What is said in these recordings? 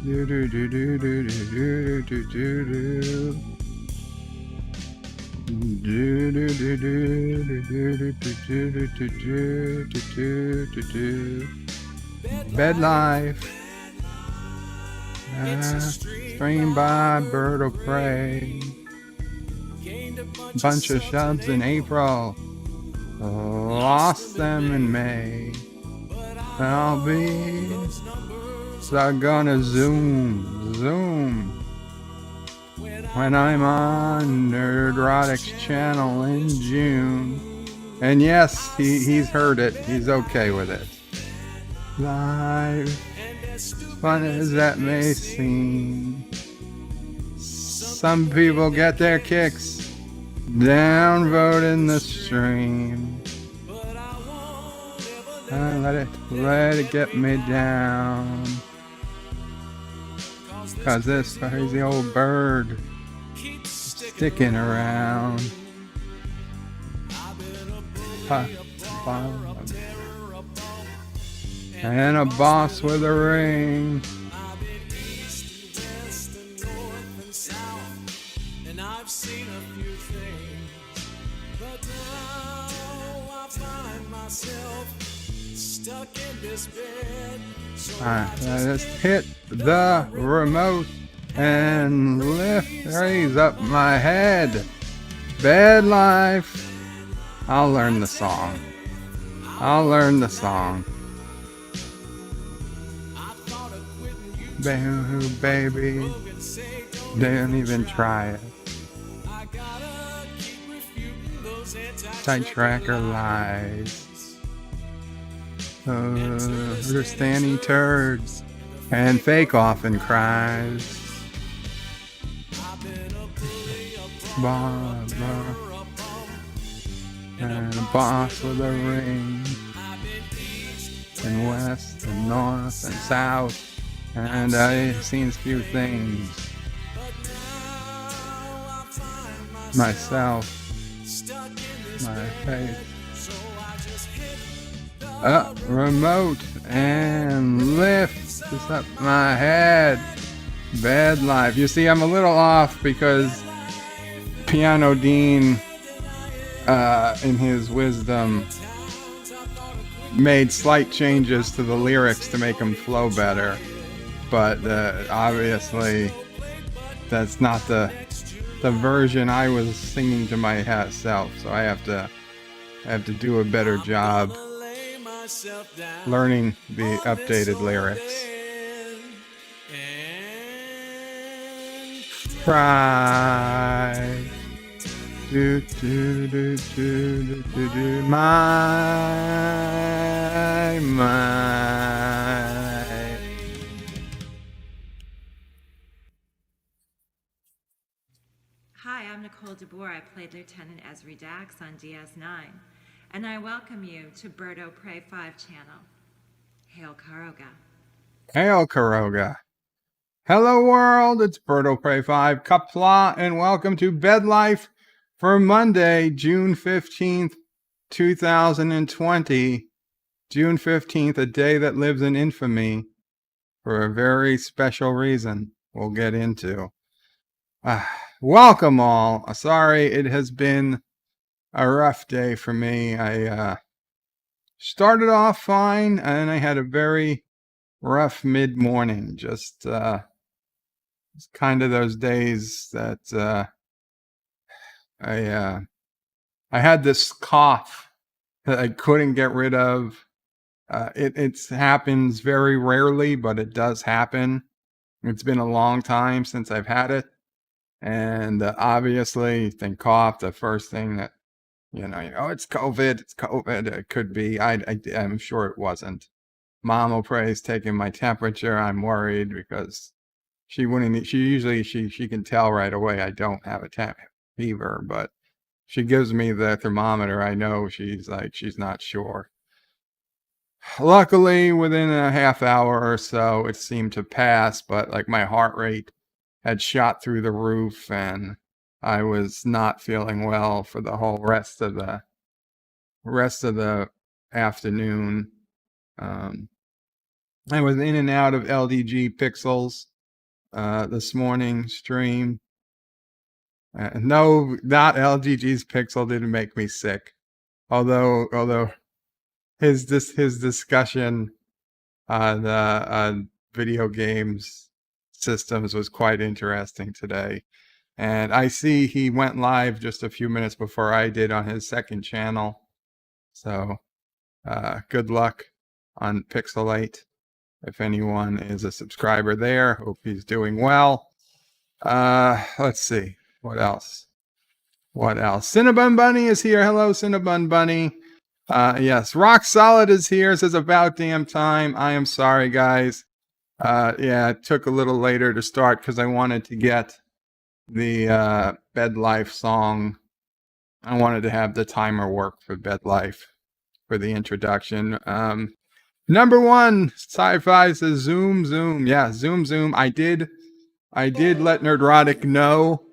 Do do do do do do do do do. Do do do do do do do do do do do. Bed life. Streamed by bird of prey. Bunch of shoves in April. Lost them in May. I'll be gonna zoom when I'm on Nerdrotic's channel in June. And yes, he's heard it. He's okay with it. Live, fun as that may seem, some people get their kicks downvoting the stream. Let it get me down. 'Cause this crazy old bird sticking around. And a boss with a ring. And I've seen a few things, but now I find myself stuck in this bed. So I just hit the remote and raise up my head. Bed life. I'll learn the song. Baby, don't even try it. Tight tracker lies. Understanding turds and fake often cries. And a boss with a ring. And west and north and south. And I've seen a few things myself, my face, remote and lift this up my head. Bed life. You see, I'm a little off because Piano Dean, in his wisdom, made slight changes to the lyrics to make them flow better. But obviously, that's not the version I was singing to myself. So I have to do a better job learning the updated lyrics. Cry, do do do do do do do, my. Hi, I'm Nicole DeBoer. I played Lieutenant Ezri Dax on DS9, and I welcome you to Birdo Prey 5 channel. Hail Karoga. Hail Karoga. Hello world, it's Birdo Prey 5, Qapla, and welcome to Bed Life for Monday, June 15th, 2020. June 15th, a day that lives in infamy for a very special reason we'll get into. Welcome all. Sorry, it has been a rough day for me. I started off fine, and I had a very rough mid-morning. Just it's kind of those days that I had this cough that I couldn't get rid of. It happens very rarely, but it does happen. It's been a long time since I've had it. And obviously, think cough, the first thing that, it's COVID, it could be. I'm sure it wasn't. Mom O'Pre's taking my temperature. I'm worried because she can tell right away I don't have a fever, but she gives me the thermometer. I know she's not sure. Luckily, within a half hour or so, it seemed to pass, but my heart rate had shot through the roof, and I was not feeling well for the whole rest of the afternoon. I was in and out of LDG Pixels this morning stream. No, not LGG's Pixel didn't make me sick. Although his discussion on video games systems was quite interesting today. And I see he went live just a few minutes before I did on his second channel. So good luck on Pixelate. If anyone is a subscriber there, hope he's doing well. Let's see. What else? Cinnabon Bunny is here. Hello, Cinnabon Bunny. Yes, Rock Solid is here. Says about damn time. I am sorry, guys. Yeah, it took a little later to start because I wanted to get the Bed Life song. I wanted to have the timer work for Bed Life for the introduction. Number one, Sci-Fi says Zoom. Yeah, Zoom. I did let Nerdrotic know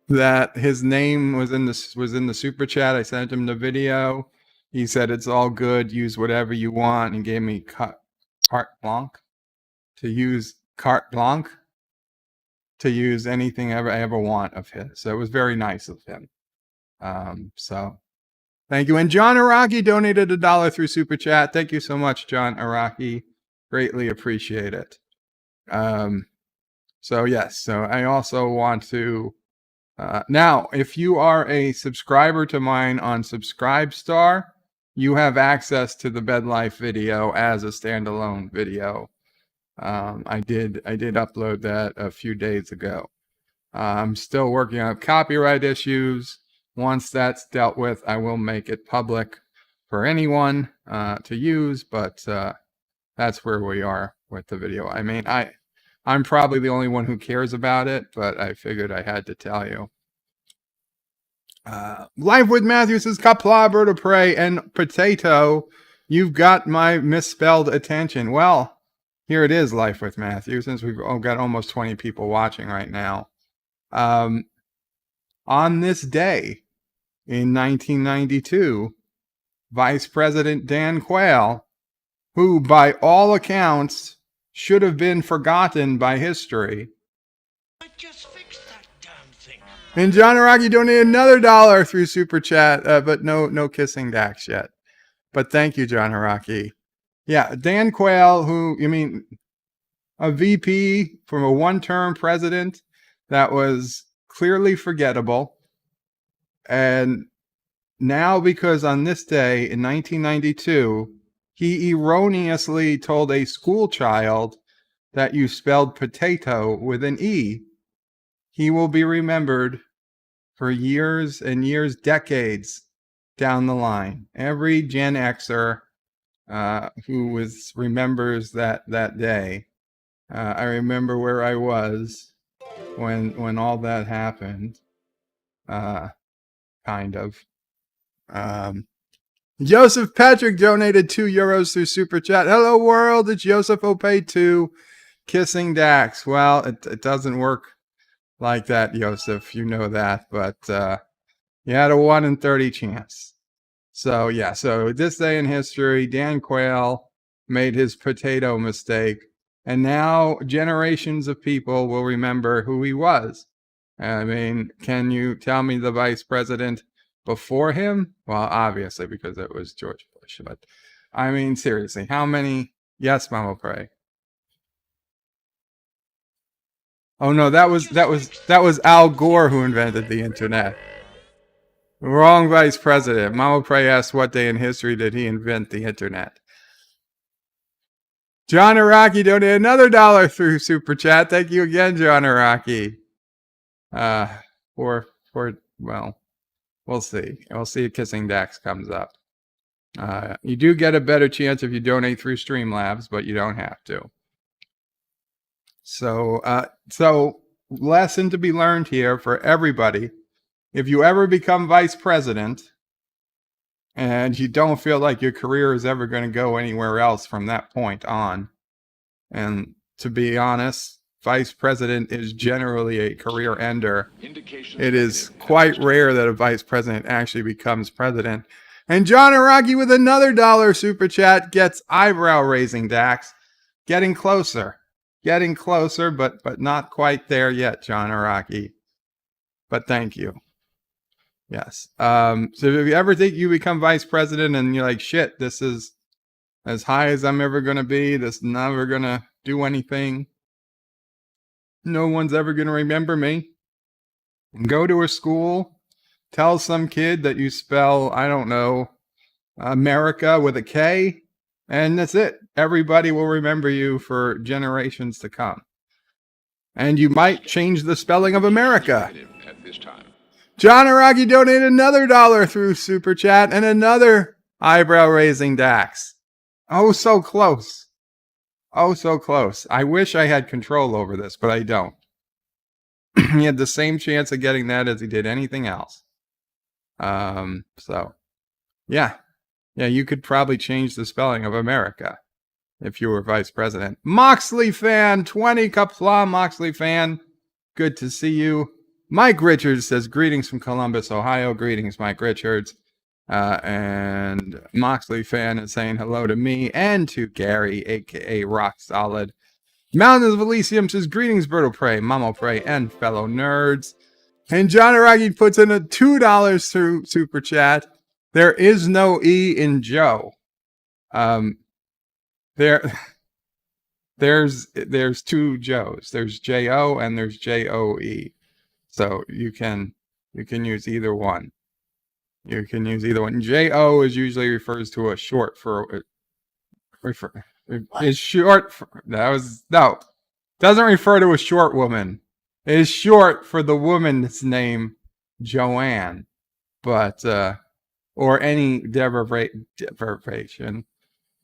that his name was in the super chat. I sent him the video. He said it's all good. Use whatever you want, and gave me carte blanche to use anything I ever want of his. So it was very nice of him. So thank you. And John Araki donated $1 through super chat. Thank you so much, John Araki. Greatly appreciate it. So yes. So I also want to. Now, if you are a subscriber to mine on Subscribestar, you have access to the Bed Life video as a standalone video. I did upload that a few days ago. I'm still working on copyright issues. Once that's dealt with, I will make it public for anyone to use, but that's where we are with the video. I mean, I'm probably the only one who cares about it, but I figured I had to tell you. Life with Matthew says, Qapla, Bird of Prey, and Potatoe. You've got my misspelled attention. Well, here it is, Life with Matthew, since we've got almost 20 people watching right now. On this day in 1992, Vice President Dan Quayle, who by all accounts should have been forgotten by history. I just fixed that damn thing. And John Araki donated another $1 through Super Chat, but no kissing Dax yet. But thank you, John Araki. Yeah, Dan Quayle, a VP from a one-term president that was clearly forgettable. And now, because on this day in 1992, he erroneously told a school child that you spelled potato with an E, he will be remembered for years and years, decades down the line. Every Gen Xer who remembers that day. I remember where I was when all that happened. Kind of. Joseph Patrick donated €2 through Super Chat. Hello, world. It's Joseph Opay 2. Kissing Dax. Well, it doesn't work like that, Joseph. You know that. But you had a 1 in 30 chance. So, yeah. So, this day in history, Dan Quayle made his potato mistake. And now generations of people will remember who he was. I mean, can you tell me the vice president before him? Well, obviously, because it was George Bush. But I mean, seriously, how many? Yes, Mama Pray. Oh no, that was Al Gore who invented the internet. Wrong vice president. Mama Pray asked, what day in history did he invent the internet? John Araki donated another $1 through Super Chat. Thank you again, John Araki. Well, we'll see. We'll see if Kissing Dax comes up. You do get a better chance if you donate through Streamlabs, but you don't have to. So lesson to be learned here for everybody. If you ever become vice president and you don't feel like your career is ever going to go anywhere else from that point on, and to be honest, vice president is generally a career ender. It is quite rare that a vice president actually becomes president. And John Araki with another $1 super chat gets eyebrow raising Dax. Getting closer. getting closer, but not quite there yet, John Araki. But thank you. Yes. So if you ever think you become vice president and you're like, shit, this is as high as I'm ever going to be, this is never going to do anything, no one's ever going to remember me, go to a school, tell some kid that you spell, I don't know, America with a K, and that's it. Everybody will remember you for generations to come. And you might change the spelling of America. At this time. John Araki donated another $1 through Super Chat and another eyebrow-raising Dax. Oh, so close. Oh, so close. I wish I had control over this, but I don't. He had the same chance of getting that as he did anything else. So, yeah. Yeah, you could probably change the spelling of America if you were vice president. Moxley fan, 20 Qapla Moxley fan. Good to see you. Mike Richards says, greetings from Columbus, Ohio. Greetings, Mike Richards. And Moxley fan is saying hello to me and to Gary, a.k.a. Rock Solid. Mountains of Elysium says, greetings, Birdo Prey, Mamo Prey, and fellow nerds. And John Araki puts in a $2 through Super Chat. There is no E in Joe. There's two Joes. There's J-O and there's J-O-E. So you can use either one. You can use either one. J-O is usually refers to a short for is short for, doesn't refer to a short woman. It is short for the woman's name Joanne. But or any derivation.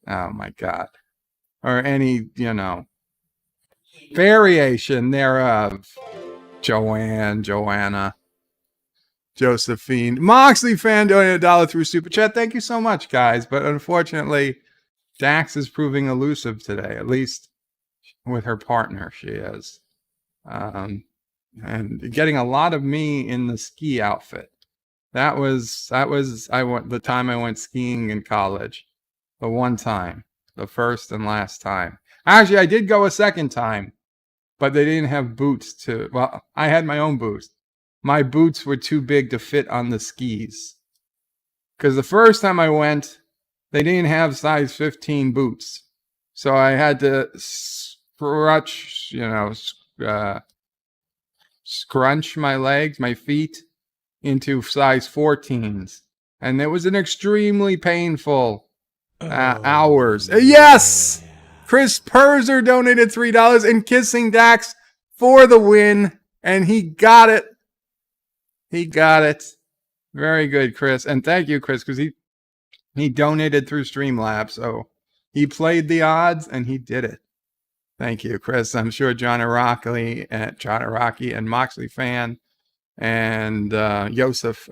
Oh my God. Or any, variation thereof. Joanne, Joanna, Josephine. Moxley fan donated $1 through Super Chat. Thank you so much, guys. But unfortunately, Dax is proving elusive today. At least with her partner, she is. And getting a lot of me in the ski outfit. That was the time I went skiing in college. The one time. The first and last time. Actually, I did go a second time. But they didn't have boots to... Well, I had my own boots. My boots were too big to fit on the skis. Because the first time I went, they didn't have size 15 boots. So I had to scrunch my legs, my feet, into size 14s. And it was an extremely painful hours. Yes! Chris Perzer donated $3 and kissing Dax for the win. And he got it. He got it. Very good, Chris. And thank you, Chris, because he donated through Streamlabs. So he played the odds and he did it. Thank you, Chris. I'm sure John Araki and Moxley fan and Yosef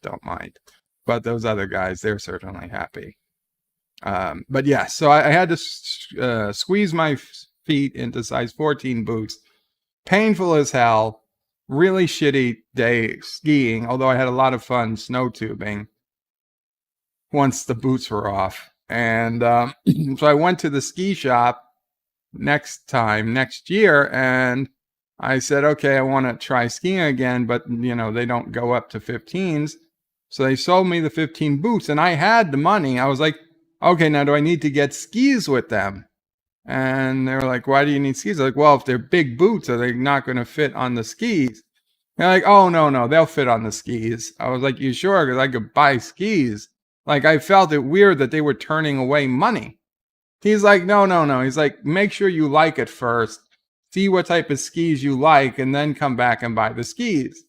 don't mind. But those other guys, they're certainly happy. But yeah, so I had to squeeze my feet into size 14 boots. Painful as hell. Really shitty day skiing, although I had a lot of fun snow tubing once the boots were off. And so I went to the ski shop next year, and I said, okay, I want to try skiing again, but they don't go up to 15s. So they sold me the 15 boots, and I had the money. I was like, okay, now do I need to get skis with them? And they were like, why do you need skis? I'm like, well, if they're big boots, are they not going to fit on the skis? They're like, oh, no, they'll fit on the skis. I was like, you sure? Because I could buy skis. Like, I felt it weird that they were turning away money. He's like, no. He's like, make sure you like it first. See what type of skis you like, and then come back and buy the skis.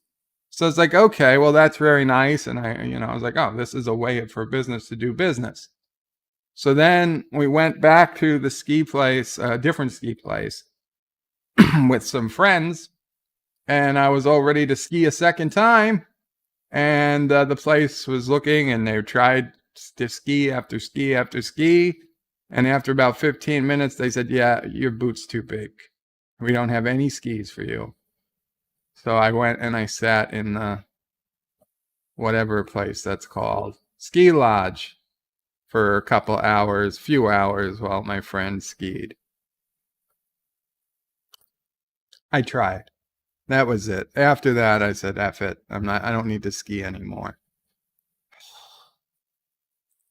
So it's like, okay, well, that's very nice. And I was like, oh, this is a way for business to do business. So then we went back to the ski place, a different ski place, with some friends. And I was all ready to ski a second time. And the place was looking, and they tried to ski after ski after ski. And after about 15 minutes, they said, yeah, your boot's too big. We don't have any skis for you. So I went and I sat in the whatever place that's called, ski lodge, for a few hours while my friend skied. I tried. That was it. After that, I said, F it. I don't need to ski anymore.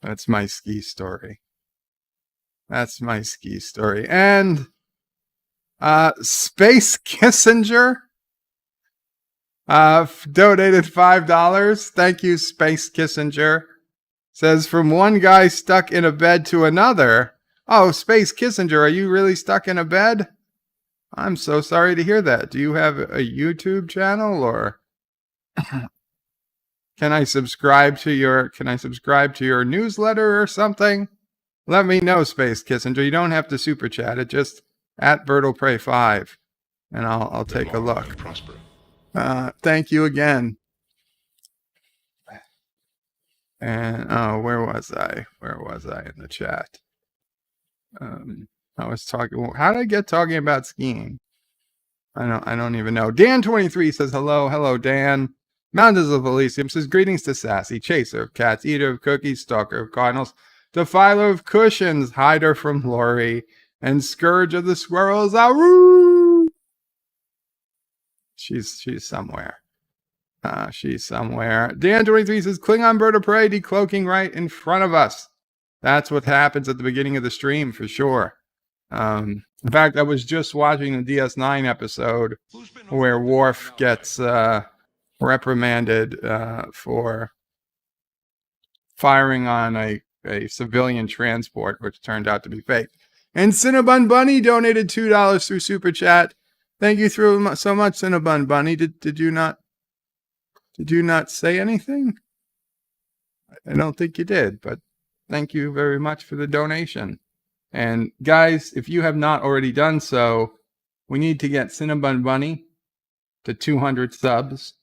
That's my ski story. That's my ski story. And Space Kissinger donated $5. Thank you, Space Kissinger. Says, from one guy stuck in a bed to another. Oh, Space Kissinger, are you really stuck in a bed? I'm so sorry to hear that. Do you have a YouTube channel, or can I subscribe to your newsletter or something? Let me know, Space Kissinger. You don't have to super chat it. Just at BirdoPray5, and I'll take a look. Thank you again. And where was I? Where was I in the chat? I was talking. How did I get talking about skiing? I don't even know. Dan23 says hello, Dan. Mountains of Elysium says greetings to Sassy, chaser of cats, eater of cookies, stalker of cardinals, defiler of cushions, hider from Lori, and scourge of the squirrels. Aroo! She's somewhere. She's somewhere. Dan23 says Klingon bird of prey decloaking right in front of us. That's what happens at the beginning of the stream for sure. In fact, I was just watching the DS9 episode where Worf gets reprimanded for firing on a civilian transport, which turned out to be fake. And Cinnabon Bunny donated $2 through Super Chat. Thank you so much, Cinnabon Bunny. Did you not say anything? I don't think you did, but thank you very much for the donation. And guys, if you have not already done so, we need to get Cinnabon Bunny to 200 subs.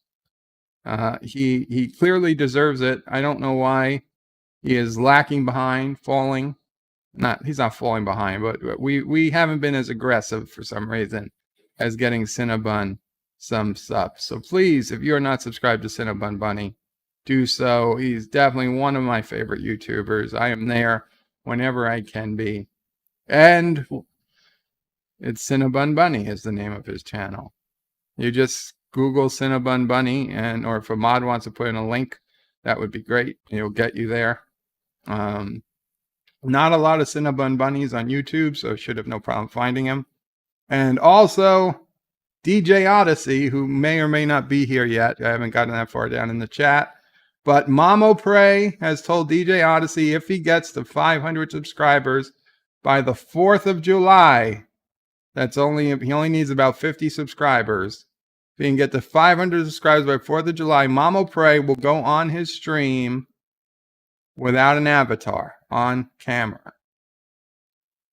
He clearly deserves it. I don't know why he is lacking behind, falling. He's not falling behind, but we haven't been as aggressive for some reason as getting Cinnabon some subs. So please, if you are not subscribed to Cinnabon Bunny, do so. He's definitely one of my favorite YouTubers. I am there whenever I can be. And it's Cinnabon Bunny is the name of his channel. You just Google Cinnabon Bunny, or if a mod wants to put in a link, that would be great. It'll get you there. Not a lot of Cinnabon Bunnies on YouTube, so should have no problem finding him. And also DJ Odyssey, who may or may not be here yet. I haven't gotten that far down in the chat. But Mamo Prey has told DJ Odyssey if he gets to 500 subscribers by the 4th of July, he only needs about 50 subscribers. If he can get to 500 subscribers by 4th of July, Mamo Prey will go on his stream without an avatar on camera.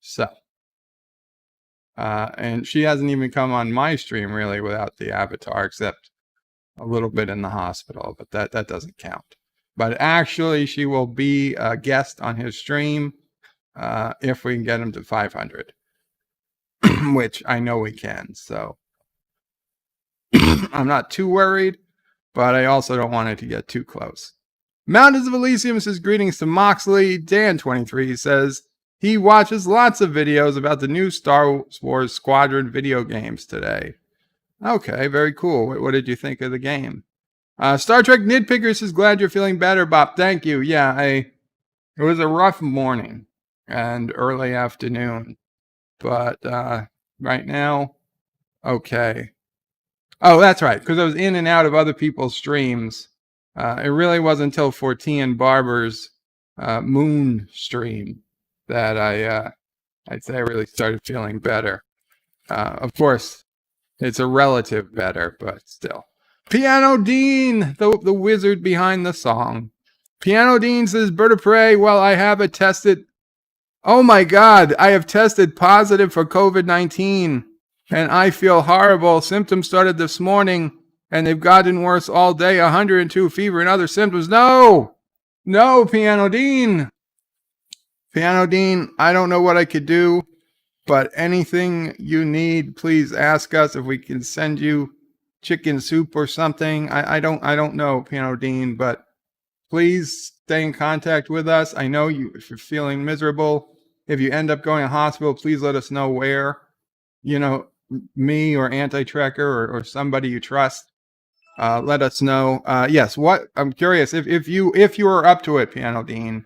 So, and she hasn't even come on my stream really without the avatar, except a little bit in the hospital, but that doesn't count. But actually, she will be a guest on his stream if we can get him to 500, which I know we can. So I'm not too worried, but I also don't want it to get too close. Mountains of Elysium says greetings to Moxley. Dan23 says he watches lots of videos about the new Star Wars Squadron video games today. Okay, very cool. What did you think of the game? Star Trek Nitpicker says glad you're feeling better, Bop. Thank you. Yeah, it was a rough morning and early afternoon, but right now, okay. Oh, that's right, because I was in and out of other people's streams. It really wasn't until 14 Barber's Moon stream that I'd say I really started feeling better. Of course, it's a relative better, but still. Piano Dean, the wizard behind the song. Piano Dean says, Bird of Prey, well, I have tested. Oh my God, I have tested positive for COVID-19 and I feel horrible. Symptoms started this morning and they've gotten worse all day. 102 fever and other symptoms. No, Piano Dean. Piano Dean, I don't know what I could do, but anything you need, please ask us if we can send you chicken soup or something. I don't know, Piano Dean, but please stay in contact with us. I know if you're feeling miserable, if you end up going to hospital, please let us know where. me or Anti-Trekker or somebody you trust, let us know. Yes, what I'm curious if you are up to it, Piano Dean,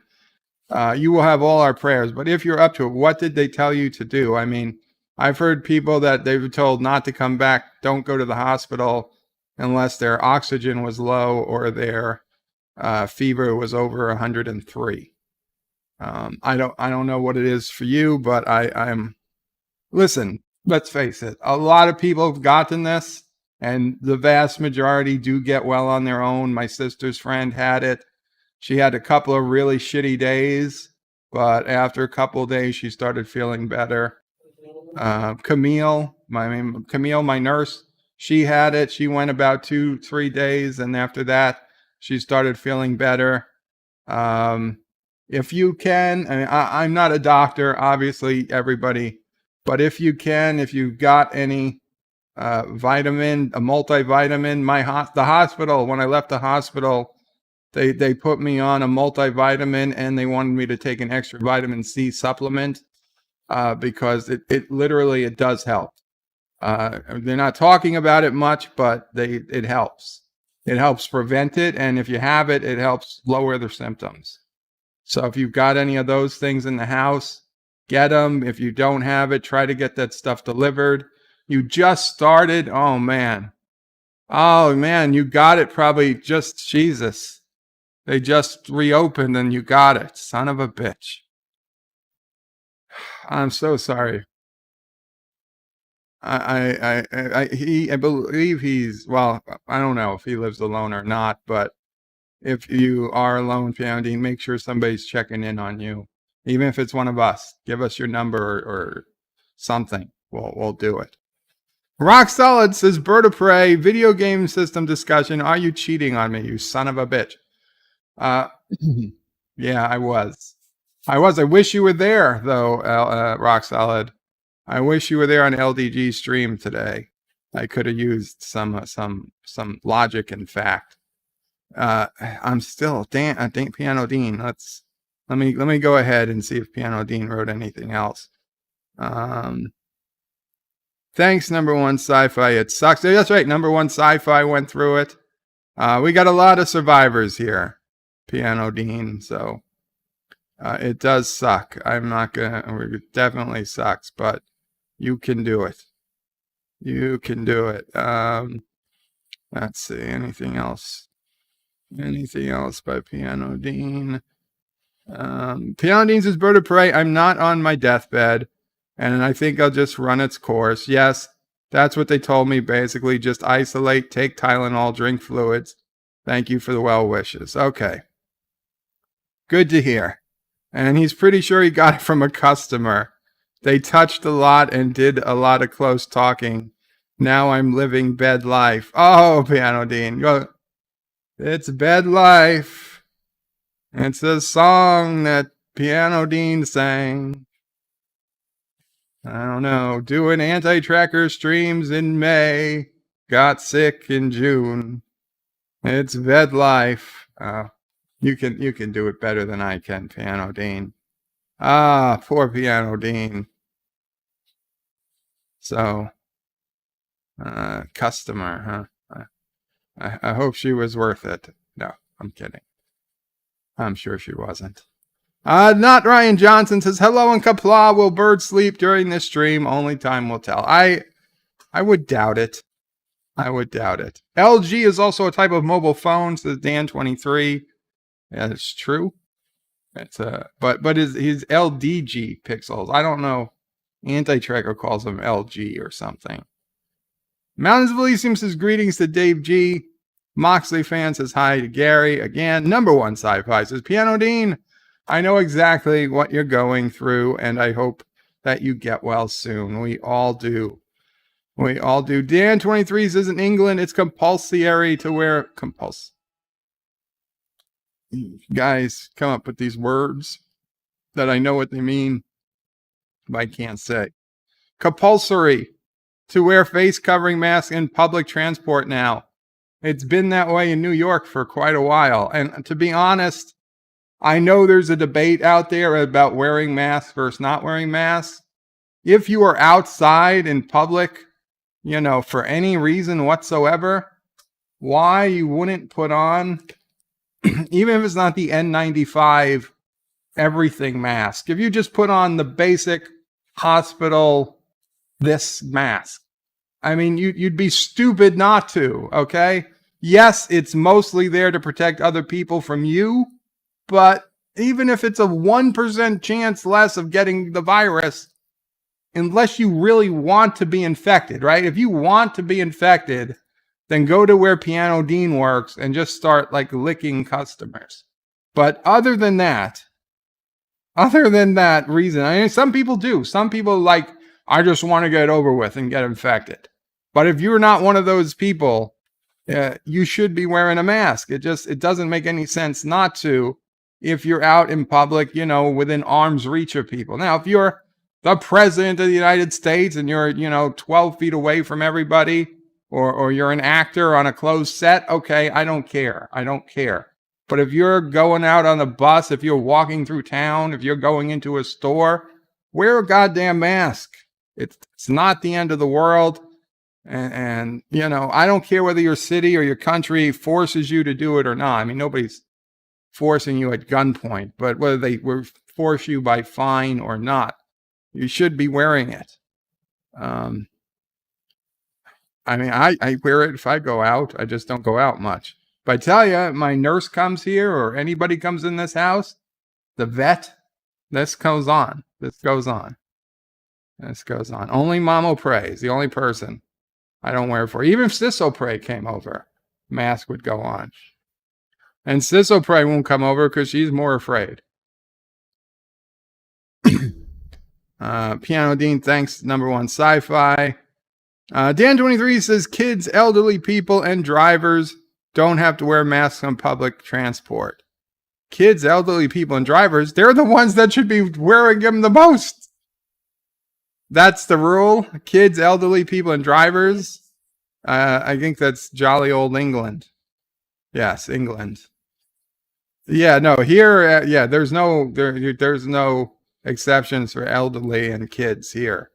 you will have all our prayers. But if you're up to it, what did they tell you to do? I mean, I've heard people that they were told not to come back, don't go to the hospital unless their oxygen was low or their fever was over 103. I don't know what it is for you, but I'm listen. Let's face it. A lot of people have gotten this, and the vast majority do get well on their own. My sister's friend had it. She had a couple of really shitty days, but after a couple of days, she started feeling better. Camille, my nurse, she had it. She went about 2-3 days, and after that, she started feeling better. If you can, I mean, I'm not a doctor, obviously, everybody, but if you can, if you've got any vitamin, a multivitamin, the hospital, when I left the hospital, they put me on a multivitamin and they wanted me to take an extra vitamin C supplement because it literally, it does help. They're not talking about it much, but it helps. It helps prevent it, and if you have it, it helps lower the symptoms. So if you've got any of those things in the house, get them. If you don't have it, try to get that stuff delivered. You just started. Oh man, you got it probably just Jesus. They just reopened and you got it. Son of a bitch. I'm so sorry. I believe he's, well, I don't know if he lives alone or not, but if you are alone, Piano Dean, make sure somebody's checking in on you. Even if it's one of us, give us your number or something. We'll do it. Rock Solid says, Bird of Prey, video game system discussion. Are you cheating on me, you son of a bitch? Yeah, I was. I wish you were there, though, Rock Solid. I wish you were there on LDG stream today. I could have used some logic and fact. I'm still Piano Dean. Let me go ahead and see if Piano Dean wrote anything else. Thanks, number one sci-fi. It sucks. That's right. Number one sci-fi went through it. We got a lot of survivors here, Piano Dean. So it does suck. I'm not gonna. It definitely sucks, but you can do it. You can do it. Let's see. Anything else? Anything else by Piano Dean? Piano Dean says, Bird of Prey, I'm not on my deathbed, and I think I'll just run its course. Yes, that's what they told me, basically. Just isolate, take Tylenol, drink fluids. Thank you for the well wishes. Okay. Good to hear. And he's pretty sure he got it from a customer. They touched a lot and did a lot of close talking. Now I'm living bed life. Oh, Piano Dean. Go. It's bed life. It's a song that Piano Dean sang. I don't know. Doing anti-tracker streams in May. Got sick in June. It's bed life. You can do it better than I can, Piano Dean. Poor Piano Dean. So, customer, huh? I hope she was worth it. No, I'm kidding. I'm sure she wasn't. Not Ryan Johnson says, hello in Qapla. Will Bird sleep during this stream? Only time will tell. I would doubt it. I would doubt it. LG is also a type of mobile phone, says Dan23. Yeah, it's true. It's but his LDG pixels. I don't know. Anti-Tracker calls them LG or something. Mountains of Elysium says greetings to Dave G. Moxley fan says hi to Gary. Again, number one sci-fi says Piano Dean. I know exactly what you're going through, and I hope that you get well soon. We all do. We all do. Dan23 says in England it's compulsory to wear Guys, come up with these words that I know what they mean, but I can't say. Compulsory to wear face covering masks in public transport now. It's been that way in New York for quite a while. And to be honest, I know there's a debate out there about wearing masks versus not wearing masks. If you are outside in public for any reason whatsoever, why you wouldn't put on, even if it's not the N95 everything mask, if you just put on the basic hospital this mask. I mean, you'd be stupid not to, okay? Yes, it's mostly there to protect other people from you, but even if it's a 1% chance less of getting the virus, unless you really want to be infected, right? If you want to be infected, then go to where Piano Dean works and just start like licking customers. But other than that reason, I mean, some people do. Some people like, I just want to get it over with and get infected. But if you're not one of those people, you should be wearing a mask. It doesn't make any sense not to if you're out in public, within arm's reach of people. Now, if you're the president of the United States and you're, 12 feet away from everybody, or you're an actor on a closed set, okay, I don't care. But if you're going out on a bus, if you're walking through town, if you're going into a store, wear a goddamn mask. It's not the end of the world. And I don't care whether your city or your country forces you to do it or not. I mean, nobody's forcing you at gunpoint, but whether they force you by fine or not, you should be wearing it. I mean, I wear it if I go out. I just don't go out much. But I tell you, my nurse comes here or anybody comes in this house, the vet, this goes on. Only Mamo Prey is the only person I don't wear it for. Even if Sisso Prey came over, mask would go on. And Sisso Prey won't come over because she's more afraid. Piano Dean, thanks. Number one sci-fi. Dan23 says kids, elderly people, and drivers don't have to wear masks on public transport. Kids, elderly people, and drivers, they're the ones that should be wearing them the most. That's the rule. Kids, elderly people, and drivers. I think that's jolly old England. Yes, England. Yeah, no, here, there's no exceptions for elderly and kids here.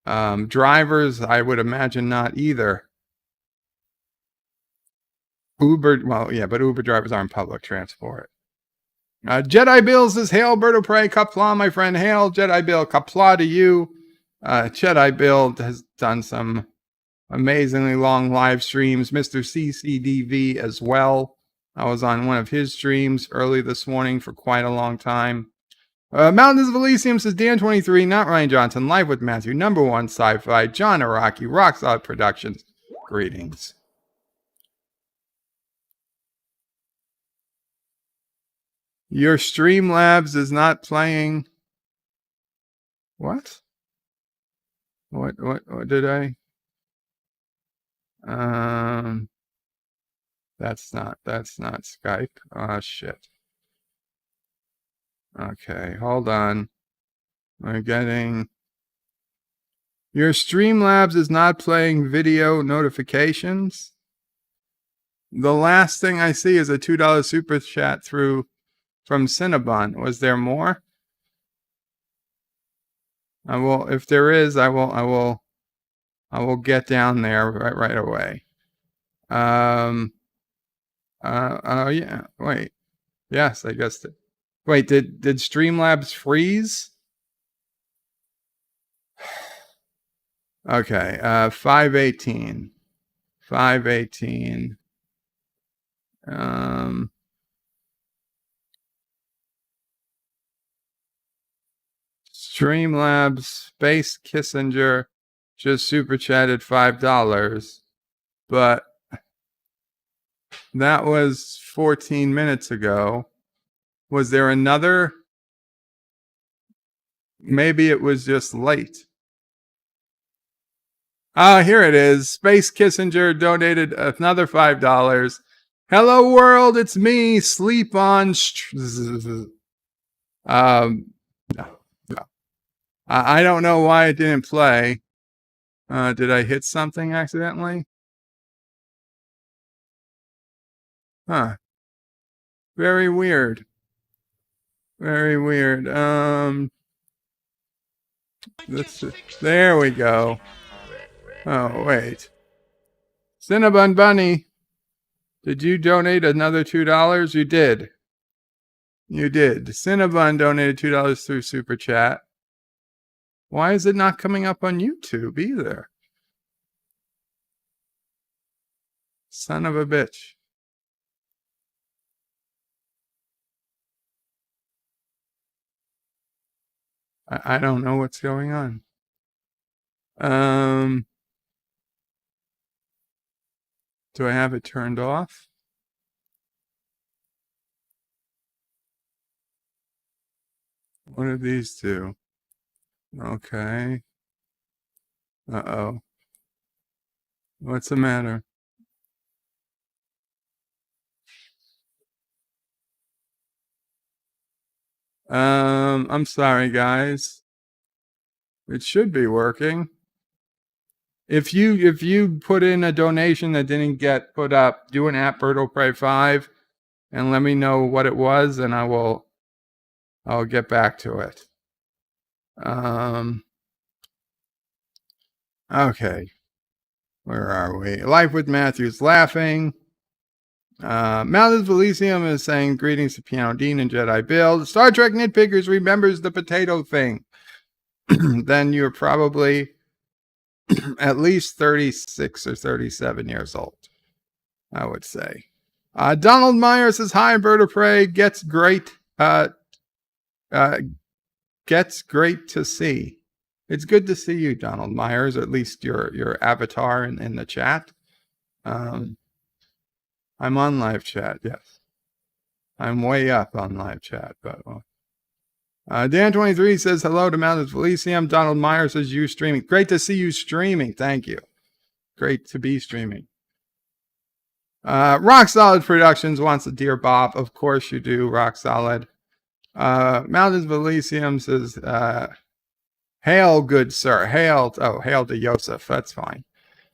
Drivers, I would imagine not either. Uber, well, yeah, but Uber drivers aren't public transport. Jedi Bill says, hail, Bird of Prey, Qapla, my friend. Hail, Jedi Bill, Qapla to you. Jedi Bill has done some amazingly long live streams. Mr. CCDV as well. I was on one of his streams early this morning for quite a long time. Mountains of Elysium says, Dan23, not Ryan Johnson, live with Matthew, number one sci-fi, John Araki, Rocksolid Productions. Greetings. Your Streamlabs is not playing. What? What did I? That's not Skype. Oh shit. Okay, hold on. We're getting. Your Streamlabs is not playing video notifications. The last thing I see is a $2 super chat from Cinnabon. Was there more? I will, if there is, I will get down there right away. Yeah. Wait. Yes, I guess. Wait, did Streamlabs freeze? Okay. 518. Streamlabs Space Kissinger just super chatted $5, but that was 14 minutes ago. Was there another? Maybe it was just late. Here it is. Space Kissinger donated another $5. Hello world, it's me, Sleep on. No. I don't know why it didn't play. Did I hit something accidentally? Huh. Very weird. There we go. Oh, wait. Cinnabon Bunny, did you donate another $2? You did. You did. Cinnabon donated $2 through Super Chat. Why is it not coming up on YouTube either? Son of a bitch. I don't know what's going on. Do I have it turned off? What do these do? Okay. Uh-oh. What's the matter? I'm sorry, guys. It should be working. If you put in a donation that didn't get put up, do an @BirdoPray5 and let me know what it was, and I'll get back to it. Okay. Where are we? Life with Matthews laughing. Malthus Velicium is saying greetings to Piano Dean and Jedi Bill. Star Trek Nitpickers remembers the potato thing. Then you're probably at least 36 or 37 years old, I would say. Donald Meyer says, hi, Bird of Prey. Gets great to see. It's good to see you, Donald Myers, or at least your avatar in the chat. I'm on live chat, yes. I'm way up on live chat, but Dan23 says hello to Malthus Velicium. Donald Meyer says you streaming. Great to see you streaming. Thank you. Great to be streaming. Rock Solid Productions wants a Dear Bop. Of course you do, Rock Solid. Malthus Velicium says, hail, good sir. Hail to Yosef. That's fine.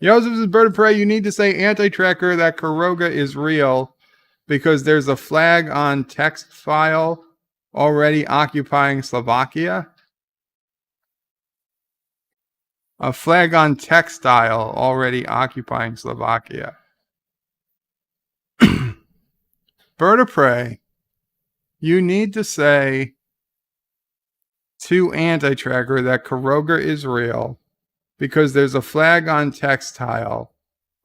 Yosef says, Bird of Prey, you need to say anti-tracker that Karoga is real because there's a flag on text file already occupying Slovakia. A flag on textile already occupying Slovakia. Bird of Prey, you need to say to anti-tracker that Karoga is real because there's a flag on textile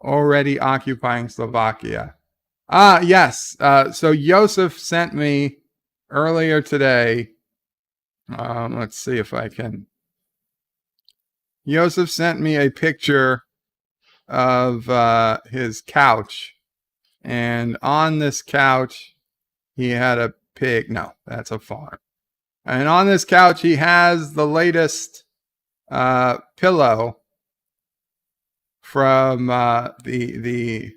already occupying Slovakia. Yes. So Yosef sent me earlier today. Let's see if I can. Yosef sent me a picture of his couch. And on this couch, he had a pig. No, that's a farm. And on this couch, he has the latest pillow from the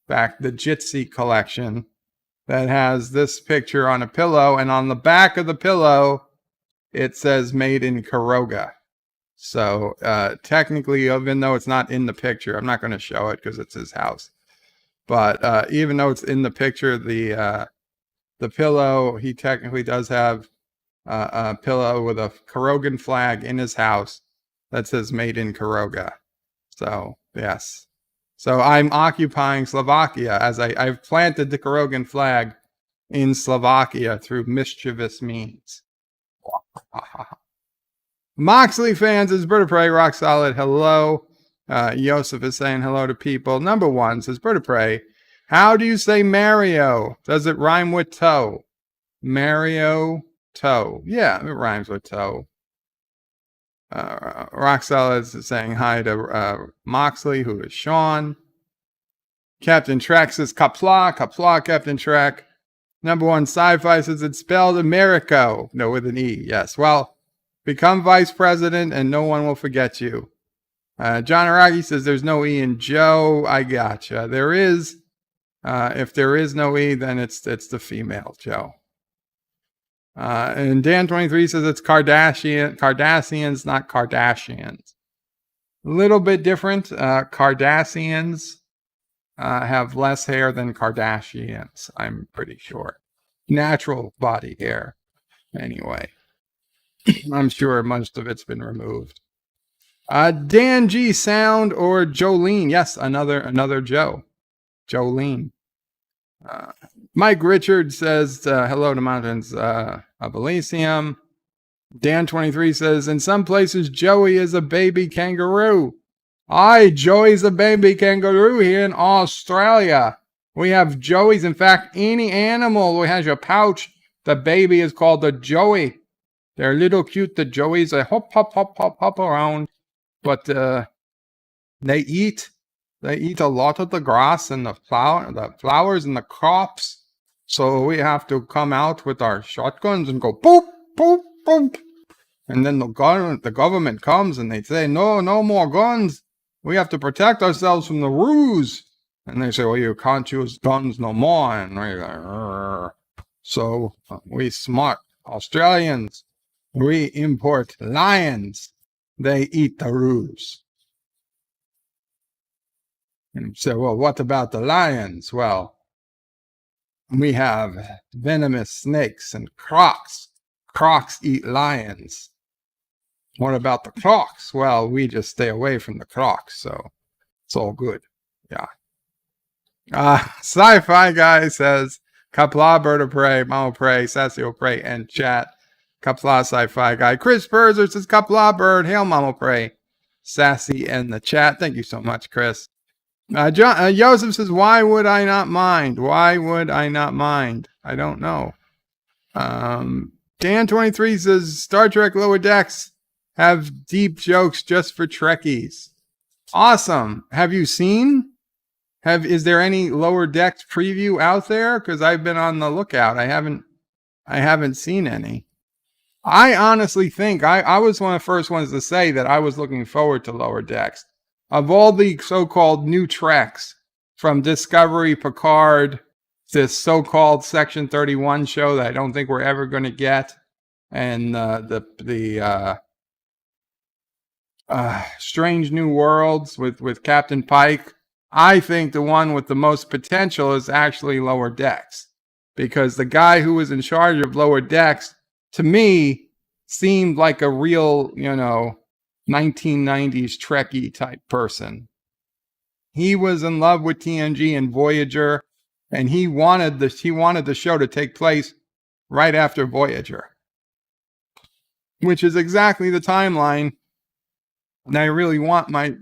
Jitsi collection that has this picture on a pillow. And on the back of the pillow, it says made in Karoga. So technically, even though it's not in the picture, I'm not going to show it because it's his house. But even though it's in the picture, the pillow, he technically does have a pillow with a Karogan flag in his house that says made in Karoga. So, yes. So I'm occupying Slovakia as I've planted the Karogan flag in Slovakia through mischievous means. Moxley fans is Bird of Prey, Rock Solid, hello. Yosef is saying hello to people. Number one says, Bird of Prey, how do you say Mario? Does it rhyme with toe? Mario toe. Yeah, it rhymes with toe. Rock Solid is saying hi to Moxley, who is Sean. Captain Trek says Qapla, Captain Trek. Number one sci-fi says it's spelled Americo. No, with an E, yes. Well, become vice president and no one will forget you. John Araki says there's no E in Joe. I gotcha. There is. If there is no E, then it's the female Joe. And Dan23 says it's Cardassians, not Kardashians. A little bit different. Cardassians have less hair than Kardashians, I'm pretty sure. Natural body hair, anyway. I'm sure most of it's been removed. Dan G Sound or Jolene. Yes, another Joe. Jolene. Mike Richard says, hello to Mountains of Elysium. Dan23 says, in some places, Joey is a baby kangaroo. Aye, Joey's a baby kangaroo here in Australia. We have Joeys. In fact, any animal who has a pouch, the baby is called a Joey. They're little cute, the Joeys. They hop, hop, hop, hop, hop around. But they eat a lot of the grass and the flowers and the crops. So we have to come out with our shotguns and go boop, boop, boop. And then the government comes and they say, no more guns. We have to protect ourselves from the ruse. And they say, well, you can't use guns no more. And we're like, "Rrr." So we smart Australians, we import lions. They eat the ruse. And so, well, what about the lions? Well, we have venomous snakes and crocs. Crocs eat lions. What about the crocs? Well, we just stay away from the crocs, so it's all good. Yeah. Sci-Fi Guy says, Qapla, Bird of Prey, Mama Prey, Sassy O Prey, and chat. Qapla, Sci-Fi Guy. Chris Berzer says, Qapla, Bird, Hail Mama Prey, Sassy, and the chat. Thank you so much, Chris. Joseph says, why would I not mind? Why would I not mind? I don't know. Dan23 says, Star Trek Lower Decks have deep jokes just for Trekkies. Awesome. Have you seen? Is there any Lower Decks preview out there? Because I've been on the lookout. I haven't seen any. I honestly think I was one of the first ones to say that I was looking forward to Lower Decks. Of all the so-called new Treks, from Discovery, Picard, this so-called Section 31 show that I don't think we're ever going to get, and the Strange New Worlds with Captain Pike, I think the one with the most potential is actually Lower Decks. Because the guy who was in charge of Lower Decks, to me, seemed like a real, 1990s Trekkie type person. He was in love with TNG and Voyager, and he wanted the show to take place right after Voyager, which is exactly the timeline that I really want my,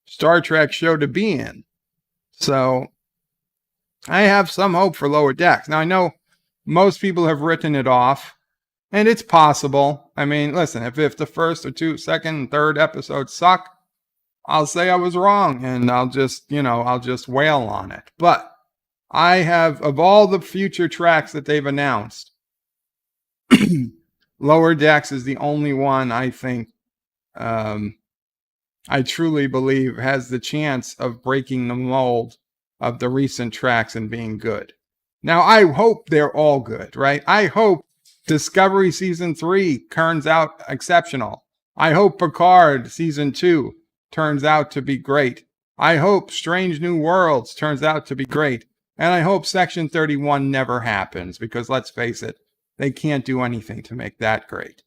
Star Trek show to be in. So I have some hope for Lower Decks. Now, I know most people have written it off, and it's possible. I mean, listen, if the first or second and third episodes suck, I'll say I was wrong, and I'll just wail on it. But I have, of all the future tracks that they've announced, Lower Decks is the only one I think I truly believe has the chance of breaking the mold of the recent tracks and being good. Now, I hope they're all good, right? I hope Discovery Season 3 turns out exceptional. I hope Picard Season 2 turns out to be great. I hope Strange New Worlds turns out to be great. And I hope Section 31 never happens, because let's face it, they can't do anything to make that great.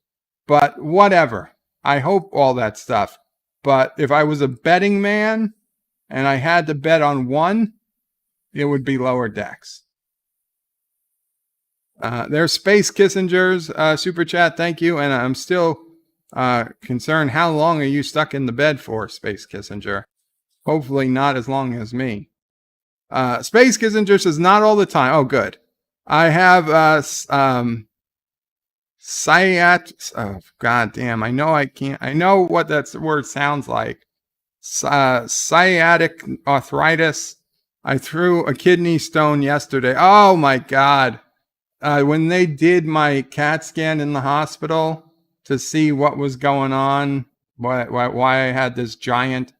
But whatever. I hope all that stuff. But if I was a betting man and I had to bet on one, it would be Lower Decks. There's Space Kissinger's super chat. Thank you. And I'm still concerned. How long are you stuck in the bed for, Space Kissinger? Hopefully not as long as me. Space Kissinger says not all the time. Oh, good. I have oh, God damn. I know I can't. I know what that word sounds like. Sciatic arthritis. I threw a kidney stone yesterday. Oh, my God. When they did my CAT scan in the hospital to see what was going on, why I had this giant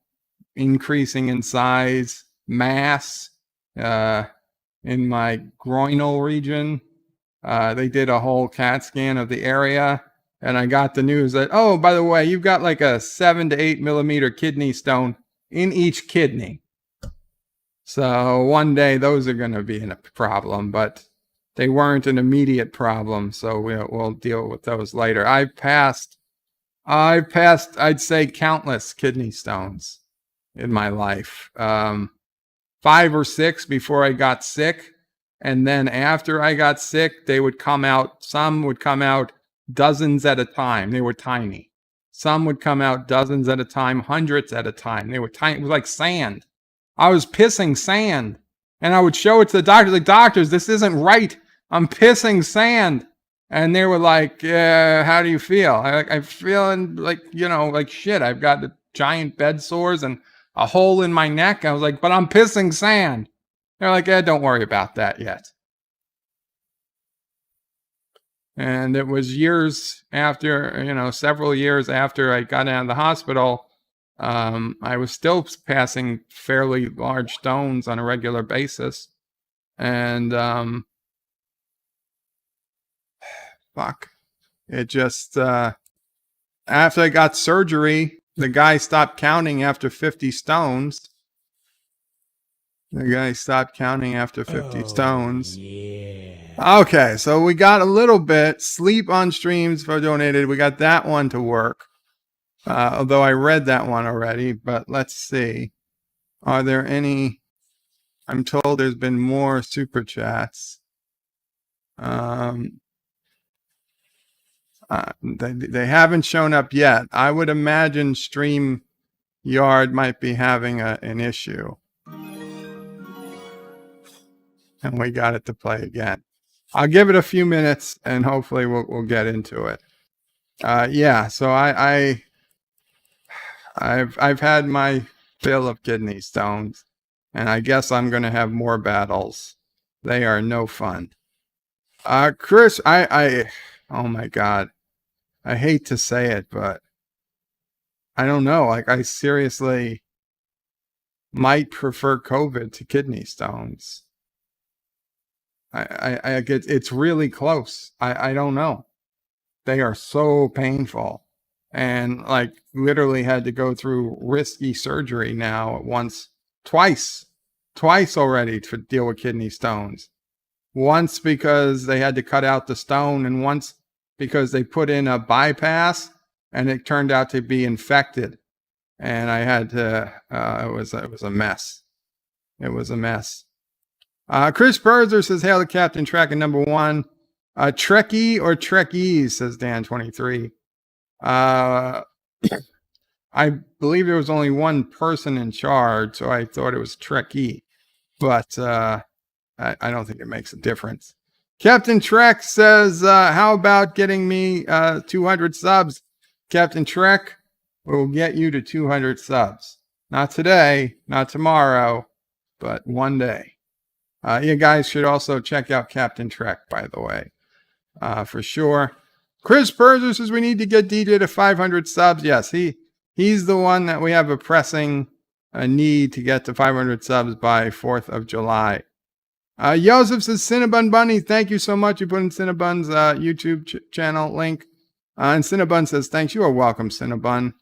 increasing in size mass in my groinal region, they did a whole CAT scan of the area, and I got the news that, oh, by the way, you've got like a 7 to 8 millimeter kidney stone in each kidney. So one day those are going to be a problem, but they weren't an immediate problem, so we'll deal with those later. I've passed I've passed, I'd say, countless kidney stones in my life. 5 or 6 before I got sick. And then after I got sick, they would come out. Some would come out dozens at a time. They were tiny. Some would come out dozens at a time, hundreds at a time. They were tiny. It was like sand. I was pissing sand. And I would show it to the doctors, like, doctors, this isn't right. I'm pissing sand. And they were like, how do you feel? I'm feeling like, like shit. I've got the giant bed sores and a hole in my neck. I was like, but I'm pissing sand. They're like, don't worry about that yet. And it was years after, several years after I got out of the hospital, I was still passing fairly large stones on a regular basis. And it just, after I got surgery, the guy stopped counting after 50 stones. The guy stopped counting after 50 stones. Yeah. Okay, so we got a little bit. Sleep on streams for donated. We got that one to work. Although I read that one already, but let's see. Are there any? I'm told there's been more super chats. They haven't shown up yet. I would imagine StreamYard might be having an issue. And we got it to play again. I'll give it a few minutes and hopefully we'll get into it. Yeah, so I've had my fill of kidney stones, and I guess I'm gonna have more battles. They are no fun. Chris, oh my God, I hate to say it, but I don't know. Like, I seriously might prefer COVID to kidney stones. I get, it's really close. I don't know. They are so painful, and like literally had to go through risky surgery now twice already to deal with kidney stones. Once because they had to cut out the stone, and once because they put in a bypass and it turned out to be infected, and I had to. It was a mess. It was a mess. Chris Berzer says, hail to Captain Trek and number 1. Trekkie or Trekkies, says Dan23. I believe there was only one person in charge, so I thought it was Trekkie. But I don't think it makes a difference. Captain Trek says, how about getting me 200 subs? Captain Trek will get you to 200 subs. Not today, not tomorrow, but one day. You guys should also check out Captain Trek, by the way, for sure. Chris Berzer says we need to get DJ to 500 subs. Yes, he's the one that we have a pressing need to get to 500 subs by 4th of July. Joseph says, Cinnabon Bunny, thank you so much. You put in Cinnabon's YouTube channel link. And Cinnabon says, thanks. You are welcome, Cinnabon.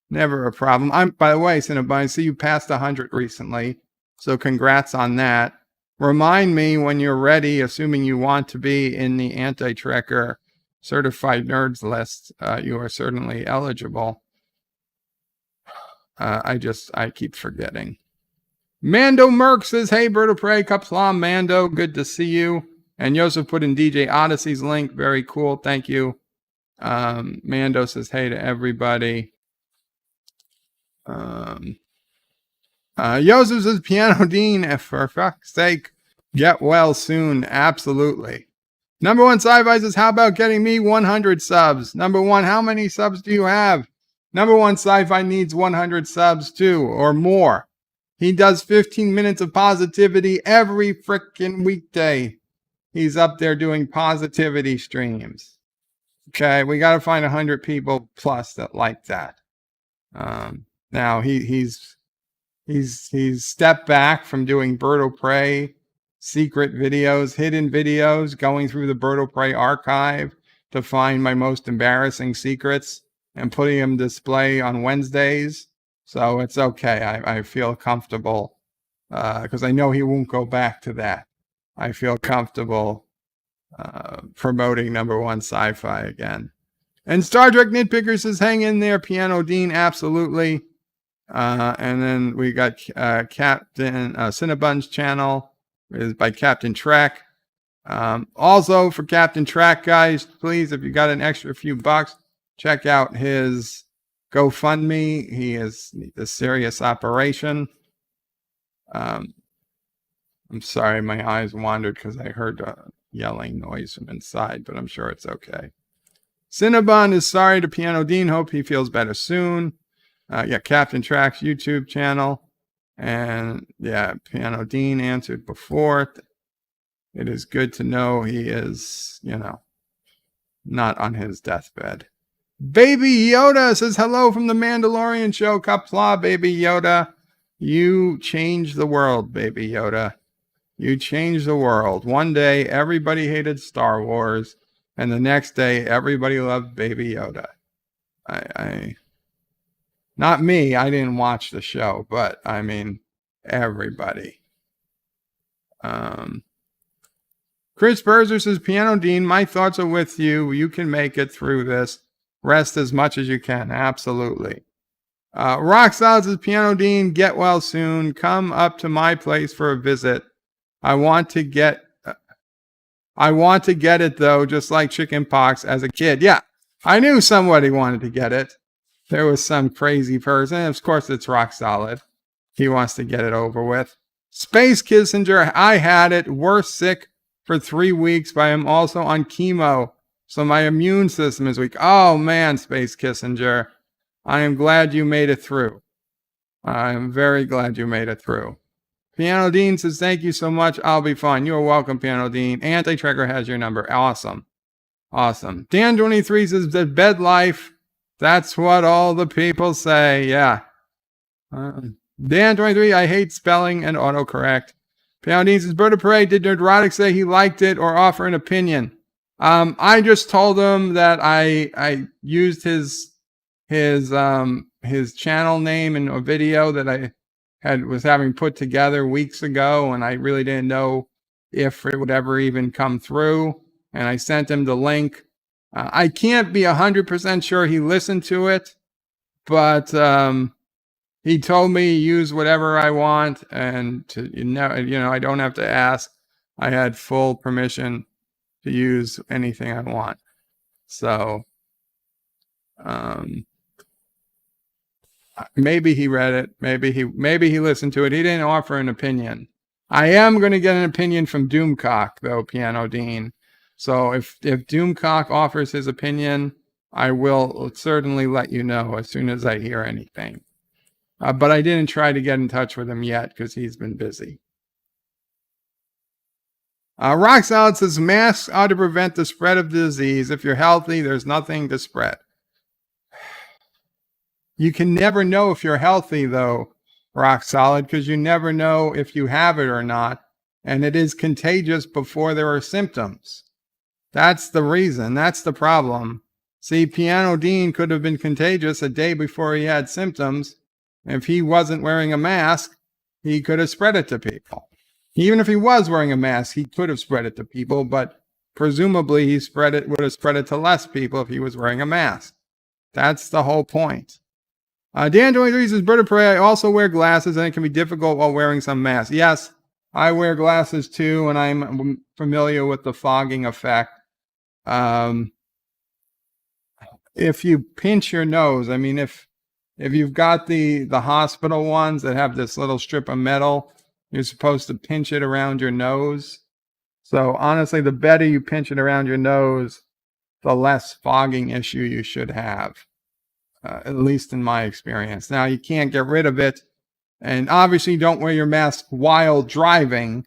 Never a problem. By the way, Cinnabon, I see you passed 100 recently, so congrats on that. Remind me when you're ready, assuming you want to be in the Anti-Trekker Certified Nerds list. You are certainly eligible. I keep forgetting. Mando Merck says, hey, Bird of Prey, Qapla Mando, good to see you. And Joseph put in DJ Odyssey's link. Very cool. Thank you. Mando says, hey to everybody. Joseph says, Piano Dean, for fuck's sake, get well soon. Absolutely. Number 1 Sci-Fi says, how about getting me 100 subs? Number 1, how many subs do you have? Number 1 Sci-Fi needs 100 subs too, or more. He does 15 minutes of positivity every frickin' weekday. He's up there doing positivity streams. Okay, we got to find 100 people plus that like that. Now he's stepped back from doing Bird of Prey secret videos, hidden videos, going through the Bird of Prey archive to find my most embarrassing secrets and putting them display on Wednesdays. So it's okay. I feel comfortable because I know he won't go back to that. I feel comfortable promoting number 1 Sci-Fi again. And Star Trek Nitpicker says, hang in there, Piano Dean, absolutely. And then we got Captain Cinnabon's channel is by Captain Trek. Also for Captain Trek, guys, please, if you got an extra few bucks, check out his GoFundMe. He is a serious operation. I'm sorry, my eyes wandered because I heard a yelling noise from inside, but I'm sure it's okay. Cinnabon is sorry to Piano Dean. Hope he feels better soon. Yeah, Captain Track's YouTube channel. And yeah, Piano Dean answered before. It is good to know he is, not on his deathbed. Baby Yoda says hello from the Mandalorian show. Qapla, Baby Yoda. You changed the world, Baby Yoda. You changed the world. One day, everybody hated Star Wars. And the next day, everybody loved Baby Yoda. Not me. I didn't watch the show. But, I mean, everybody. Chris Berzer says, Piano Dean, my thoughts are with you. You can make it through this. Rest as much as you can. Absolutely. Rock Solid says, Piano Dean, get well soon. Come up to my place for a visit. I want to get it, though, just like chicken pox as a kid. Yeah, I knew somebody wanted to get it. There was some crazy person. Of course, it's Rock Solid. He wants to get it over with. Space Kissinger, I had it. Worse sick for 3 weeks, but I am also on chemo, so my immune system is weak. Oh, man, Space Kissinger. I am glad you made it through. I am very glad you made it through. Piano Dean says, thank you so much. I'll be fine. You're welcome, Piano Dean. Anti-Tracker has your number. Awesome. Awesome. Dan23 says, the bed life. That's what all the people say. Yeah. Dan23, I hate spelling and autocorrect. Piano Dean says, Bird of Prey, did Nerdrotic say he liked it or offer an opinion? I just told him that I used his channel name in a video that I was having put together weeks ago, and I really didn't know if it would ever even come through. And I sent him the link. I can't be 100% sure he listened to it, but he told me use whatever I want, and I don't have to ask. I had full permission to use anything I want. So maybe he read it. Maybe he listened to it. He didn't offer an opinion. I am going to get an opinion from Doomcock, though, Piano Dean. So if Doomcock offers his opinion, I will certainly let you know as soon as I hear anything. But I didn't try to get in touch with him yet because he's been busy. Rock Solid says masks ought to prevent the spread of the disease. If you're healthy, there's nothing to spread. You can never know if you're healthy, though, Rock Solid, because you never know if you have it or not. And it is contagious before there are symptoms. That's the reason. That's the problem. See, Piano Dean could have been contagious a day before he had symptoms. If he wasn't wearing a mask, he could have spread it to people. Even if he was wearing a mask, he could have spread it to people, but presumably he would have spread it to less people if he was wearing a mask. That's the whole point. Dan23 says, Bird of Prey, I also wear glasses and it can be difficult while wearing some masks. Yes, I wear glasses too, and I'm familiar with the fogging effect. If you pinch your nose, I mean, if you've got the hospital ones that have this little strip of metal, you're supposed to pinch it around your nose. So honestly, the better you pinch it around your nose, the less fogging issue you should have, at least in my experience. Now, you can't get rid of it. And obviously, don't wear your mask while driving,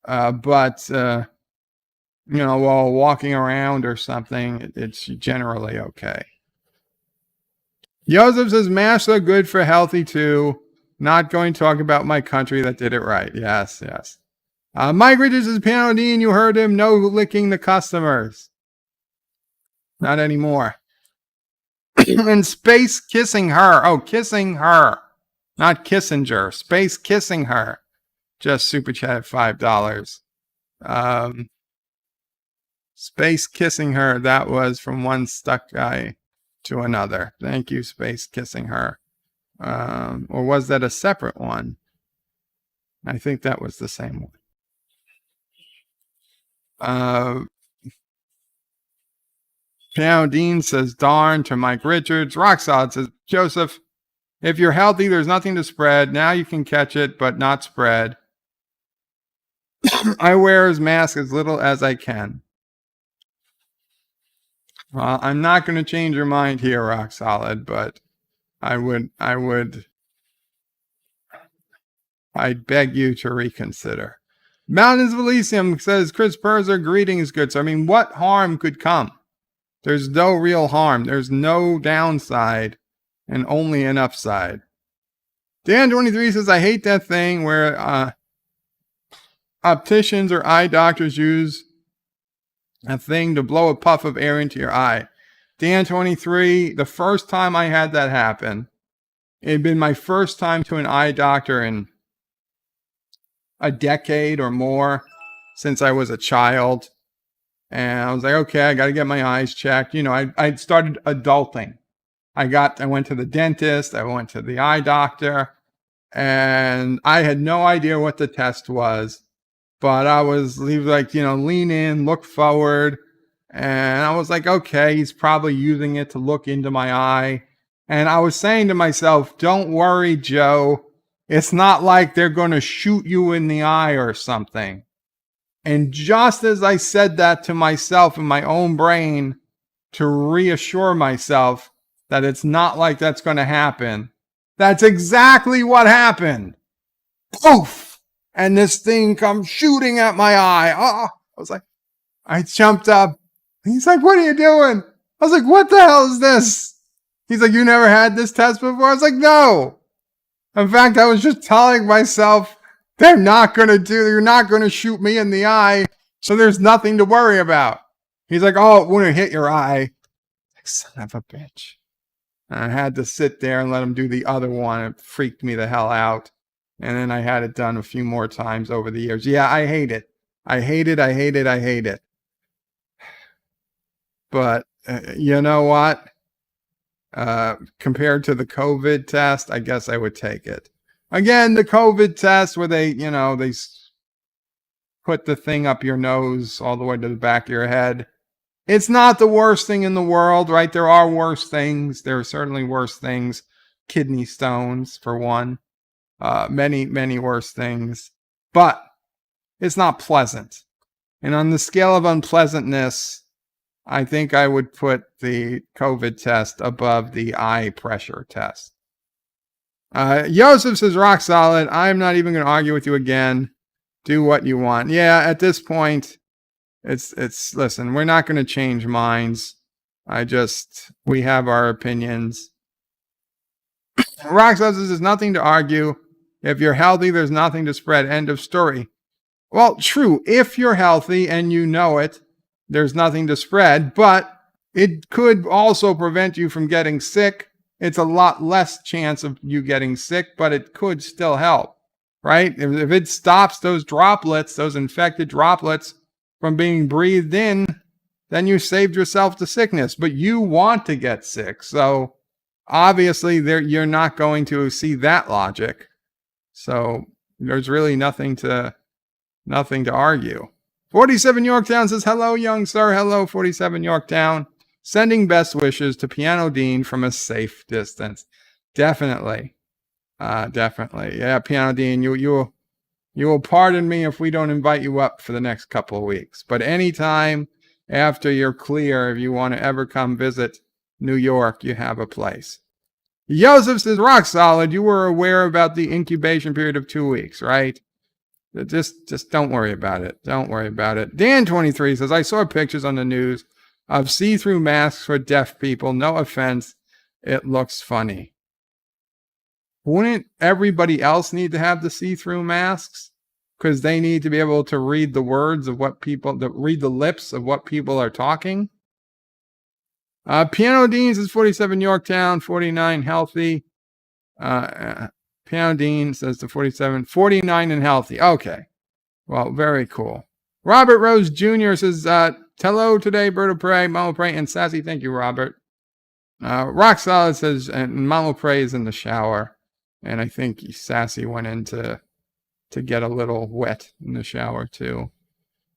but while walking around or something, it's generally okay. Joseph says, masks are good for healthy too. Not going to talk about my country that did it right. Yes. Mike Richards says, Piano Dean, you heard him. No licking the customers. Not anymore. And Space Kissing Her. Oh, Kissing Her. Not Kissinger. Space Kissing Her. Just super chat $5. Space kissing her. That was from one stuck guy to another. Thank you, Space kissing her. Or was that a separate one? I think that was the same one. Piano Dean says, darn, to Mike Richards. Rock Solid says, Joseph, if you're healthy, there's nothing to spread. Now you can catch it, but not spread. I wear his mask as little as I can. Well, I'm not going to change your mind here, Rock Solid, but I'd beg you to reconsider. Mountains of Elysium says, Chris Perzer, greetings, good sir. I mean, what harm could come? There's no real harm. There's no downside and only an upside. Dan23 says, I hate that thing where opticians or eye doctors use a thing to blow a puff of air into your eye. Dan23, the first time I had that happen, it had been my first time to an eye doctor in a decade or more since I was a child. And I was like, okay, I got to get my eyes checked. You know, I started adulting. I went to the dentist. I went to the eye doctor. And I had no idea what the test was. But he was like, you know, lean in, look forward. And I was like, okay, he's probably using it to look into my eye. And I was saying to myself, don't worry, Joe. It's not like they're going to shoot you in the eye or something. And just as I said that to myself in my own brain to reassure myself that it's not like that's going to happen, that's exactly what happened. Poof! And this thing comes shooting at my eye. Oh, I was like, I jumped up. He's like, what are you doing? I was like, what the hell is this? He's like, you never had this test before? I was like, no. In fact, I was just telling myself, you're not going to shoot me in the eye, so there's nothing to worry about. He's like, oh, it wouldn't hit your eye. Like, son of a bitch. And I had to sit there and let him do the other one. It freaked me the hell out. And then I had it done a few more times over the years. Yeah, I hate it. I hate it. But you know what? Compared to the COVID test, I guess I would take it. Again, the COVID test where they put the thing up your nose all the way to the back of your head. It's not the worst thing in the world, right? There are worse things. There are certainly worse things. Kidney stones, for one. Many worse things. But it's not pleasant. And on the scale of unpleasantness, I think I would put the COVID test above the eye pressure test. Joseph says, rock solid. I'm not even going to argue with you again. Do what you want. Yeah, at this point, listen, we're not going to change minds. We have our opinions. Rock solid says, there's nothing to argue. If you're healthy, there's nothing to spread. End of story. Well, true. If you're healthy and you know it, there's nothing to spread, but it could also prevent you from getting sick. It's a lot less chance of you getting sick, but it could still help, right? If it stops those droplets, those infected droplets from being breathed in, then you saved yourself the sickness, but you want to get sick. So obviously you're not going to see that logic. So there's really nothing to argue. 47 Yorktown says, hello, young sir. Hello, 47 Yorktown. Sending best wishes to Piano Dean from a safe distance. Definitely. Definitely. Yeah, Piano Dean, you will pardon me if we don't invite you up for the next couple of weeks. But anytime after you're clear, if you want to ever come visit New York, you have a place. Joseph says, rock solid. You were aware about the incubation period of 2 weeks, right? Just don't worry about it. Don't worry about it. Dan23 says, I saw pictures on the news of see-through masks for deaf people. No offense. It looks funny. Wouldn't everybody else need to have the see-through masks? Because they need to be able to read the words of read the lips of what people are talking. Piano Dean says 47 Yorktown, 49 healthy. Piano Dean says to 47, 49 and healthy. Okay. Well, very cool. Robert Rose Jr. says, Hello today, Bird of Prey, Mama Prey, and Sassy. Thank you, Robert. Rock Solid says, and Mama Prey is in the shower. And I think Sassy went in to get a little wet in the shower, too.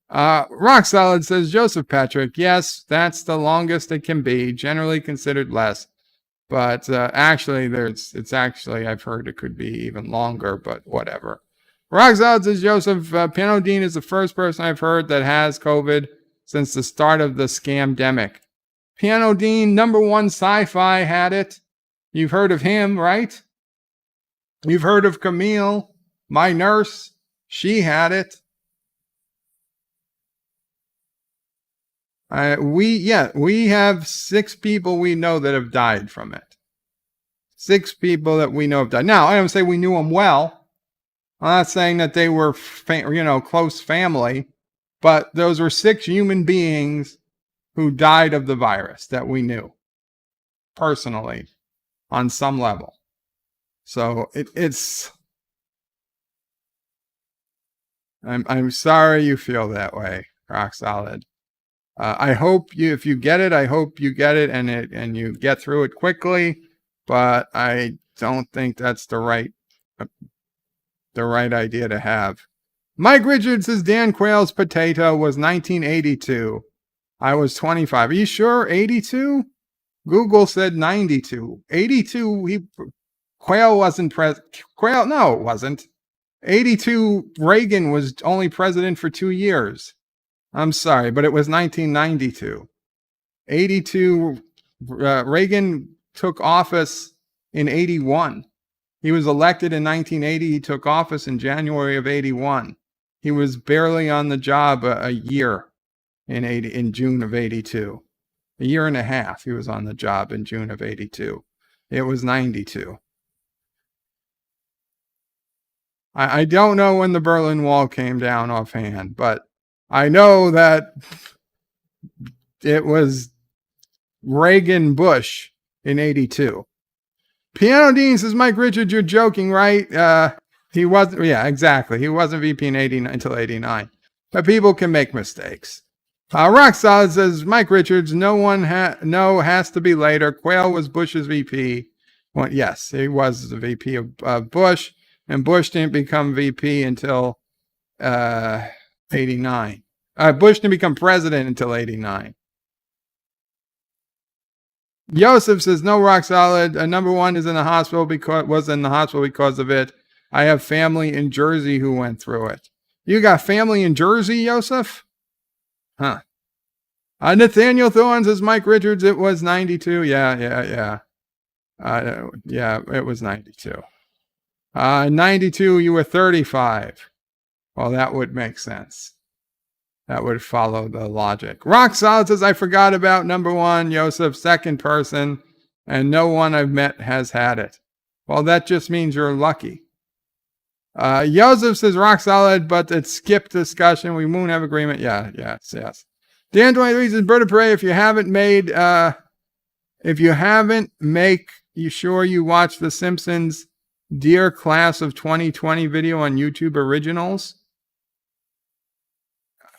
Rock Solid says, Joseph Patrick, yes, that's the longest it can be, generally considered less. But actually, I've heard it could be even longer, but whatever. Rock Solid says, Joseph, Piano Dean is the first person I've heard that has COVID since the start of the scamdemic. Piano Dean, #1 sci-fi, had it. You've heard of him, right? You've heard of Camille, my nurse. She had it. We have 6 people we know that have died from it. 6 people that we know have died. Now, I don't say we knew them well. I'm not saying that they were, close family, but those were 6 human beings who died of the virus that we knew personally on some level. So it's. I'm sorry you feel that way, Rock Solid. I hope if you get it, I hope you get it and you get through it quickly. But I don't think that's the right idea to have. Mike Richards says Dan Quayle's Potato was 1982. I was 25. Are you sure? 82? Google said 92. 82. Quayle wasn't Quayle? No, it wasn't. 82. Reagan was only president for 2 years. I'm sorry, but it was 1992. 82. Reagan took office in 81. He was elected in 1980. He took office in January of 81. He was barely on the job a year in June of 82. A year and a half he was on the job in June of 82. It was 92. I don't know when the Berlin Wall came down offhand, but I know that it was Reagan Bush in 82. Piano Dean says, Mike Richards, you're joking, right? He wasn't. Yeah, exactly. He wasn't VP until 89. But people can make mistakes. Rock Solid says, Mike Richards, no has to be later. Quayle was Bush's VP. Well, yes, he was the VP of Bush, and Bush didn't become VP until 89. Bush didn't become president until 89. Joseph says, no, Rock Solid. #1 is in the hospital because of it. I have family in Jersey who went through it. You got family in Jersey, Joseph? Huh. Nathaniel Thorne says, Mike Richards, it was 92. Yeah, it was 92. 92, you were 35. Well, that would make sense. That would follow the logic. Rock Solid says, I forgot about #1, Joseph, second person, and no one I've met has had it. Well, that just means you're lucky. Joseph says, Rock Solid, but it's skipped discussion. We won't have agreement. Yes. Dan 23 says, Bird of Prey, if you haven't, make you sure you watch The Simpsons Dear Class of 2020 video on YouTube Originals.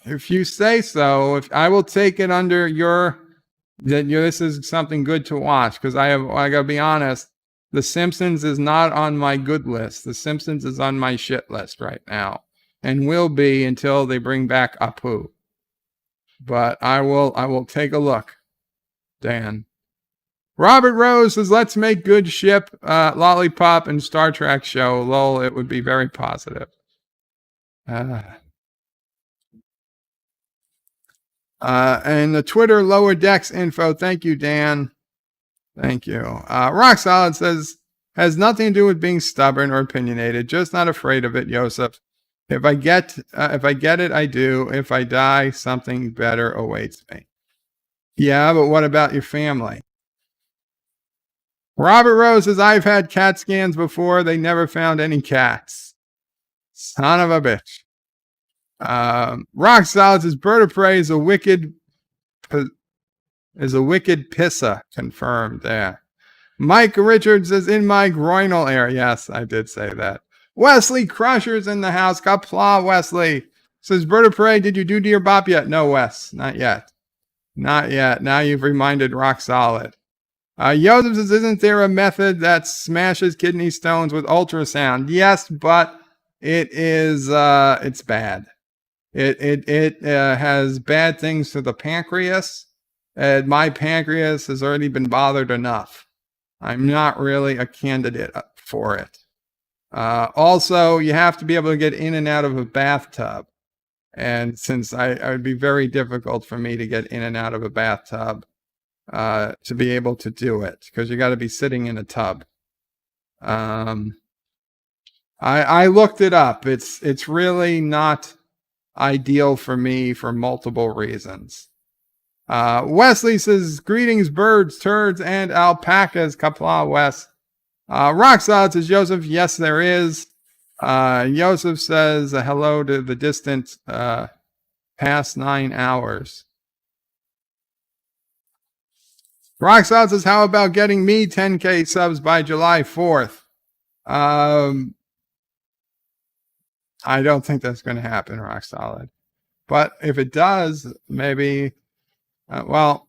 If you say so, if I will take it under this is something good to watch, because I gotta be honest, The Simpsons is not on my good list. The Simpsons is on my shit list right now, and will be until they bring back Apu. But I will take a look, Dan. Robert Rose says, let's make good ship, Lollipop, and Star Trek show. Lol, it would be very positive. And the Twitter Lower Decks info. Thank you, Dan. Thank you. Rock Solid says, has nothing to do with being stubborn or opinionated. Just not afraid of it, Joseph. If I get it, I do. If I die, something better awaits me. Yeah, but what about your family? Robert Rose says, I've had cat scans before. They never found any cats. Son of a bitch. Rock Solid says, Bird of Prey is a wicked pissa. Confirmed there. Mike Richards is in my groinal area. Yes, I did say that. Wesley Crusher's in the house. Qapla, Wesley. says, Bird of Prey, did you do Dear Bop yet? No, Wes, not yet. Not yet. Now you've reminded Rock Solid. Joseph says, isn't there a method that smashes kidney stones with ultrasound? Yes, but it is, it's bad. It has bad things to the pancreas. And my pancreas has already been bothered enough. I'm not really a candidate for it. Also, you have to be able to get in and out of a bathtub. And since it would be very difficult for me to get in and out of a bathtub, to be able to do it, because you got to be sitting in a tub. I looked it up. It's really not ideal for me for multiple reasons. Wesley says, greetings, birds, turds, and alpacas. Qapla West. Rock Solid says, Joseph, yes, there is. Joseph says, hello to the distant past 9 hours. Rock Solid says, how about getting me 10K subs by July 4th? I don't think that's going to happen, Rock Solid. But if it does, maybe, okay.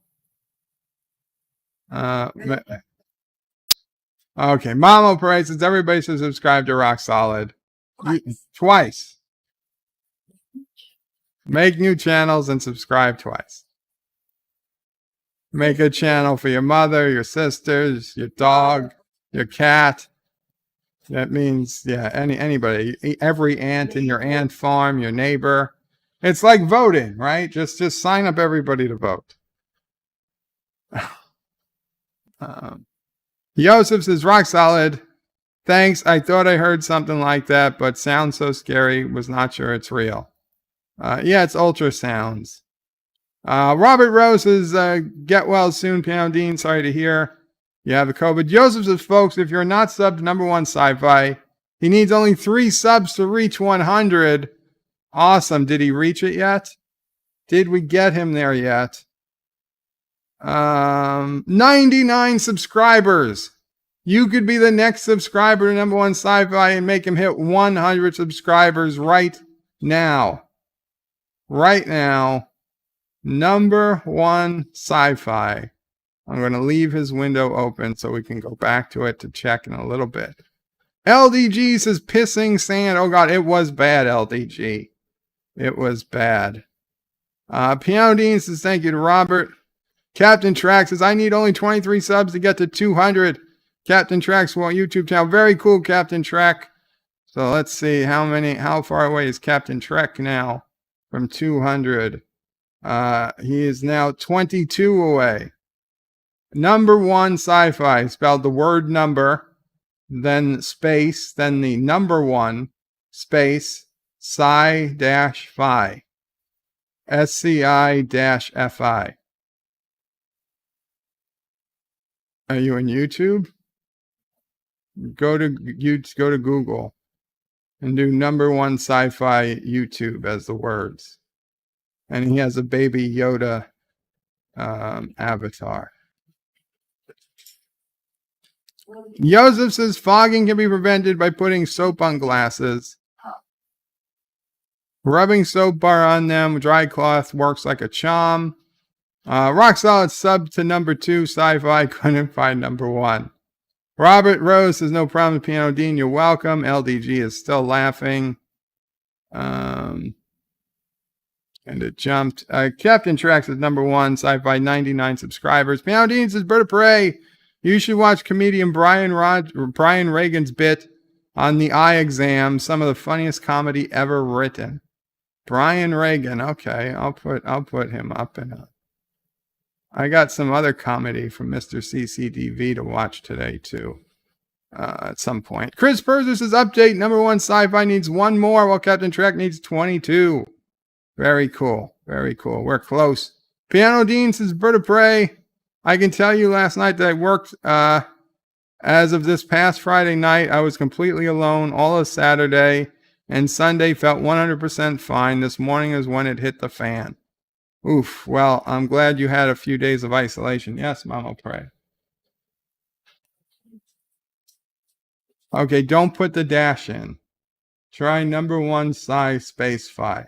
Mamo Parade says, everybody should subscribe to Rock Solid. Twice. Make new channels and subscribe twice. Make a channel for your mother, your sisters, your dog, your cat. That means, yeah, anybody, every ant in your ant farm, your neighbor. It's like voting, right? Just sign up everybody to vote. Joseph says, Rock Solid. Thanks. I thought I heard something like that, but sounds so scary. Was not sure it's real. Yeah, it's ultrasounds. Robert Rose says, get well soon, Piano Dean. Sorry to hear you have the COVID. Joseph says, folks, if you're not subbed to number one sci-fi, he needs only 3 subs to reach 100. Awesome. Did he reach it yet? Did we get him there yet? 99 subscribers. You could be the next subscriber to number one sci-fi and make him hit 100 subscribers right now. Right now. Number one sci-fi. I'm going to leave his window open so we can go back to it to check in a little bit. LDG says pissing sand. Oh God, it was bad, LDG. It was bad. Piano Dean says thank you to Robert. Captain Track says I need only 23 subs to get to 200. Captain Track's YouTube channel. Very cool, Captain Track. So let's see how far away is Captain Trek now from 200. He is now 22 away. Number one sci-fi, spelled the word number, then space, then the number one, space, sci-fi. SCI-FI. Are you on YouTube? Go to Google and do number one sci-fi YouTube as the words. And he has a baby Yoda avatar. Joseph says fogging can be prevented by putting soap on glasses. Rubbing soap bar on them, dry cloth works like a charm. Rock Solid sub to number 2 sci-fi, couldn't find number 1. Robert Rose says no problem, Piano Dean, you're welcome. LDG is still laughing. And it jumped. Captain Trax is number 1 sci-fi, 99 subscribers. Piano Dean says Bird of Prey. You should watch comedian Brian Reagan's bit on the eye exam. Some of the funniest comedy ever written. Brian Reagan. Okay, I'll put him up in a. I got some other comedy from Mr. CCDV to watch today too. At some point. Chris Perzer says update number 1 sci-fi needs 1 more while Captain Trek needs 22. Very cool. Very cool. We're close. Piano Dean says Bird of Prey. I can tell you last night that I worked, as of this past Friday night, I was completely alone all of Saturday, and Sunday felt 100% fine. This morning is when it hit the fan. Oof. Well, I'm glad you had a few days of isolation. Yes, Mama Pray. Okay, don't put the dash in. Try number 1 sci space fi.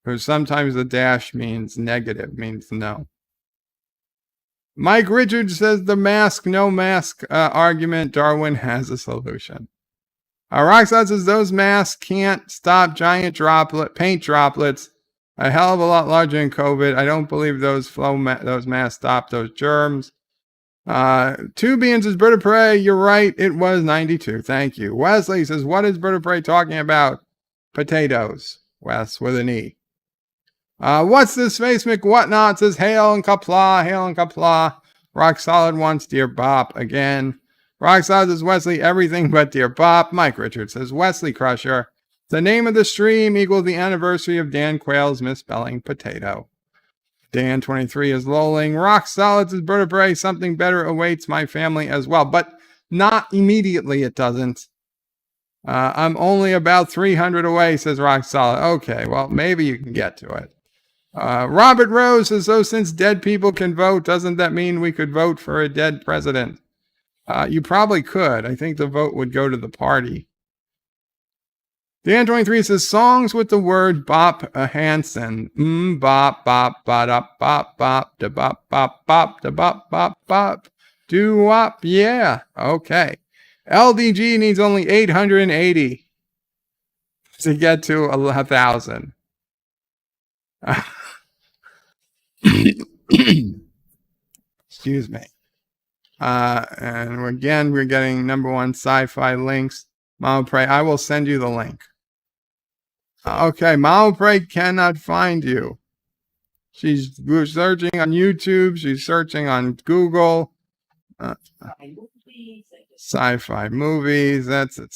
Because sometimes the dash means negative, means no. Mike Richards says the mask, no mask argument, Darwin has a solution. Roxanne says those masks can't stop giant paint droplets a hell of a lot larger than COVID. I don't believe those masks stop those germs. Two Beans says, Bird of Prey, you're right. It was 92. Thank you. Wesley says, what is Bird of Prey talking about? Potatoes. Wes with an E. What's this Facebook whatnot? Says, hail and Qapla, hail and Qapla. Rock Solid wants Dear Bop again. Rock Solid says, Wesley, everything but Dear Bop. Mike Richards says, Wesley Crusher. The name of the stream equals the anniversary of Dan Quayle's misspelling potato. Dan23 is lolling. Rock Solid says, Bird of Prey, something better awaits my family as well. But not immediately, it doesn't. I'm only about 300 away, says Rock Solid. Okay, well, maybe you can get to it. Robert Rose says, so since dead people can vote, doesn't that mean we could vote for a dead president? You probably could. I think the vote would go to the party. Dan23 says, songs with the word bop Hansen. Bop, bop, bop, bop, bop, da bop, bop, bop, da bop, bop, bop. Doo-wop, yeah. Okay. LDG needs only 880 to get to 1,000. Excuse me. And again, we're getting #1 sci-fi links. Mama Prey, I will send you the link. Okay, Mama Prey cannot find you. She's searching on YouTube. She's searching on Google. Sci-fi movies. That's it.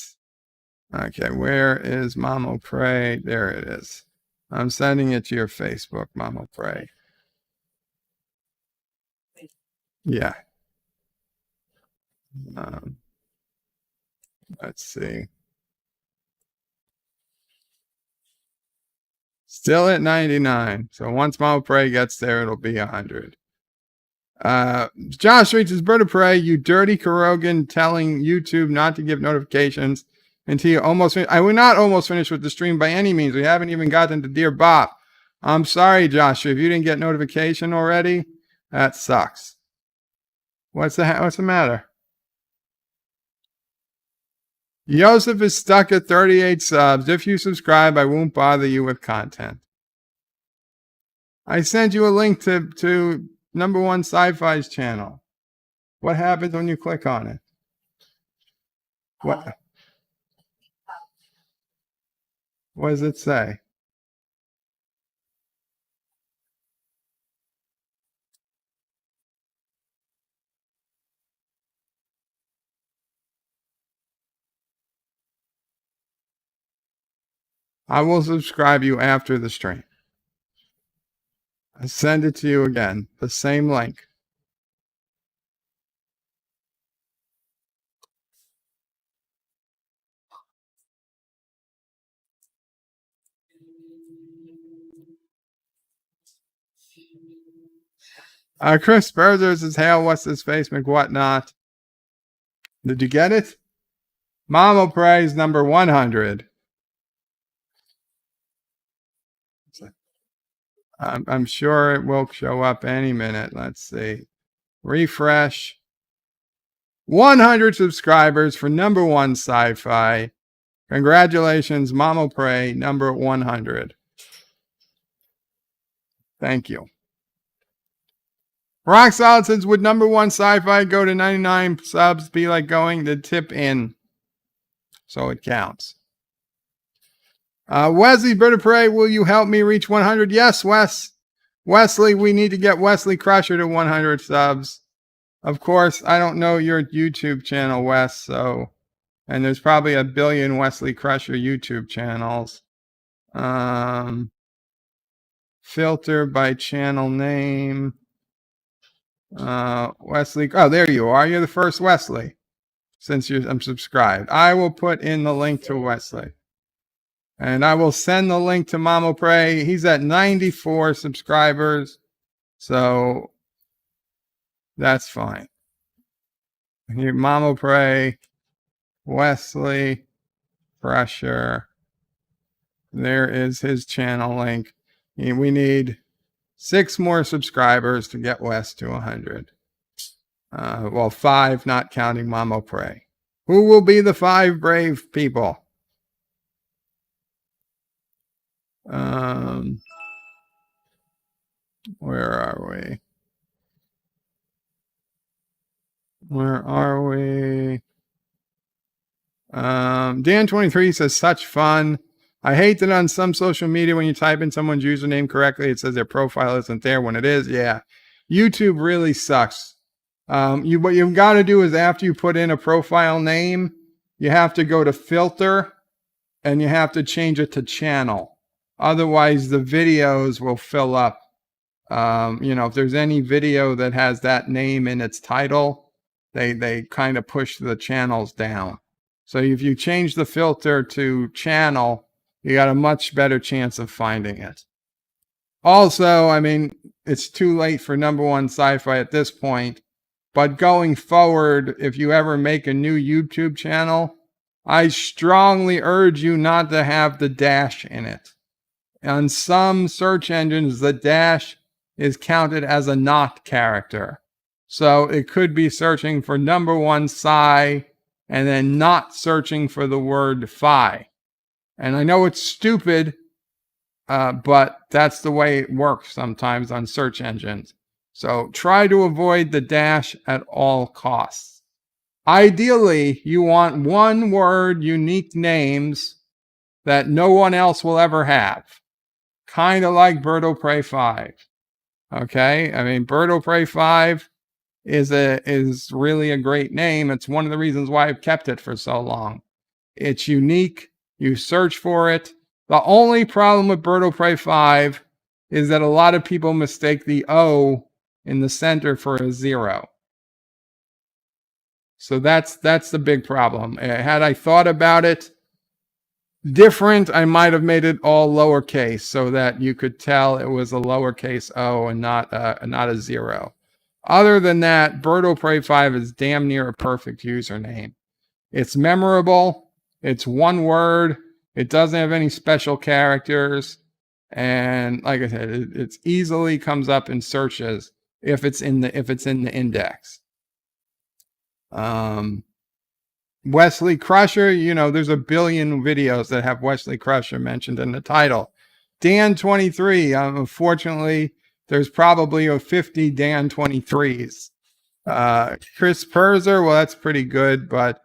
Okay, where is Mama Prey? There it is. I'm sending it to your Facebook, Mama Prey. Yeah. Let's see. Still at 99. So once Mama Prey gets there, it'll be 100. Josh reaches Bird of Prey, you dirty Kurogan telling YouTube not to give notifications until you almost I will not almost finish with the stream by any means. We haven't even gotten to Dear Bop. I'm sorry, Josh, if you didn't get notification already. That sucks. What's the matter? Joseph is stuck at 38 subs. If you subscribe, I won't bother you with content. I sent you a link to #1 Sci-Fi's channel. What happens when you click on it? What does it say? I will subscribe you after the stream. I send it to you again. The same link. Chris Berger says, hail, what's this Facebook, whatnot? Did you get it? Mama Praise #100. I'm sure it will show up any minute. Let's see. Refresh. 100 subscribers for #1 Sci-Fi. Congratulations, Mama Prey, #100. Thank you. Rock Solid says, would #1 Sci-Fi go to 99 subs be like going to tip in? So it counts. Wesley, Bird of Prey, will you help me reach 100? Yes, Wesley, we need to get Wesley Crusher to 100 subs. Of course, I don't know your YouTube channel, Wes, so, and there's probably 1 billion Wesley Crusher YouTube channels. Filter by channel name. Wesley, oh, there you are. You're the first Wesley, since I'm subscribed. I will put in the link to Wesley. And I will send the link to Mama Prey. He's at 94 subscribers. So that's fine. Here, Mama Prey, Wesley, Crusher. There is his channel link. We need 6 more subscribers to get Wes to 100. Well, 5, not counting Mamo Pray. Who will be the 5 brave people? Where are we? Dan23 says, such fun. I hate that on some social media, when you type in someone's username correctly, it says their profile isn't there when it is. Yeah. YouTube really sucks. What you've got to do is after you put in a profile name, you have to go to filter and you have to change it to channel. Otherwise, the videos will fill up. If there's any video that has that name in its title, they kind of push the channels down. So if you change the filter to channel, you got a much better chance of finding it. Also, I mean, it's too late for #1 sci-fi at this point, but going forward, if you ever make a new YouTube channel, I strongly urge you not to have the dash in it. On some search engines, the dash is counted as a not character. So it could be searching for #1 sci and then not searching for the word fi. And I know it's stupid, but that's the way it works sometimes on search engines. So try to avoid the dash at all costs. Ideally, you want 1-word unique names that no one else will ever have. Kind of like Bird o' Prey 5. Okay? I mean, Bird o' Prey 5 is really a great name. It's one of the reasons why I've kept it for so long. It's unique. You search for it. The only problem with Bird o' Prey 5 is that a lot of people mistake the O in the center for a 0. So that's the big problem. Had I thought about it different, I might have made it all lowercase so that you could tell it was a lowercase O and not a 0. Other than that, Bird o' Prey 5 is damn near a perfect username. It's memorable. It's 1 word. It doesn't have any special characters. And like I said, it easily comes up in searches if it's in the index. Wesley Crusher, there's a billion videos that have Wesley Crusher mentioned in the title. Dan23, unfortunately, there's probably 50 Dan23s. Chris Perzer, well, that's pretty good, but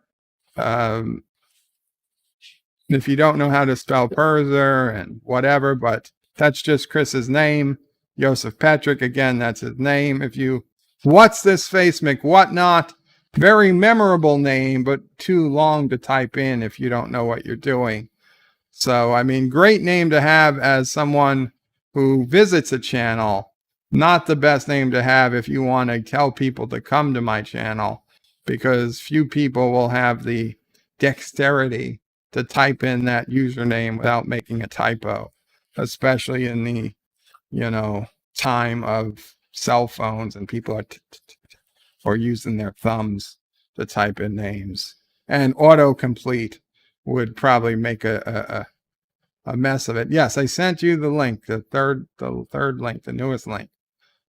if you don't know how to spell Perzer and whatever, but that's just Chris's name. Joseph Patrick, again, that's his name. What's this face, McWhatnot? Very memorable name, but too long to type in if you don't know what you're doing. So, I mean, great name to have as someone who visits a channel. Not the best name to have if you want to tell people to come to my channel, because few people will have the dexterity to type in that username without making a typo, especially in the, time of cell phones and people are or using their thumbs to type in names. And autocomplete would probably make a mess of it. Yes, I sent you the link. The third link, the newest link,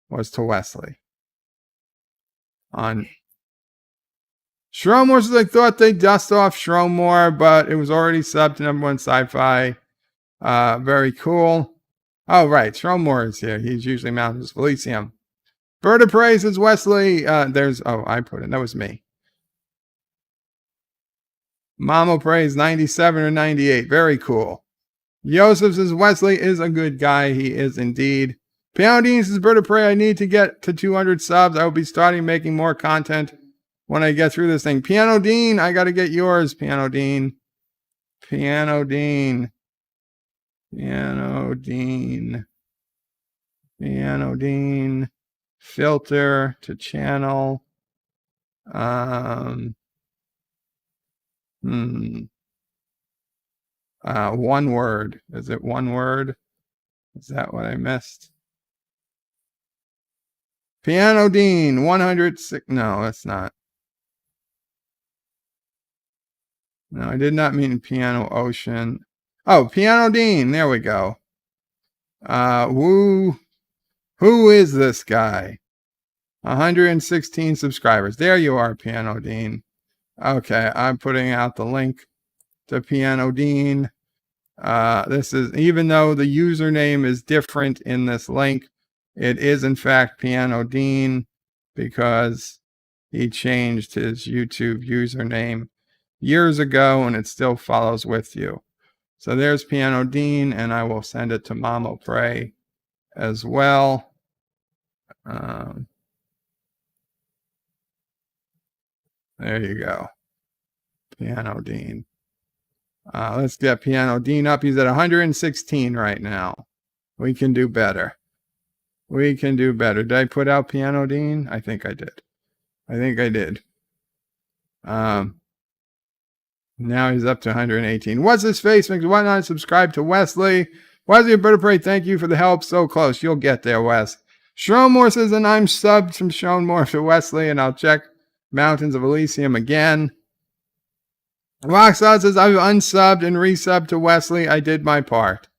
was to Wesley. On Shrome Wars, I thought they'd dust off Shrome more, but it was already subbed to #1 sci-fi. Very cool. Oh, right. Shrome Wars here. He's usually mounted as Felicium. Bird of Prey is Wesley. I put it. That was me. Mamo Praise 97 or 98. Very cool. Yosef says Wesley is a good guy. He is indeed. Piano Dean says Bird of Prey, I need to get to 200 subs. I will be starting making more content when I get through this thing. Piano Dean, I got to get yours. Piano Dean. Piano Dean. Piano Dean. Piano Dean. Filter to channel. 1 word. Is it 1 word? Is that what I missed? Piano Dean 106. No, that's not. No, I did not mean Piano Ocean. Oh, Piano Dean. There we go. Who is this guy? 116 subscribers. There you are, Piano Dean. Okay, I'm putting out the link to Piano Dean. This is, even though the username is different in this link, it is in fact Piano Dean because he changed his YouTube username years ago and it still follows with you. So there's Piano Dean, and I will send it to Mama Pray as well. There you go. Piano Dean. Let's get Piano Dean up. He's at 116 right now. We can do better. We can do better. Did I put out Piano Dean? I think I did. Now he's up to 118. What's his face? Why not subscribe to Wesley? Wesley Pray, thank you for the help. So close. You'll get there, Wes. Shronmore says, and I'm subbed from Shronmore to Wesley, and I'll check Mountains of Elysium again. Roxad says, I've unsubbed and resubbed to Wesley. I did my part.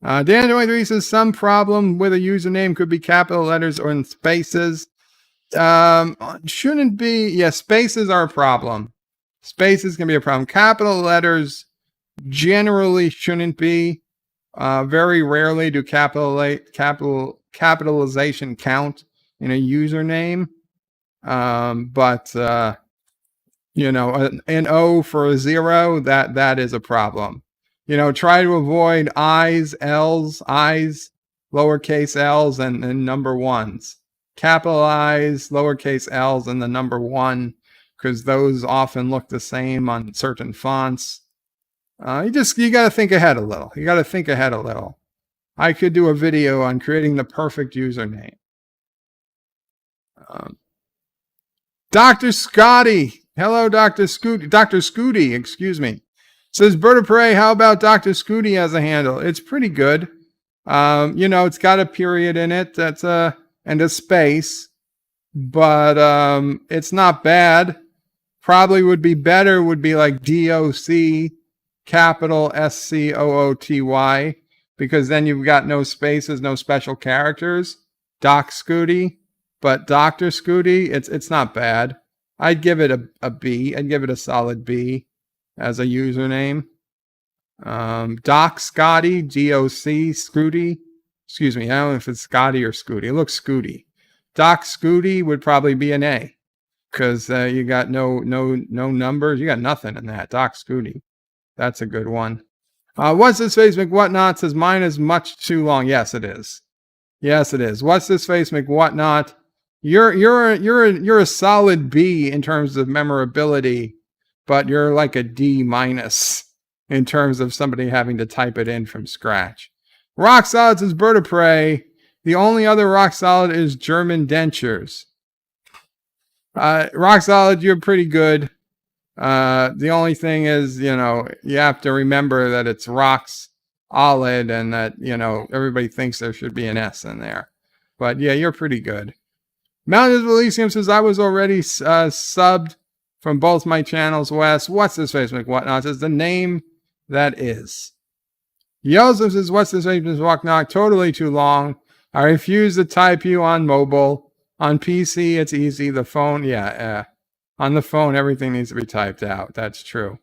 Dan23 says, some problem with a username could be capital letters or in spaces. Shouldn't be. Yeah, spaces are a problem. Spaces can be a problem. Capital letters generally shouldn't be. Very rarely do capitalization count in a username. But you know, an O for a 0, that is a problem. You know, try to avoid I's, L's, lowercase L's, and number ones. Capitalize lowercase L's and the number 1, because those often look the same on certain fonts. You got to think ahead a little. I could do a video on creating the perfect username. Dr. Scotty. Hello, Dr. Scooty, excuse me. Says, Berta Pray, how about Dr. Scooty as a handle? It's pretty good. You know, it's got a period in it. And a space, but it's not bad. Probably would be better would be like DOC capital SCOOTY, because then you've got no spaces, no special characters. Doc Scooty, but Dr. Scooty, it's not bad. I'd give it a B. I'd give it a solid B as a username. Doc Scotty, DOC Scooty. Excuse me, I don't know if it's Scotty or Scooty. It looks Scooty. Doc Scooty would probably be an A, because you got no numbers. You got nothing in that. Doc Scooty. That's a good one. What's this face McWhatnot says, mine is much too long. Yes, it is. Yes, it is. What's this face McWhatnot? You're a solid B in terms of memorability, but you're like a D- in terms of somebody having to type it in from scratch. Rock Solid says, Berta Pray. The only other rock solid is German dentures. Rock Solid, you're pretty good. The only thing is, you know, you have to remember that it's rocks solid and that, you know, everybody thinks there should be an S in there. But yeah, you're pretty good. Mountains of Elysium says, I was already subbed from both my channels, Wes. What's this face McWhatnot says, the name that is. Joseph says, what's this face McWhatnot? Totally too long. I refuse to type you on mobile. On PC, it's easy. The phone, on the phone, everything needs to be typed out. That's true.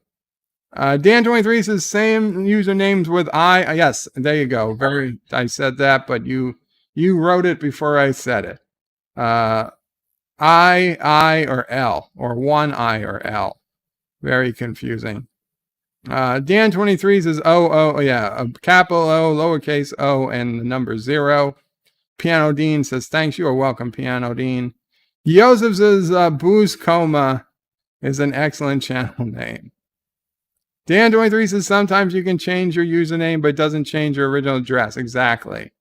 Dan23 says, same usernames with I. Yes, there you go. I said that, but you wrote it before I said it. I, or L, or one I or L. Very confusing. Dan23 says, a capital O, lowercase o, and the number 0. Piano Dean says, thanks. You are welcome, Piano Dean. Joseph says, Booze Coma is an excellent channel name. Dan23 says, sometimes you can change your username, but it doesn't change your original address. Exactly.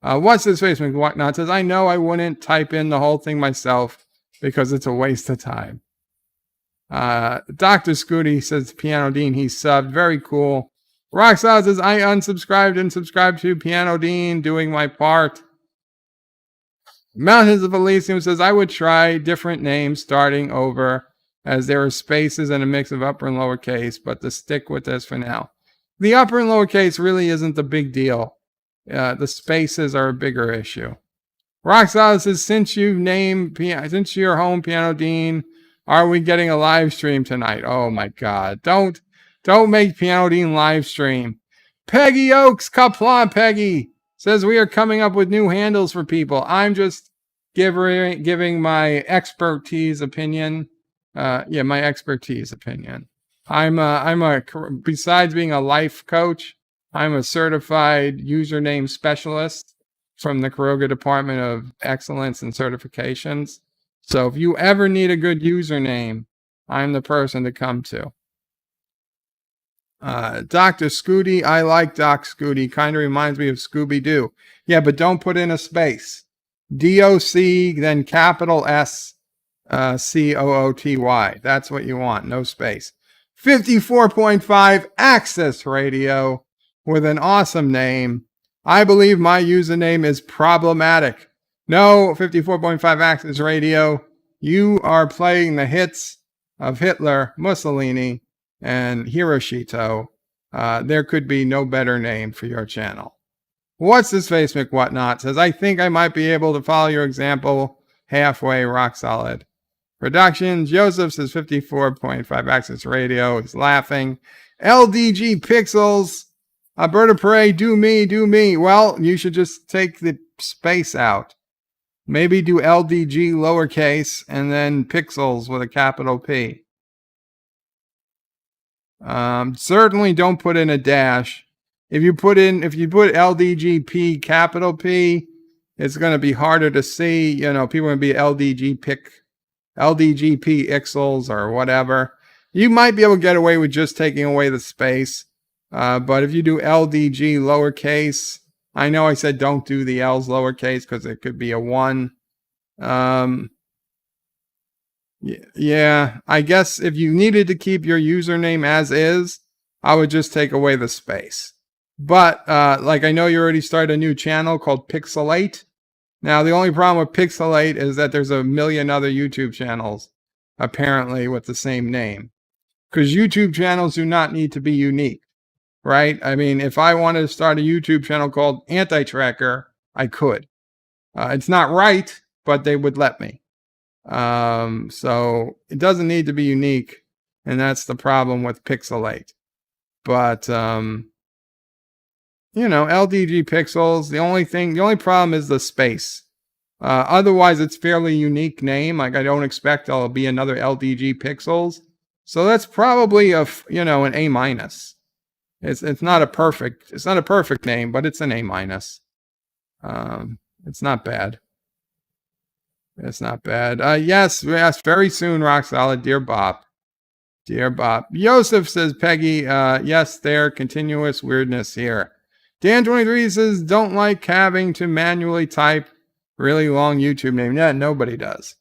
What's this face McWhatnot says, I know I wouldn't type in the whole thing myself because it's a waste of time. Dr. Scooty says, Piano Dean, he's subbed. Very cool. Roxad says, I unsubscribed and subscribed to Piano Dean, doing my part. Mountains of Elysium says, I would try different names starting over, as there are spaces and a mix of upper and lower case, but to stick with this for now. The upper and lowercase really isn't the big deal. The spaces are a bigger issue. Roxanne says, since you're home, Piano Dean, are we getting a live stream tonight? Oh my God. Don't make Piano Dean live stream. Peggy Oaks, Qapla Peggy, says we are coming up with new handles for people. I'm just giving my expertise opinion. My expertise opinion. Besides being a life coach, I'm a certified username specialist from the Kuroga Department of Excellence and Certifications. So if you ever need a good username, I'm the person to come to. Dr. Scooty, I like Doc Scooty. Kind of reminds me of Scooby-Doo. Yeah, but don't put in a space. D-O-C, then capital S, C-O-O-T-Y. That's what you want, no space. 54.5 Access Radio with an awesome name. I believe my username is problematic. No, 54.5 Access Radio. You are playing the hits of Hitler, Mussolini, and Hiroshito. There could be no better name for your channel. What's this face McWhatnot says, I think I might be able to follow your example halfway, rock solid. Productions, Joseph says 54.5 Access Radio is laughing. LDG Pixels, Alberta Prey, do me. Well, you should just take the space out. Maybe do LDG lowercase and then Pixels with a capital P. Certainly don't put in a dash. If you put LDGP capital P, it's going to be harder to see. You know, people are going to be LDGP Ixels or whatever. You might be able to get away with just taking away the space. But if you do LDG lowercase, I know I said don't do the L's lowercase because it could be a 1. Yeah, I guess if you needed to keep your username as is, I would just take away the space. But like I know you already started a new channel called Pixelate. Now the only problem with Pixelate is that there's a million other YouTube channels apparently with the same name. Because YouTube channels do not need to be unique, right? I mean, if I wanted to start a YouTube channel called Anti-Tracker, I could. It's not right, but they would let me. So it doesn't need to be unique, and that's the problem with Pixelate. But LDG Pixels, the only problem is the space. Otherwise it's fairly unique name. Like I don't expect there'll be another LDG Pixels. So that's probably an A-. It's not a perfect name, but it's an A-. It's not bad. It's not bad. Yes, very soon, rock solid. Dear Bop. Joseph says, Peggy, yes, there, continuous weirdness here. Dan23 says, don't like having to manually type really long YouTube name. Yeah, nobody does.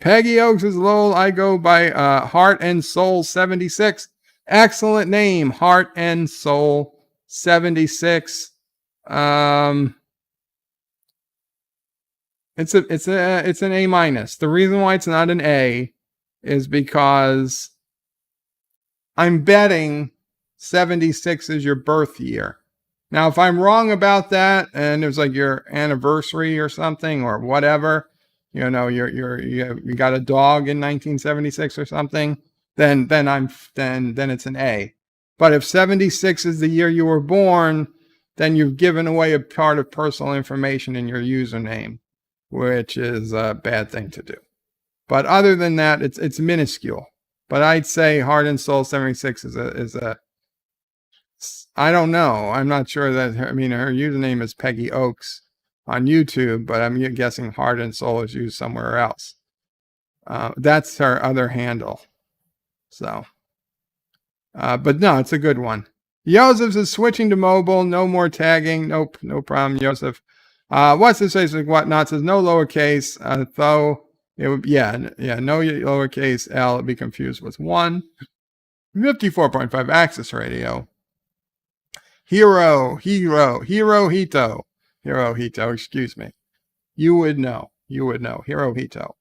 Peggy Oaks says, lol, I go by Heart and Soul 76. Excellent name, Heart and Soul 76. It's an A-. The reason why it's not an A is because I'm betting 76 is your birth year. Now, if I'm wrong about that, and it was like your anniversary or something or whatever, you got a dog in 1976 or something, then it's an A. But if 76 is the year you were born, then you've given away a part of personal information in your username, which is a bad thing to do. But other than that, it's minuscule. But I'd say Heart and Soul 76 is a I don't know. I'm not sure that her username is Peggy Oaks on YouTube, but I'm guessing Heart and Soul is used somewhere else. That's her other handle. So, but no, it's a good one. Joseph is switching to mobile. No more tagging. Nope, no problem, Joseph. What's this Facebook whatnot says no lowercase, though it would, no lowercase L would be confused with 1. 54.5 Access Radio. Hirohito, excuse me. You would know, Hirohito.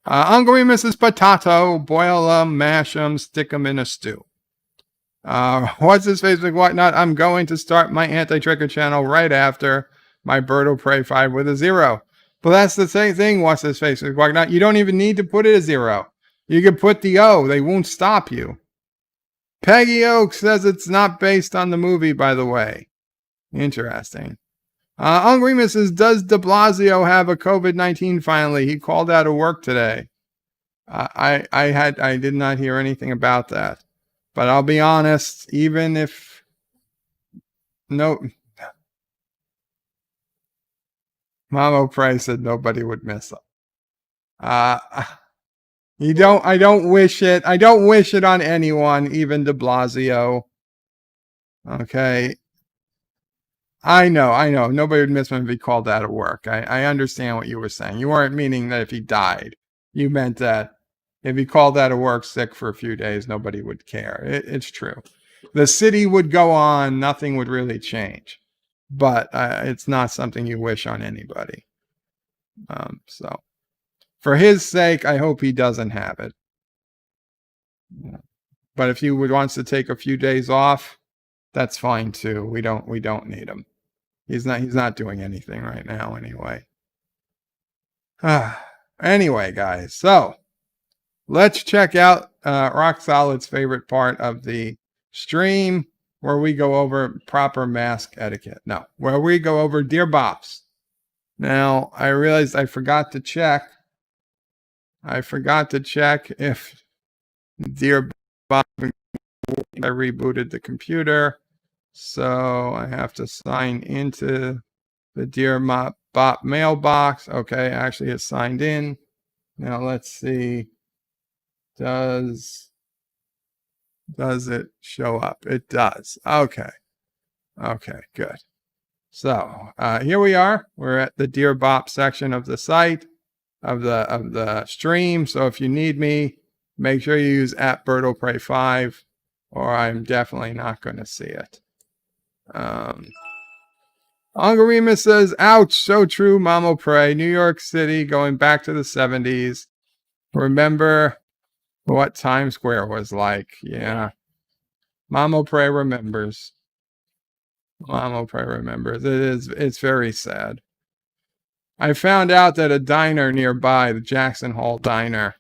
Hungry Mrs. Potatoe, boil them, mash them, stick them in a stew. What's his Facebook whatnot? I'm going to start my anti-trigger channel right after my Birdo Prey 5 with a 0. But that's the same thing. What's his Facebook whatnot? You don't even need to put it a 0. You can put the O. They won't stop you. Peggy Oak says it's not based on the movie, by the way. Interesting. Unremarkable says, does de Blasio have a COVID-19 finally? He called out of work today. I did not hear anything about that. But I'll be honest, even if no, Mamo Prey said nobody would miss him. I don't wish it. I don't wish it on anyone, even de Blasio. Okay. I know. Nobody would miss him if he called out of work. I understand what you were saying. You weren't meaning that if he died. You meant that if he called out of work sick for a few days, nobody would care. It's true. The city would go on. Nothing would really change. But it's not something you wish on anybody. So, for his sake, I hope he doesn't have it. But if he wants to take a few days off, that's fine too. We don't need him. He's not doing anything right now anyway. Anyway, guys, so let's check out Rock Solid's favorite part of the stream, where we go over proper mask etiquette. No, where we go over Dear Bops. Now, I realized I forgot to check. If Dear Bops, I rebooted the computer, so I have to sign into the Dear Bop mailbox. Okay, actually it's signed in. Now let's see. Does it show up? It does. Okay, good. So here we are. We're at the Dear Bop section of the site of the stream. So if you need me, make sure you use @BirdoPrey5, or I'm definitely not going to see it. Angarima says, ouch, so true, Mamo Prey. New York City, going back to the 70s. Remember what Times Square was like. Yeah. Mamo Prey remembers. It's very sad. I found out that a diner nearby, the Jackson Hole Diner,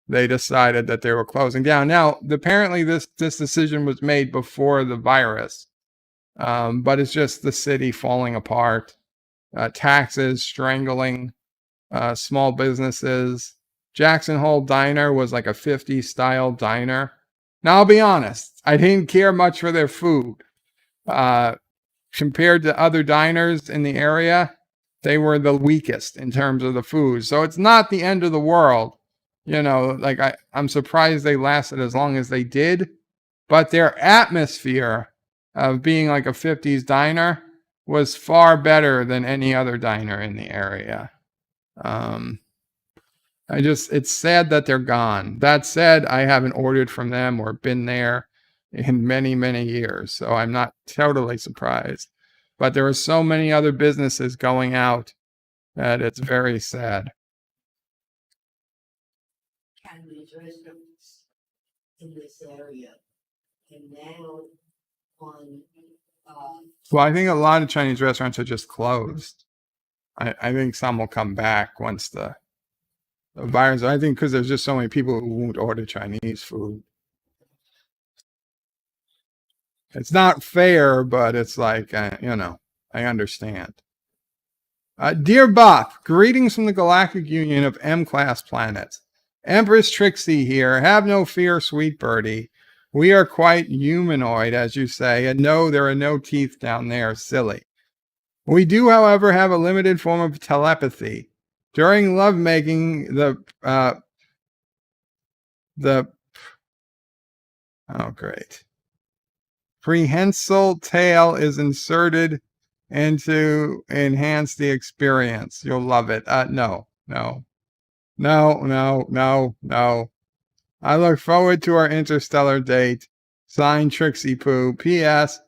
they decided that they were closing down. Now, apparently this decision was made before the virus. But it's just the city falling apart. Taxes strangling small businesses. Jackson Hole Diner was like a 50s style diner. Now, I'll be honest, I didn't care much for their food. Compared to other diners in the area, they were the weakest in terms of the food. So it's not the end of the world. You know, like I'm surprised they lasted as long as they did. But their atmosphere of being like a 50s diner was far better than any other diner in the area. It's sad that they're gone. That said, I haven't ordered from them or been there in many, many years, so I'm not totally surprised. But there are so many other businesses going out that it's very sad. Chinese restaurants in this area, and now on. Well, I think a lot of Chinese restaurants are just closed. I think some will come back once the virus. I think because there's just so many people who won't order Chinese food. It's not fair, but it's like, I understand. Dear Bop, greetings from the Galactic Union of M-Class planets. Empress Trixie here. Have no fear, sweet birdie. We are quite humanoid, as you say, and no, there are no teeth down there, silly. We do, however, have a limited form of telepathy. During lovemaking, prehensile tail is inserted and to enhance the experience. You'll love it. No. I look forward to our interstellar date. Signed, Trixie Poo. P.S.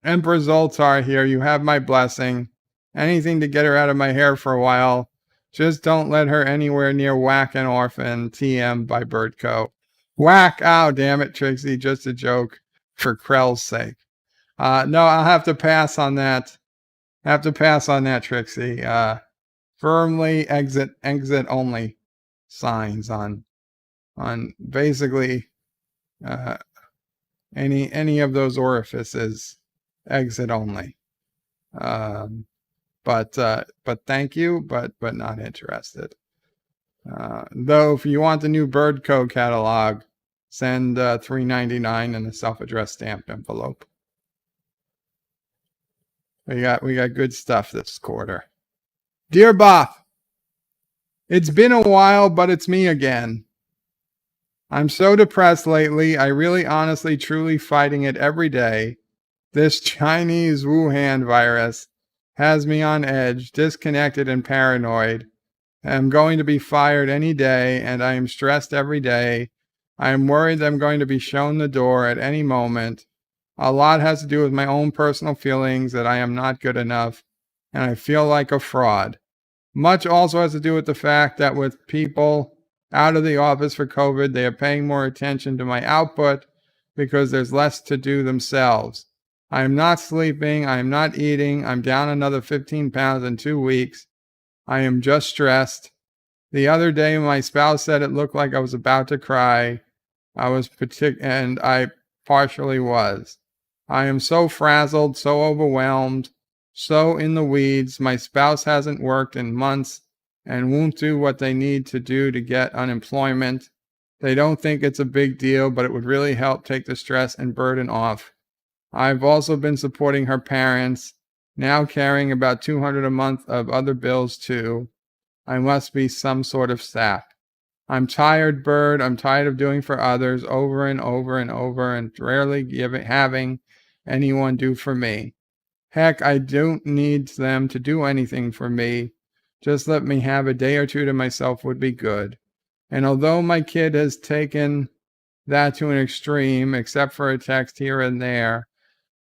Emperor Zoltar here. You have my blessing. Anything to get her out of my hair for a while. Just don't let her anywhere near Whack and Orphan. TM by Birdco. Whack! Oh, damn it, Trixie. Just a joke. for Krell's sake. No, I'll have to pass on that. Trixie. Firmly exit only signs on basically any of those orifices, exit only. But thank you, but not interested. Though if you want the new Birdco catalog, send $3.99 in a self-addressed stamped envelope. We got good stuff this quarter. Dear Bop, it's been a while, but it's me again. I'm so depressed lately. I really, honestly, truly fighting it every day. This Chinese Wuhan virus has me on edge, disconnected and paranoid. I'm going to be fired any day, and I am stressed every day. I am worried that I'm going to be shown the door at any moment. A lot has to do with my own personal feelings that I am not good enough, and I feel like a fraud. Much also has to do with the fact that with people out of the office for COVID, they are paying more attention to my output because there's less to do themselves. I am not sleeping. I am not eating. I'm down another 15 pounds in 2 weeks. I am just stressed. The other day, my spouse said it looked like I was about to cry. And I partially was. I am so frazzled, so overwhelmed, so in the weeds. My spouse hasn't worked in months and won't do what they need to do to get unemployment. They don't think it's a big deal, but it would really help take the stress and burden off. I've also been supporting her parents, now carrying about $200 a month of other bills too. I must be some sort of sap. I'm tired, Bird. I'm tired of doing for others over and over and over and rarely having anyone do for me. Heck, I don't need them to do anything for me. Just let me have a day or two to myself would be good. And although my kid has taken that to an extreme, except for a text here and there,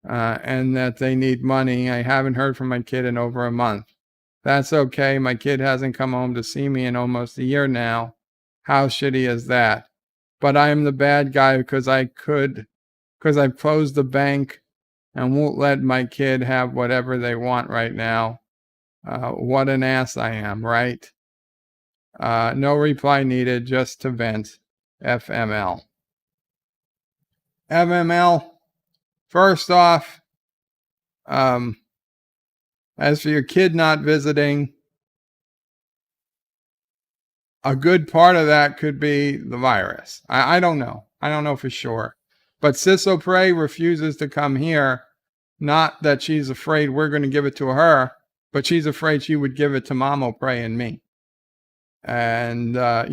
and that they need money, I haven't heard from my kid in over a month. That's okay. My kid hasn't come home to see me in almost a year now. How shitty is that? But I am the bad guy because I've closed the bank and won't let my kid have whatever they want right now. What an ass I am, right? No reply needed, just to vent. FML. FML, first off, as for your kid not visiting, a good part of that could be the virus. I don't know. I don't know for sure. But Sis O'Prey refuses to come here. Not that she's afraid we're going to give it to her, but she's afraid she would give it to Mom O'Prey and me. And, not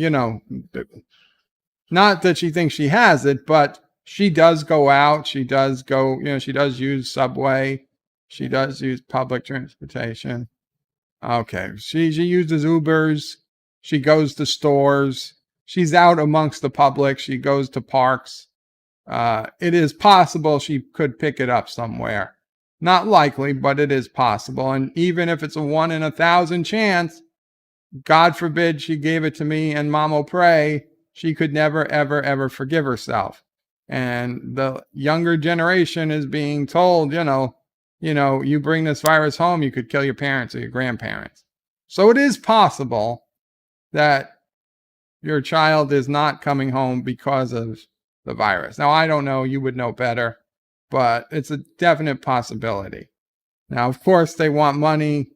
that she thinks she has it, but she does go out. She does go, she does use subway. She does use public transportation. Okay. She uses Ubers. She goes to stores. She's out amongst the public. She goes to parks. It is possible she could pick it up somewhere. Not likely, but it is possible. And even if it's a 1 in 1,000 chance, God forbid she gave it to me and Mom O'Prey, she could never, ever, ever forgive herself. And the younger generation is being told, you bring this virus home, you could kill your parents or your grandparents. So it is possible that your child is not coming home because of the virus. Now, I don't know, you would know better, but it's a definite possibility. Now, of course, they want money.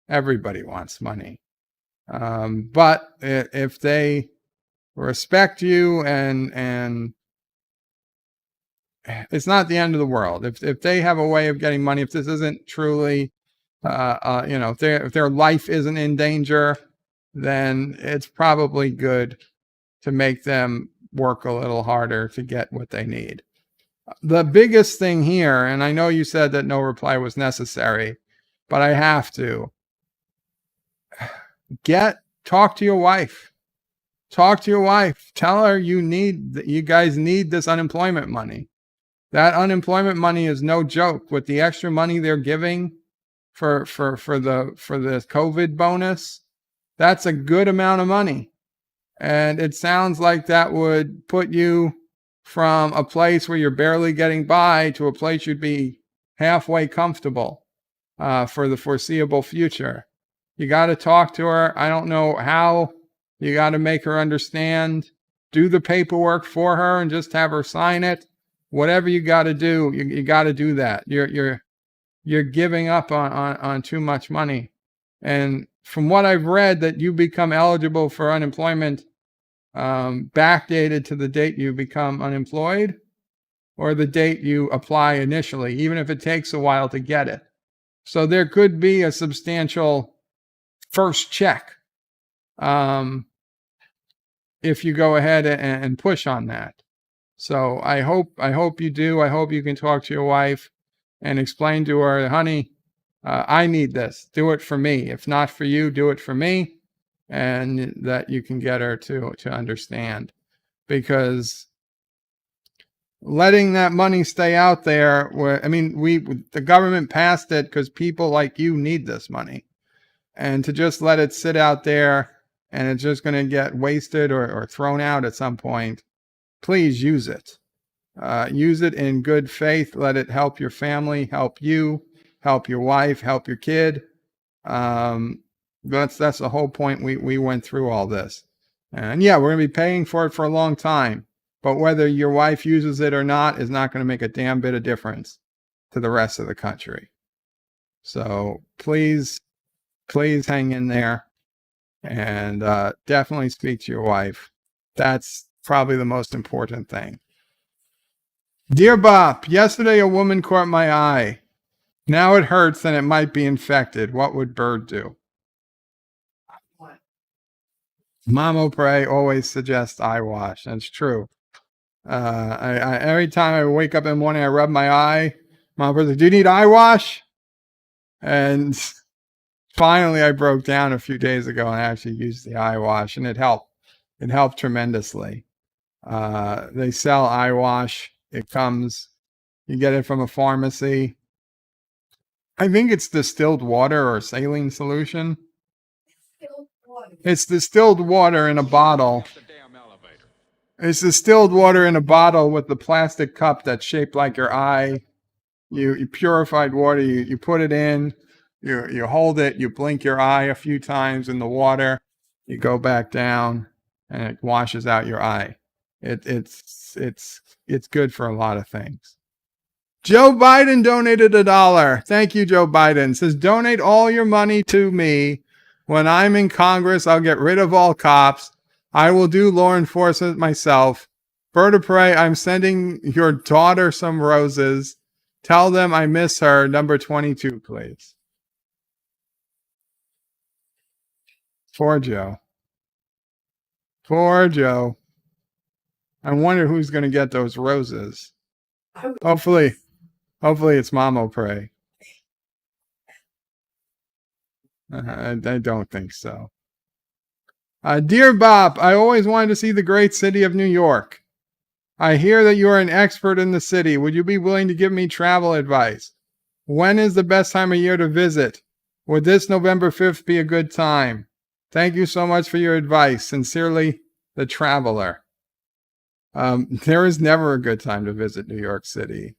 Everybody wants money. But if they respect you and it's not the end of the world. If they have a way of getting money, if this isn't truly, if their life isn't in danger, then it's probably good to make them work a little harder to get what they need. The biggest thing here, and I know you said that no reply was necessary, but I have to. Talk to your wife. Talk to your wife. Tell her you guys need this unemployment money. That unemployment money is no joke. With the extra money they're giving for the COVID bonus, that's a good amount of money. And it sounds like that would put you from a place where you're barely getting by to a place you'd be halfway comfortable for the foreseeable future. You got to talk to her. I don't know how. You got to make her understand. Do the paperwork for her and just have her sign it. Whatever you got to do, you got to do that. You're giving up on too much money. And from what I've read, that you become eligible for unemployment backdated to the date you become unemployed or the date you apply initially, even if it takes a while to get it. So there could be a substantial first check if you go ahead and push on that. So I hope you do. I hope you can talk to your wife and explain to her, honey, I need this. Do it for me. If not for you, do it for me. And that you can get her to understand. Because letting that money stay out there, the government passed it because people like you need this money. And to just let it sit out there and it's just going to get wasted or thrown out at some point, please use it. Use it in good faith. Let it help your family, help you, help your wife, help your kid. That's the whole point. We went through all this. And yeah, we're going to be paying for it for a long time. But whether your wife uses it or not is not going to make a damn bit of difference to the rest of the country. So please hang in there and definitely speak to your wife. That's probably the most important thing. Dear Bop, yesterday a woman caught my eye. Now it hurts and it might be infected. What would Bird do? What? Mama Pray always suggests eye wash. That's true. I every time I wake up in the morning, I rub my eye. Mama Pray's like, do you need eye wash? And finally, I broke down a few days ago and actually used the eye wash, and it helped. It helped tremendously. They sell eye wash. You get it from a pharmacy. I think it's distilled water or saline solution. It's distilled water in a bottle. It's distilled water in a bottle with the plastic cup that's shaped like your eye. You purified water, you put it in, you hold it, you blink your eye a few times in the water, you go back down, and it washes out your eye. It's good for a lot of things. Joe Biden donated $1. Thank you, Joe Biden. Says, donate all your money to me. When I'm in Congress, I'll get rid of all cops. I will do law enforcement myself. Bird of Prey, I'm sending your daughter some roses. Tell them I miss her. Number 22, please. Poor Joe. Poor Joe. I wonder who's going to get those roses. Hopefully it's Mama Pray. I don't think so. Dear Bop, I always wanted to see the great city of New York. I hear that you are an expert in the city. Would you be willing to give me travel advice? When is the best time of year to visit? Would this November 5th be a good time? Thank you so much for your advice. Sincerely, the Traveler. There is never a good time to visit New York City.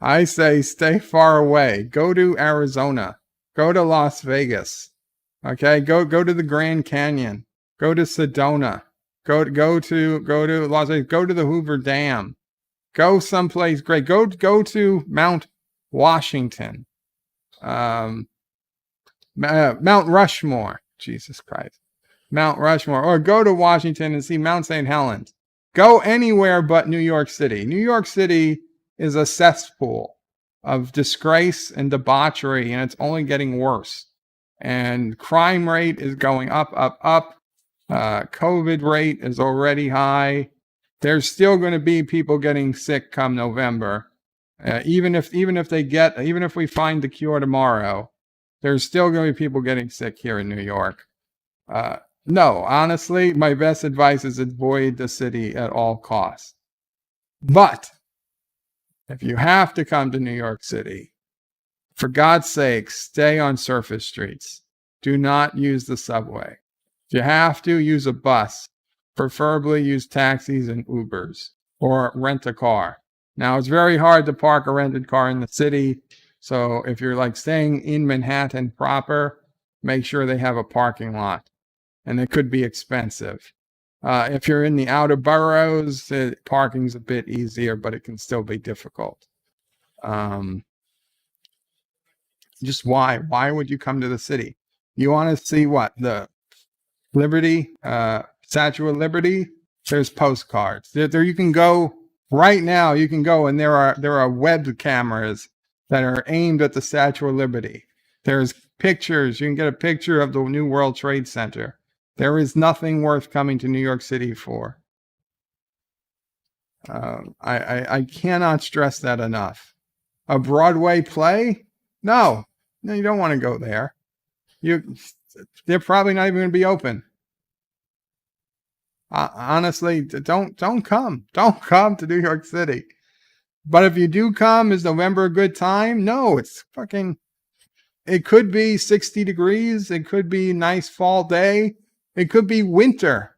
I say stay far away. Go to Arizona. Go to Las Vegas. Okay, go to the Grand Canyon. Go to Sedona. Go to Las Vegas. Go to the Hoover Dam. Go someplace great. Go to Mount Washington. Mount Rushmore. Jesus Christ. Mount Rushmore. Or go to Washington and see Mount St. Helens. Go anywhere but New York City. New York City is a cesspool of disgrace and debauchery, and it's only getting worse. And crime rate is going up. COVID rate is already high. There's still going to be people getting sick come November. Even if we find the cure tomorrow, there's still going to be people getting sick here in New York. No, honestly, my best advice is avoid the city at all costs. But if you have to come to New York City, for God's sake, stay on surface streets. Do not use the subway. If you have to, use a bus. Preferably use taxis and Ubers. or rent a car. Now, it's very hard to park a rented car in the city. So if you're like staying in Manhattan proper, make sure they have a parking lot. And it could be expensive. If you're in the outer boroughs, parking's a bit easier, but it can still be difficult. Just why? Why would you come to the city? You want to see what? The Liberty, Statue of Liberty? There's postcards. There you can go right now. You can go and there are web cameras that are aimed at the Statue of Liberty. There's pictures. You can get a picture of the new World Trade Center. There is nothing worth coming to New York City for. I cannot stress that enough. A Broadway play? No, you don't want to go there. They're probably not even going to be open. Honestly, don't come. Don't come to New York City. But if you do come, is November a good time? No, it's fucking. It could be 60 degrees. It could be a nice fall day. It could be winter.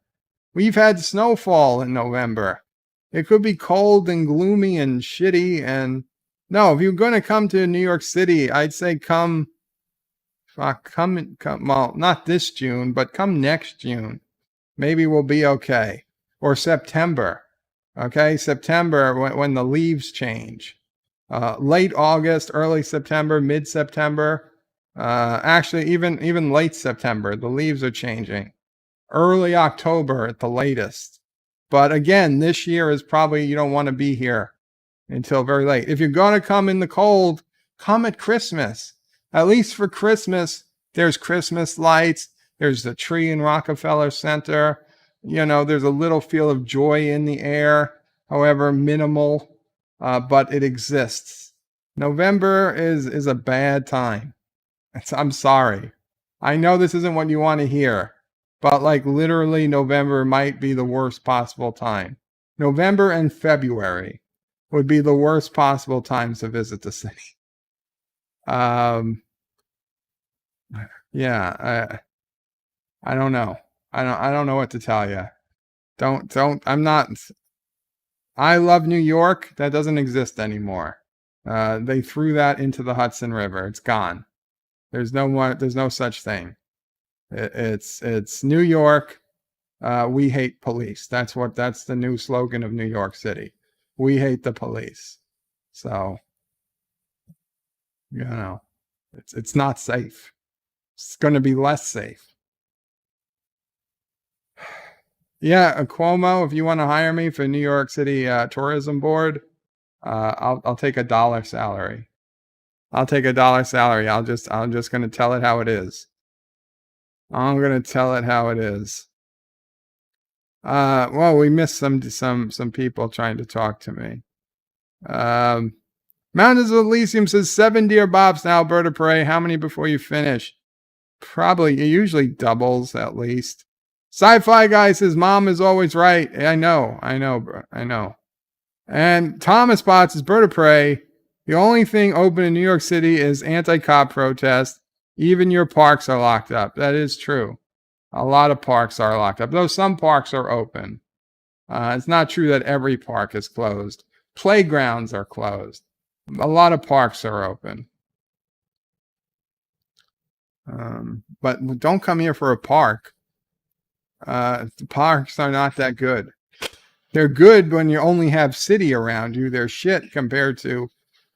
We've had snowfall in November. It could be cold and gloomy and shitty. And no, if you're going to come to New York City, I'd say come. Well, not this June, but come next June. Maybe we'll be okay. Or September. Okay, September when the leaves change. Late August, early September, mid-September. Actually, even late September, the leaves are changing. Early October at the latest. But again, this year is probably, you don't want to be here until very late. If you're going to come in the cold, come at Christmas. At least for Christmas, there's Christmas lights. There's the tree in Rockefeller Center. You know, there's a little feel of joy in the air, however minimal, but it exists. November is a bad time. I'm sorry. I know this isn't what you want to hear, but like literally November might be the worst possible time. November and February would be the worst possible times to visit the city. Yeah, I don't know. I don't know what to tell you. I love New York. That doesn't exist anymore. They threw that into the Hudson River. It's gone. There's no such thing. It's New York. We hate police. That's the new slogan of New York City. We hate the police. So, you know, it's not safe. It's going to be less safe. Yeah, Cuomo, if you want to hire me for New York City Tourism Board, I'll take $1 salary. I'll take $1 salary. I'm just going to tell it how it is. I'm going to tell it how it is. Well, we missed some people trying to talk to me. Mountains of Elysium says 7 Dear Bops now, Alberta Prey. How many before you finish? Probably, it usually doubles at least. Sci-Fi Guy says mom is always right. I know, bro. I know. And Thomas Bot says Bird of Prey. The only thing open in New York City is anti-cop protest. Even your parks are locked up. That is true. A lot of parks are locked up, though some parks are open. It's not true that every park is closed. Playgrounds are closed. A lot of parks are open. But don't come here for a park. The parks are not that good. They're good when you only have city around you. They're shit compared to,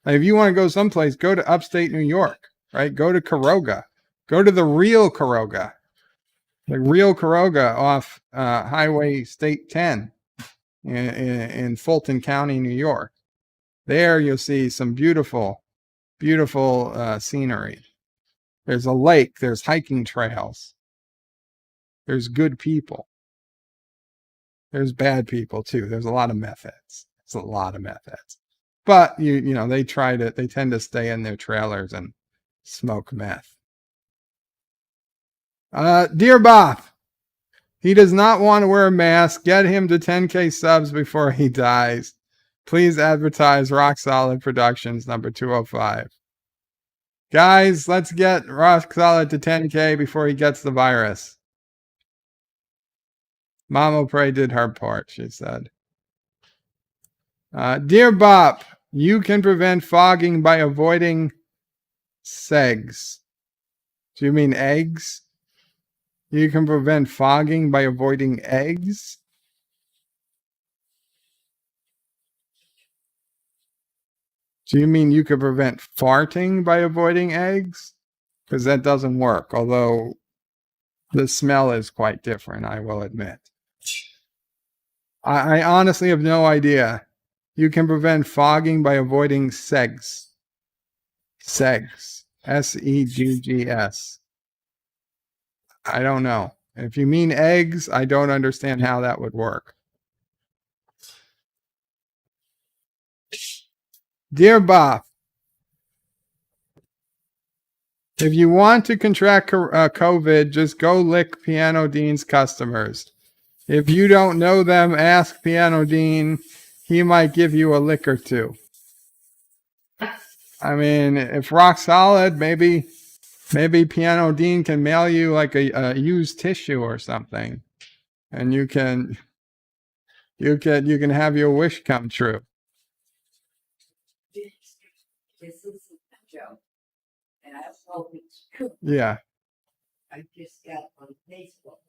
like, if you want to go someplace, go to upstate New York, right? Go to Caroga. Go to the real Caroga. The real Caroga off Highway State 10 in Fulton County, New York. There you'll see some beautiful, beautiful scenery. There's a lake. There's hiking trails. There's good people. There's bad people too. There's a lot of methods. It's a lot of methods. But you know, they tend to stay in their trailers and smoke meth. Dear Bob, he does not want to wear a mask. Get him to 10K subs before he dies. Please advertise Rock Solid Productions number 205. Guys, let's get Rock Solid to 10K before he gets the virus. Mama Pray did her part, she said. Dear Bop, you can prevent fogging by avoiding segs. Do you mean eggs? You can prevent fogging by avoiding eggs? Do you mean you could prevent farting by avoiding eggs? Because that doesn't work, although the smell is quite different, I will admit. I honestly have no idea. You can prevent fogging by avoiding segs. Segs. Seggs. I don't know. If you mean eggs, I don't understand how that would work. Dear Bob, if you want to contract COVID, just go lick Piano Dean's customers. If you don't know them, ask Piano Dean. He might give you a lick or two. I mean, if rock solid, maybe Piano Dean can mail you like a used tissue or something, and you can have your wish come true. This is a joke, and I hope it's true. Yeah. I just got on Facebook.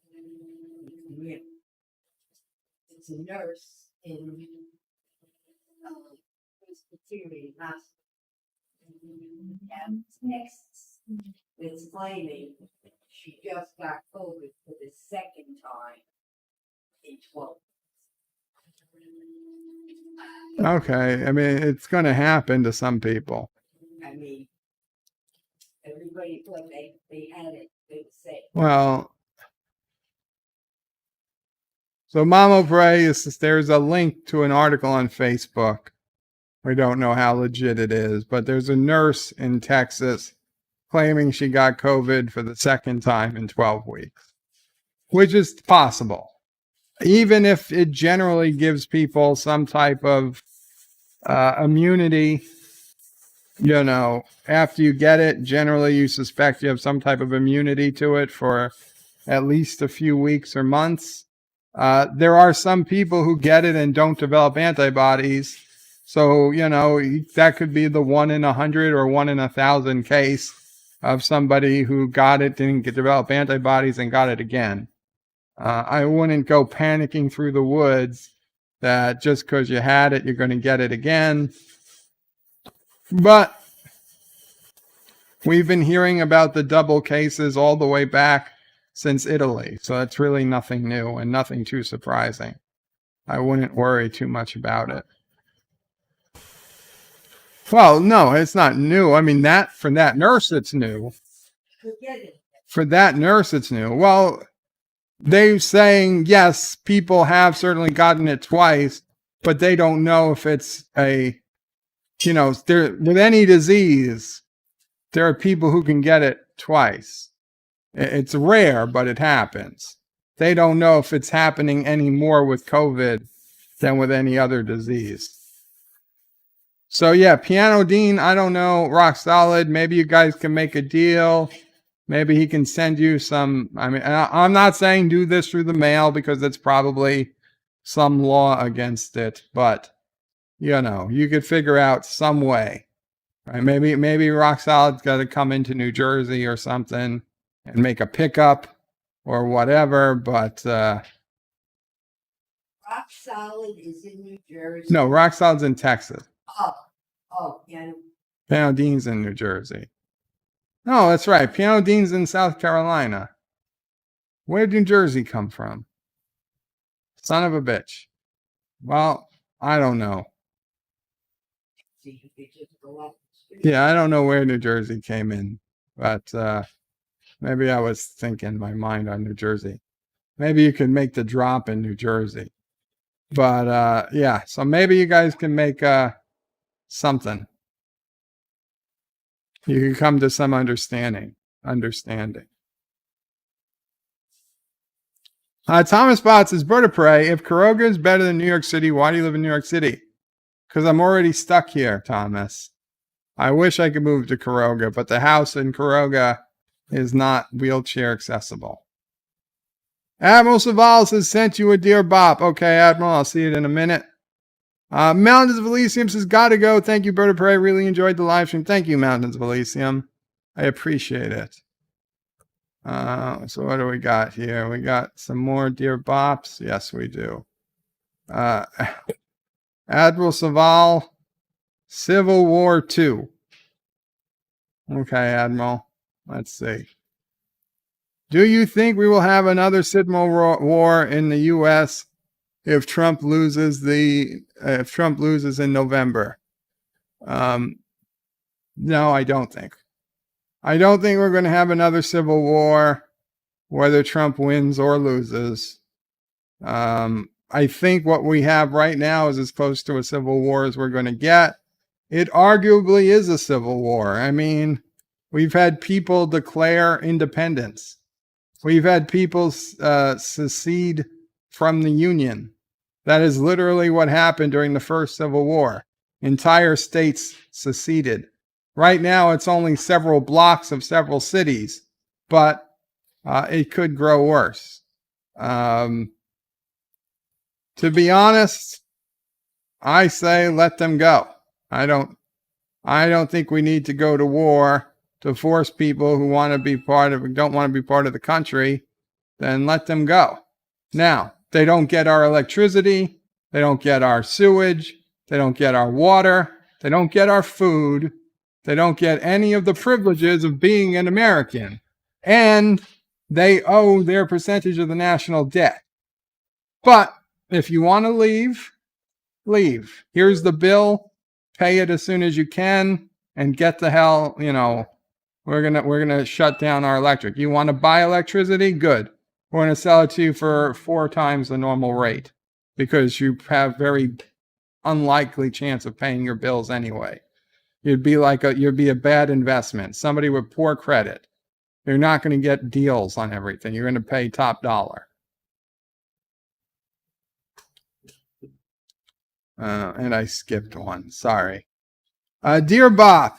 It's a nurse in Presbyterian Hospital. And Texas. It's claiming she just got COVID for the second time in 12 months. Okay. I mean, it's going to happen to some people. I mean, everybody thought they had it, they were safe. Well, so Mama Bray there's a link to an article on Facebook. We don't know how legit it is, but there's a nurse in Texas claiming she got COVID for the second time in 12 weeks, which is possible. Even if it generally gives people some type of immunity, you know, after you get it, generally you suspect you have some type of immunity to it for at least a few weeks or months. There are some people who get it and don't develop antibodies. So, you know, that could be the 1 in 100 or 1 in 1,000 case of somebody who got it, didn't develop antibodies and got it again. I wouldn't go panicking through the woods that just because you had it, you're going to get it again. But we've been hearing about the double cases all the way back since Italy. So that's really nothing new and nothing too surprising. I wouldn't worry too much about it. Well, no, it's not new. I mean, for that nurse, it's new. Forget it. For that nurse, it's new. Well, they're saying, yes, people have certainly gotten it twice, but they don't know if it's with any disease, there are people who can get it twice. It's rare, but it happens. They don't know if it's happening any more with COVID than with any other disease. So yeah, Piano Dean, I don't know, rock solid. Maybe you guys can make a deal. Maybe he can send you some. I mean, I'm not saying do this through the mail because it's probably some law against it, but you know, you could figure out some way. Right? Maybe rock solid's got to come into New Jersey or something and make a pickup or whatever, but Rock Solid is in New Jersey. no, rock solid's in Texas. Yeah. Piano Dean's in New Jersey. No, that's right. Piano Dean's in South Carolina. Where did New Jersey come from? Son of a bitch. Well, I don't know. See, you could just go up the street. Yeah, I don't know where New Jersey came in, but maybe I was thinking my mind on New Jersey. Maybe you could make the drop in New Jersey. But yeah, so maybe you guys can make something. You can come to some understanding. Thomas Bott says, Bird of Prey, if Kuroga is better than New York City, why do you live in New York City? Because I'm already stuck here, Thomas. I wish I could move to Kuroga, but the house in Kuroga is not wheelchair accessible. Admiral Savalas has sent you a Dear Bop. Okay, Admiral, I'll see it in a minute. Mountains of Elysium says, gotta go. Thank you, Bird of Prey. Really enjoyed the live stream. Thank you, Mountains of Elysium. I appreciate it. So what do we got here? We got some more Dear Bops. Yes, we do. Admiral Saval, Civil War II. Okay, Admiral. Let's see. Do you think we will have another Civil War in the U.S. if Trump loses in November? No, I don't think. I don't think we're going to have another civil war, whether Trump wins or loses. I think what we have right now is as close to a civil war as we're going to get. It arguably is a civil war. I mean, we've had people declare independence. We've had people secede from the Union. That is literally what happened during the first Civil War. Entire states seceded. Right now, it's only several blocks of several cities, but it could grow worse. To be honest, I say let them go. I don't think we need to go to war to force people who don't want to be part of the country. Then let them go. Now, they don't get our electricity. They don't get our sewage. They don't get our water. They don't get our food. They don't get any of the privileges of being an American. And they owe their percentage of the national debt. But if you want to leave, leave. Here's the bill. Pay it as soon as you can and get the hell, we're gonna shut down our electric. You want to buy electricity? Good. We're going to sell it to you for 4 times the normal rate because you have very unlikely chance of paying your bills anyway. You'd be a bad investment. Somebody with poor credit. You're not going to get deals on everything. You're going to pay top dollar. And I skipped one. Sorry. Dear Bob,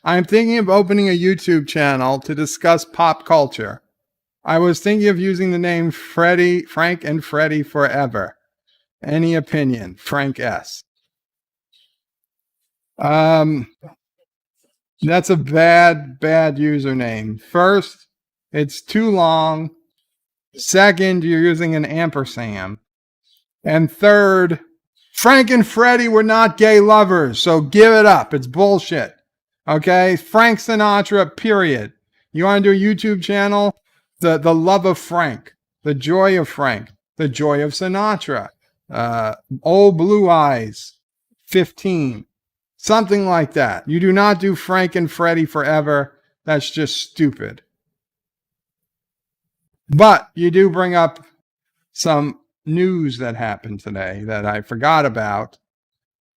I'm thinking of opening a YouTube channel to discuss pop culture. I was thinking of using the name Frank and Freddy Forever. Any opinion? Frank S. That's a bad username. First, it's too long. Second, you're using an ampersand. And third, Frank and Freddy were not gay lovers, so give it up. It's bullshit. Okay? Frank Sinatra, period. You want to do a YouTube channel? The love of Frank, the joy of Frank, the joy of Sinatra, Old Blue Eyes, 15, something like that. You do not do Frank and Freddy Forever. That's just stupid. But you do bring up some news that happened today that I forgot about.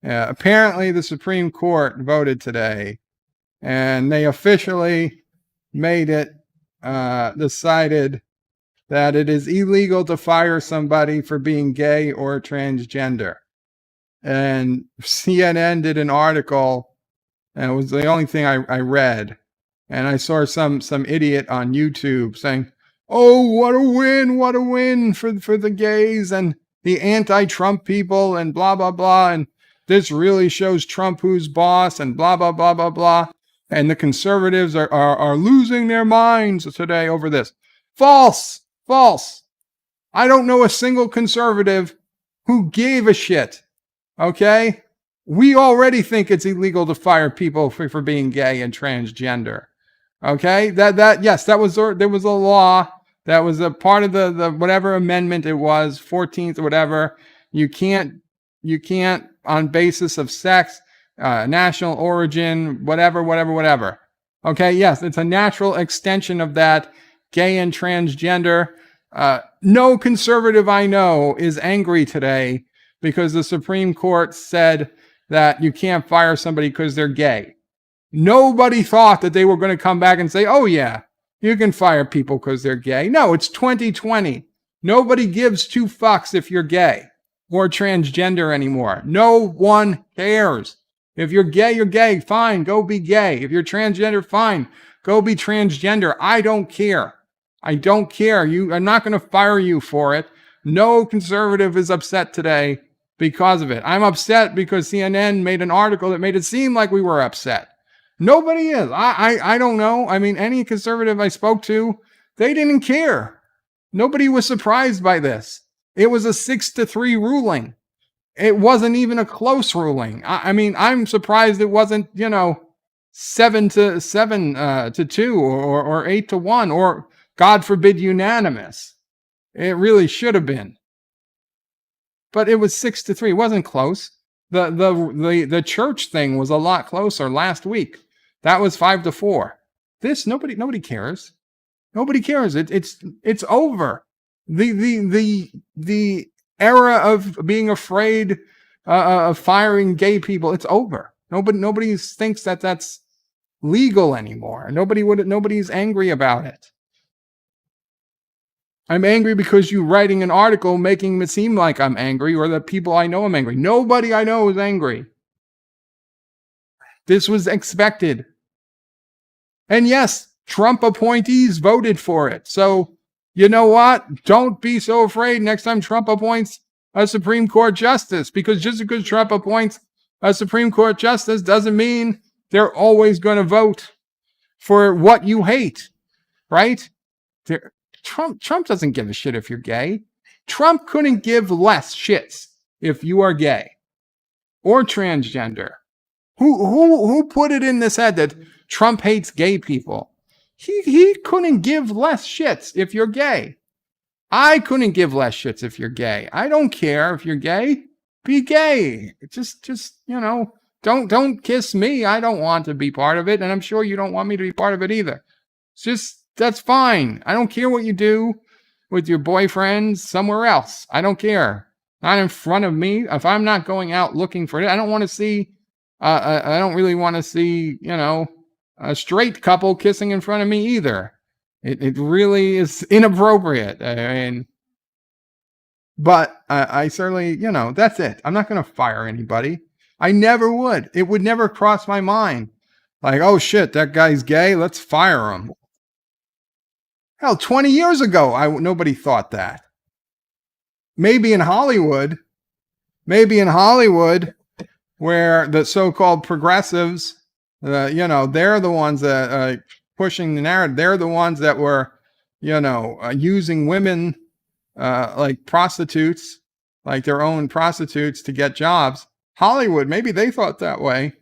Apparently, the Supreme Court voted today, and they officially made it decided that it is illegal to fire somebody for being gay or transgender. And CNN did an article, and it was the only thing I read. And I saw some idiot on YouTube saying, "Oh, what a win for the gays and the anti-Trump people and blah, blah, blah. And this really shows Trump who's boss and blah, blah, blah, blah, blah. And the conservatives are losing their minds today over this." False. I don't know a single conservative who gave a shit. Okay? We already think it's illegal to fire people for being gay and transgender. Okay? Yes, there was a law that was a part of the whatever amendment it was, 14th or whatever. You can't on basis of sex, national origin, whatever. Okay, yes, it's a natural extension of that, gay and transgender. No conservative I know is angry today because the Supreme Court said that you can't fire somebody because they're gay. Nobody thought that they were going to come back and say, "Oh yeah, you can fire people because they're gay." No, it's 2020. Nobody gives 2 fucks if you're gay or transgender anymore. No one cares. If you're gay, you're gay. Fine, go be gay. If you're transgender, fine, go be transgender. I don't care. I'm not going to fire you for it. No conservative is upset today because of it. I'm upset because CNN made an article that made it seem like we were upset. Nobody is. I don't know. I mean, any conservative I spoke to, they didn't care. Nobody was surprised by this. It was a 6-3 ruling. It wasn't even a close ruling. I mean, I'm surprised it wasn't, 7-2 or 8-1 or, God forbid, unanimous. It really should have been. But it was 6-3. It wasn't close. The church thing was a lot closer last week. That was 5-4. This nobody cares. Nobody cares. It's over. The era of being afraid of firing gay people, it's over. Nobody thinks that that's legal anymore. Nobody's angry about it. I'm angry because you writing an article making it seem like I'm angry or that people I know I'm angry. Nobody I know is angry. This was expected. And yes, Trump appointees voted for it. So, you know what? Don't be so afraid next time Trump appoints a Supreme Court justice, because just because Trump appoints a Supreme Court justice doesn't mean they're always going to vote for what you hate, right? Trump doesn't give a shit if you're gay. Trump couldn't give less shits if you are gay or transgender. Who put it in this head that Trump hates gay people? He couldn't give less shits if you're gay. I couldn't give less shits if you're gay. I don't care if you're gay. Be gay. Just don't kiss me. I don't want to be part of it, and I'm sure you don't want me to be part of it either. That's fine. I don't care what you do with your boyfriend somewhere else. I don't care. Not in front of me. If I'm not going out looking for it, I don't want to see. I don't really want to see, a straight couple kissing in front of me either. It really is inappropriate. But I certainly, that's it. I'm not going to fire anybody. I never would. It would never cross my mind. Like, oh shit, that guy's gay. Let's fire him. Hell, 20 years ago, nobody thought that. Maybe in Hollywood, where the so-called progressives, they're the ones that pushing the narrative. They're the ones that were, using women like prostitutes, like their own prostitutes to get jobs. Hollywood, maybe they thought that way.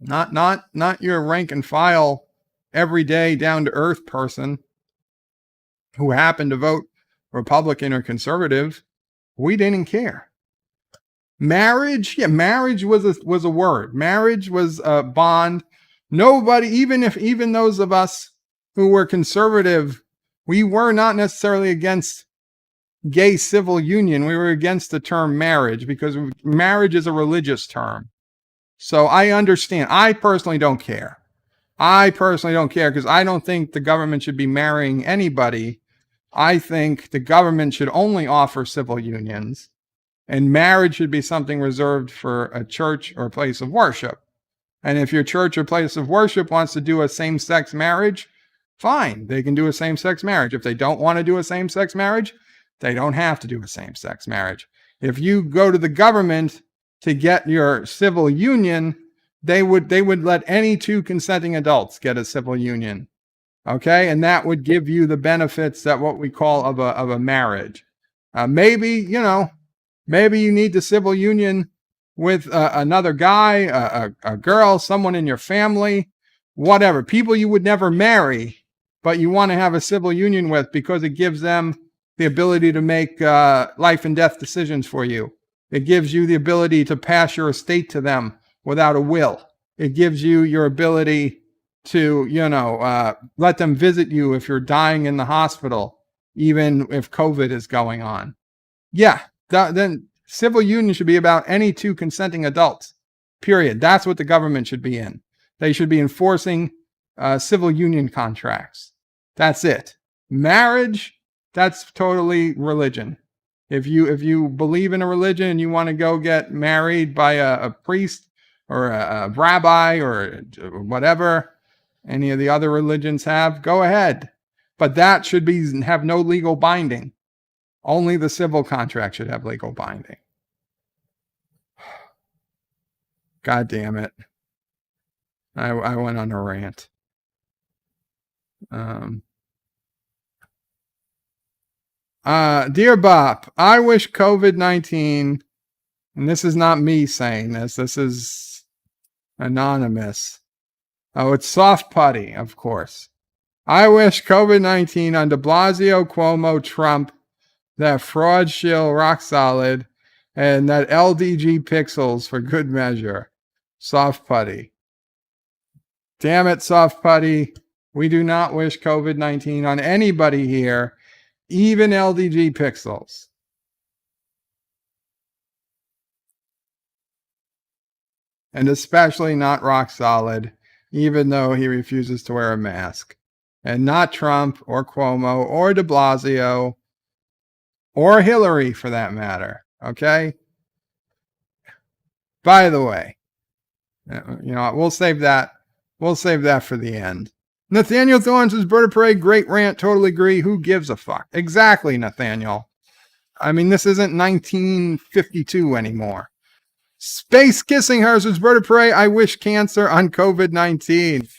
Not your rank and file, everyday down to earth person who happened to vote Republican or conservative. We didn't care. Marriage was a word. Marriage was a bond. Nobody, even those of us who were conservative, we were not necessarily against gay civil union. We were against the term marriage because marriage is a religious term. So I understand. I personally don't care because I don't think the government should be marrying anybody. I think the government should only offer civil unions, and marriage should be something reserved for a church or a place of worship. And if your church or place of worship wants to do a same-sex marriage, fine, they can do a same-sex marriage. If they don't want to do a same-sex marriage, they don't have to do a same-sex marriage. If you go to the government to get your civil union, they would let any two consenting adults get a civil union. Okay, and that would give you the benefits that what we call of a marriage. Maybe you need the civil union with another guy, a girl, someone in your family, whatever. People you would never marry, but you want to have a civil union with because it gives them the ability to make life and death decisions for you. It gives you the ability to pass your estate to them without a will. It gives you your ability to, let them visit you if you're dying in the hospital, even if COVID is going on. Yeah, then civil union should be about any two consenting adults, period. That's what the government should be in. They should be enforcing civil union contracts. That's it. Marriage, that's totally religion. If you believe in a religion and you want to go get married by a priest or a rabbi or whatever any of the other religions have, go ahead. But that should have no legal binding. Only the civil contract should have legal binding. God damn it. I went on a rant. Dear Bop, I wish COVID-19, and this is not me saying this is anonymous. Oh, it's Soft Putty, of course. I wish COVID-19 on de Blasio, Cuomo, Trump, that fraud shill rock solid, and that LDG pixels for good measure. Soft Putty. Damn it, Soft Putty. We do not wish COVID-19 on anybody here, even LDG pixels. And especially not rock solid, even though he refuses to wear a mask. And not Trump or Cuomo or de Blasio or Hillary for that matter. Okay? By the way, we'll save that. We'll save that for the end. Nathaniel Thorne says, Bird of Prey, great rant, totally agree. Who gives a fuck? Exactly, Nathaniel. I mean, this isn't 1952 anymore. Space Kissing Her says, Bird of Prey, I wish cancer on COVID-19.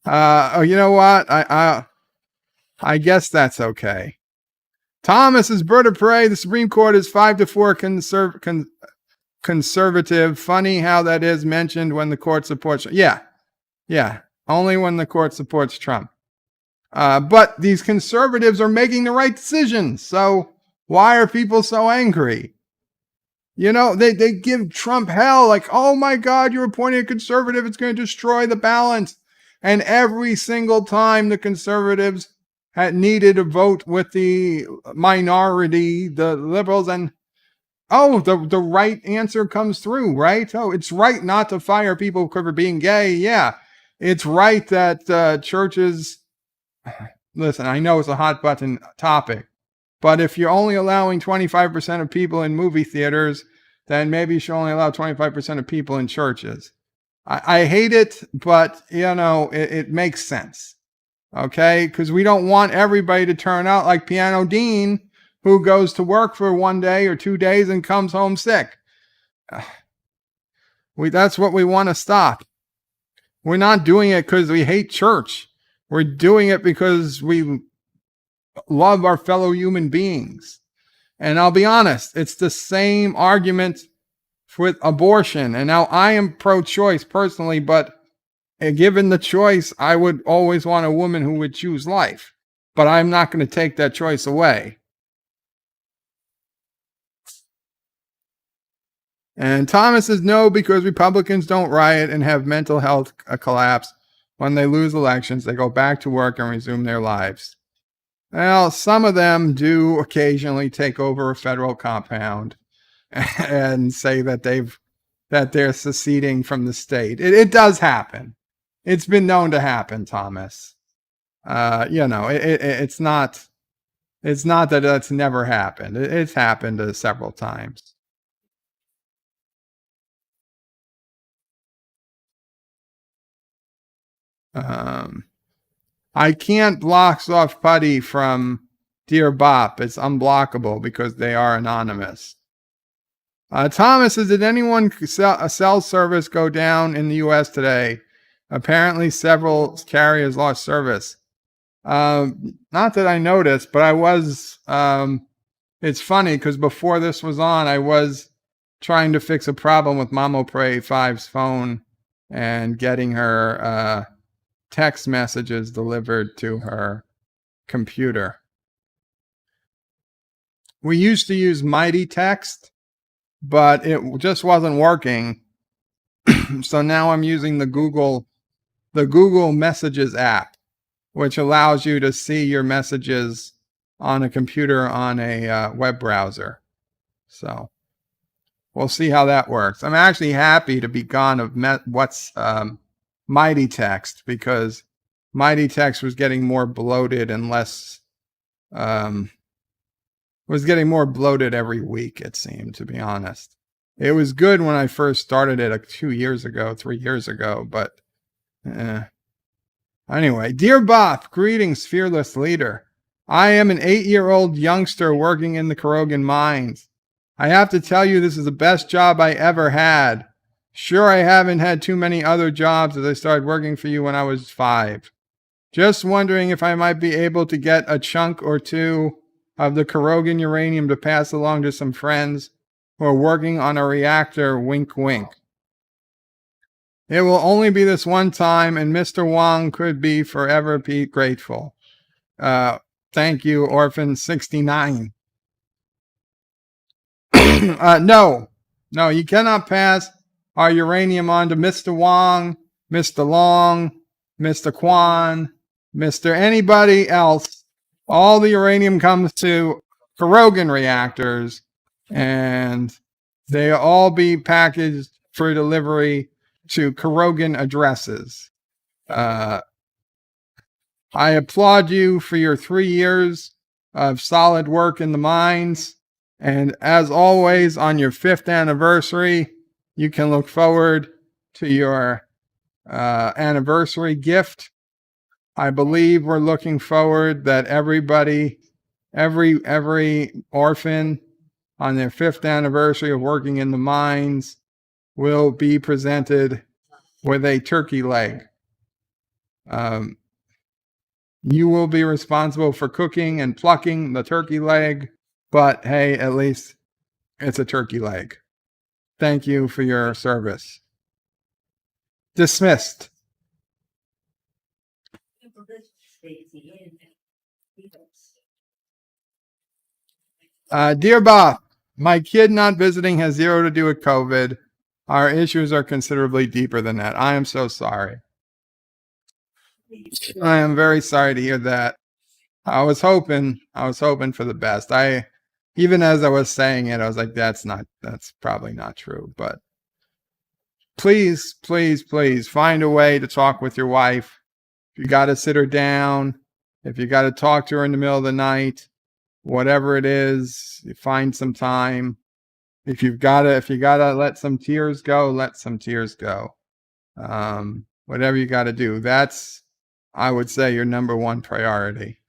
You know what? I guess that's okay. Thomas is Bird of Prey. The Supreme Court is 5-4 conservative. Funny how that is mentioned when the court supports. Yeah. Only when the court supports Trump. But these conservatives are making the right decisions. So why are people so angry? They give Trump hell. Like, oh my God, you're appointing a conservative. It's going to destroy the balance. And every single time the conservatives had needed a vote with the minority, the liberals, and the right answer comes through, right? Oh, it's right not to fire people for being gay. Yeah. It's right that churches, listen, I know it's a hot button topic, but if you're only allowing 25% of people in movie theaters, then maybe you should only allow 25% of people in churches. I hate it, but, it makes sense. Okay? Because we don't want everybody to turn out like Piano Dean, who goes to work for 1 day or 2 days and comes home sick. That's what we want to stop. We're not doing it because we hate church. We're doing it because we love our fellow human beings. And I'll be honest, it's the same argument with abortion. And now I am pro-choice personally, but given the choice, I would always want a woman who would choose life. But I'm not going to take that choice away. And Thomas says no, because Republicans don't riot and have mental health collapse. When they lose elections, they go back to work and resume their lives. Well, some of them do occasionally take over a federal compound and say that they're seceding from the state. It does happen. It's been known to happen, Thomas. It's not that that's never happened. It's happened several times. I can't block Soft Putty from Dear Bop. It's unblockable because they are anonymous. Thomas says, did anyone cell service go down in the U.S. today? Apparently several carriers lost service. Not that I noticed, but I was, it's funny because before this was on, I was trying to fix a problem with Mamo Pray 5's phone and getting her text messages delivered to her computer. We used to use Mighty Text, but it just wasn't working. So now I'm using the Google Messages app, which allows you to see your messages on a computer on a web browser. So we'll see how that works. I'm actually happy to be gone of Mighty Text, because Mighty Text was getting more bloated and less was getting more bloated every week, it seemed, to be honest. It was good when I first started it 3 years ago, but anyway, Dear Bop, greetings, fearless leader. I am an 8-year-old youngster working in the Karogan mines. I have to tell you, this is the best job I ever had. Sure, I haven't had too many other jobs as I started working for you when I was 5. Just wondering if I might be able to get a chunk or two of the Karogan uranium to pass along to some friends who are working on a reactor, wink wink. It will only be this one time, and Mr. Wong could be forever grateful. Thank you, Orphan 69. No, you cannot pass our uranium on to Mr. Wong, Mr. Long, Mr. Kwan, Mr. anybody else. All the uranium comes to Karogan reactors, and they all be packaged for delivery to Karogan addresses. I applaud you for your 3 years of solid work in the mines. And as always, on your 5th anniversary, you can look forward to your anniversary gift. I believe we're looking forward that everybody, every orphan on their 5th anniversary of working in the mines will be presented with a turkey leg. You will be responsible for cooking and plucking the turkey leg, but hey, at least it's a turkey leg. Thank you for your service. Dismissed. Dear Bob, my kid not visiting has zero to do with COVID. Our issues are considerably deeper than that. I am so sorry. I am very sorry to hear that. I was hoping for the best. Even as I was saying it, I was like, that's probably not true. But please, please, please find a way to talk with your wife. If you got to sit her down, if you got to talk to her in the middle of the night, whatever it is, you find some time. If you gotta let some tears go, let some tears go. Whatever you got to do, that's, I would say, your number one priority.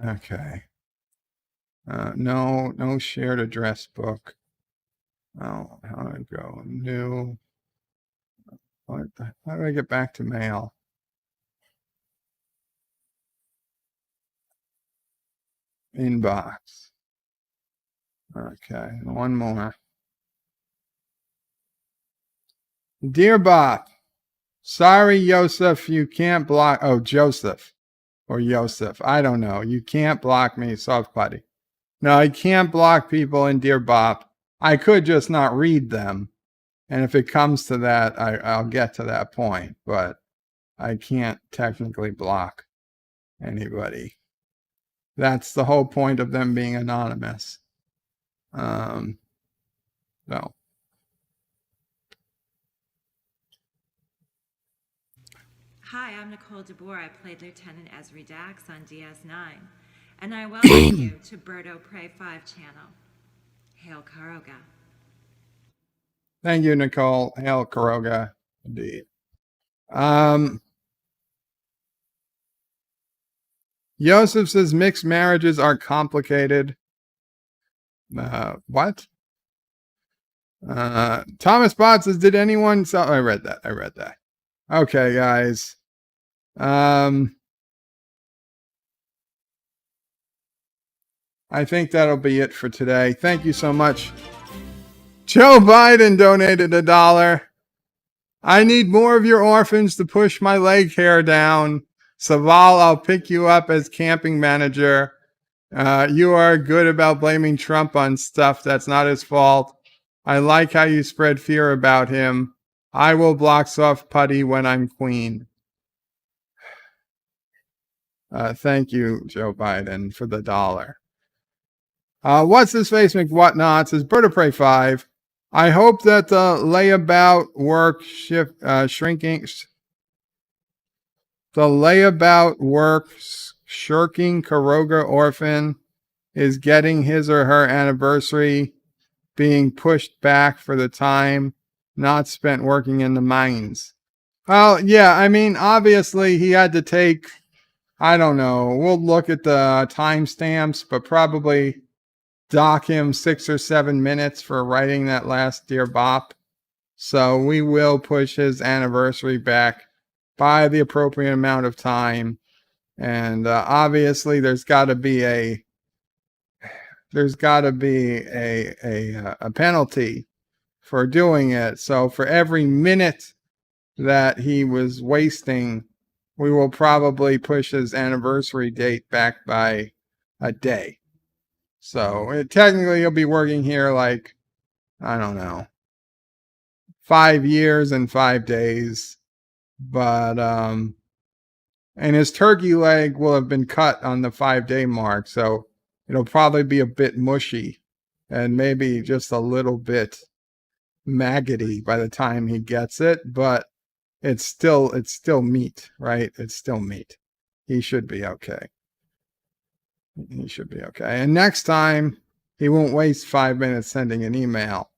Okay. No shared address book. Oh, how do I go? New. How do I get back to mail? Inbox. Okay, one more. Dear Bob, sorry, Joseph, you can't block. Oh, Joseph or Joseph. I don't know. You can't block me, soft buddy. No, I can't block people in Dear Bob. I could just not read them. And if it comes to that, I'll get to that point. But I can't technically block anybody. That's the whole point of them being anonymous. So. Hi, I'm Nicole DeBoer. I played Lieutenant Esri Dax on DS9. And I welcome you to Birdo Prey 5 channel. Hail Karoga. Thank you, Nicole. Hail Karoga. Indeed. Joseph says mixed marriages are complicated. What? Thomas Bott says, did anyone sell? I read that. Okay, guys. I think that'll be it for today. Thank you so much. Joe Biden donated $1. I need more of your orphans to push my leg hair down. Saval, I'll pick you up as camping manager. You are good about blaming Trump on stuff that's not his fault. I like how you spread fear about him. I will block soft putty when I'm queen. Thank you, Joe Biden, for the $1. What's his face McWhatnot says Bird of Prey 5. I hope that the layabout work shirking Karoga orphan is getting his or her anniversary being pushed back for the time not spent working in the mines. Well, yeah, I mean, obviously he had to take, I don't know, we'll look at the timestamps, but probably dock him 6 or 7 minutes for writing that last Dear Bop. So we will push his anniversary back by the appropriate amount of time. And obviously there's got to be a penalty for doing it. So for every minute that he was wasting, we will probably push his anniversary date back by a day. So technically he'll be working here like, I don't know, 5 years and 5 days. But and his turkey leg will have been cut on the 5 day mark, so it'll probably be a bit mushy and maybe just a little bit maggoty by the time he gets it, but it's still meat, right? It's still meat. He should be okay. He should be okay. And next time he won't waste 5 minutes sending an email.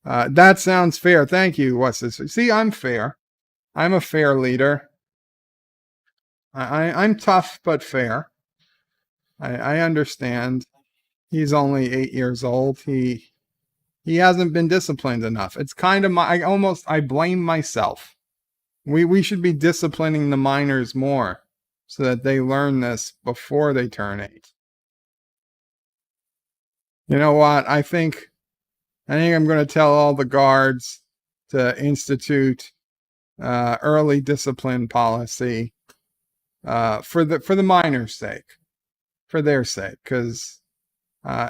That sounds fair. Thank you. What's this? See, I'm fair. I'm a fair leader. I'm tough but fair. I understand. He's only 8 years old. He hasn't been disciplined enough. It's kind of I blame myself. We should be disciplining the minors more so that they learn this before they turn 8. You know what? I think I'm going to tell all the guards to institute early discipline policy for the minors' sake, for their sake, because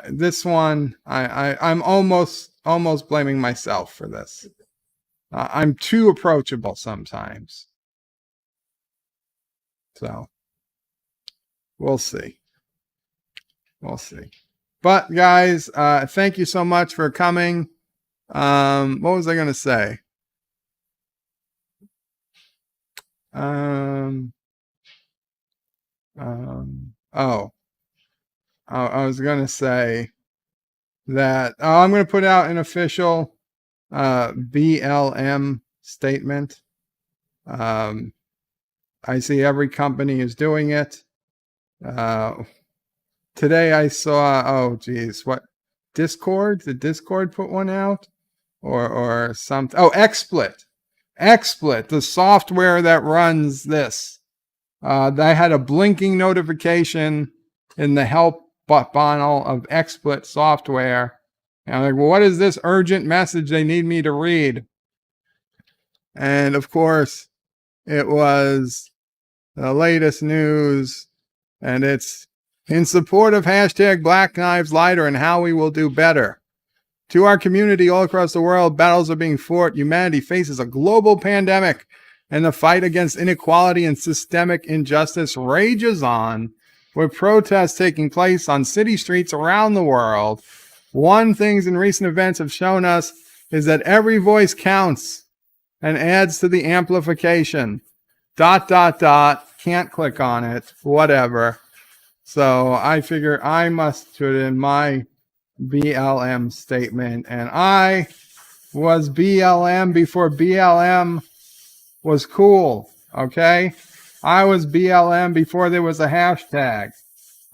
this one I'm almost blaming myself for this. I'm too approachable sometimes, so we'll see. But guys, thank you so much for coming. What was I going to say? I was going to say that I'm going to put out an official BLM statement. I see every company is doing it. Today I saw, oh geez, what, Discord? Did Discord put one out? Or something? Oh, XSplit, the software that runs this. I had a blinking notification in the help panel of XSplit software. And I'm like, well, what is this urgent message they need me to read? And of course, it was the latest news, and it's in support of hashtag Black Lives Matter and how we will do better. To our community all across the world, battles are being fought. Humanity faces a global pandemic, and the fight against inequality and systemic injustice rages on, with protests taking place on city streets around the world. One thing in recent events have shown us is that every voice counts and adds to the amplification. ... Can't click on it. Whatever. So I figure I must put in my BLM statement, and I was BLM before BLM was cool, okay? I was BLM before there was a hashtag.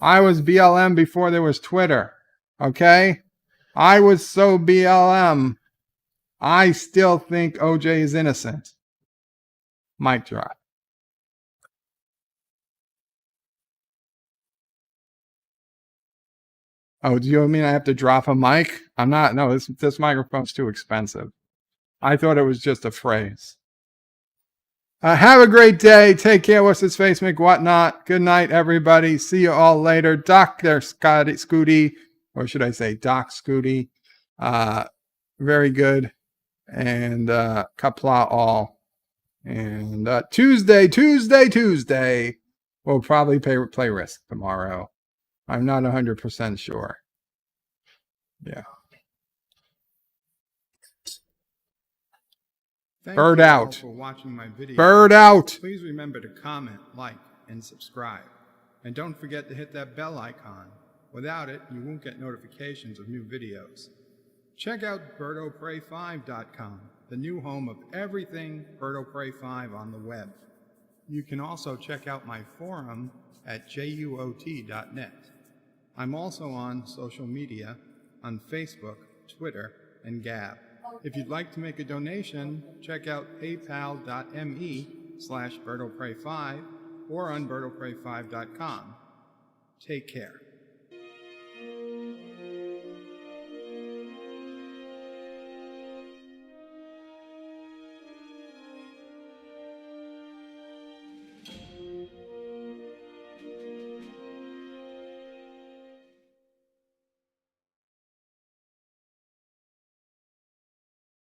I was BLM before there was Twitter, okay? I was so BLM, I still think OJ is innocent. Mic drop. Oh, do you mean I have to drop a mic? I'm not. No, this microphone's too expensive. I thought it was just a phrase. Have a great day. Take care. What's his face, McWhatnot. Good night, everybody. See you all later. Dr. Scooty, or should I say Doc Scooty. Very good. And Qapla All. And Tuesday. We'll probably play Risk tomorrow. I'm not 100% sure. Yeah. Bird out. For watching my video. Bird out. Please remember to comment, like, and subscribe. And don't forget to hit that bell icon. Without it, you won't get notifications of new videos. Check out BirdoPray5.com. the new home of everything Birdo Prey 5 on the web. You can also check out my forum at juot.net. I'm also on social media on Facebook, Twitter, and Gab. If you'd like to make a donation, check out paypal.me/BirdoPrey5 or on BirdoPrey5.com. Take care.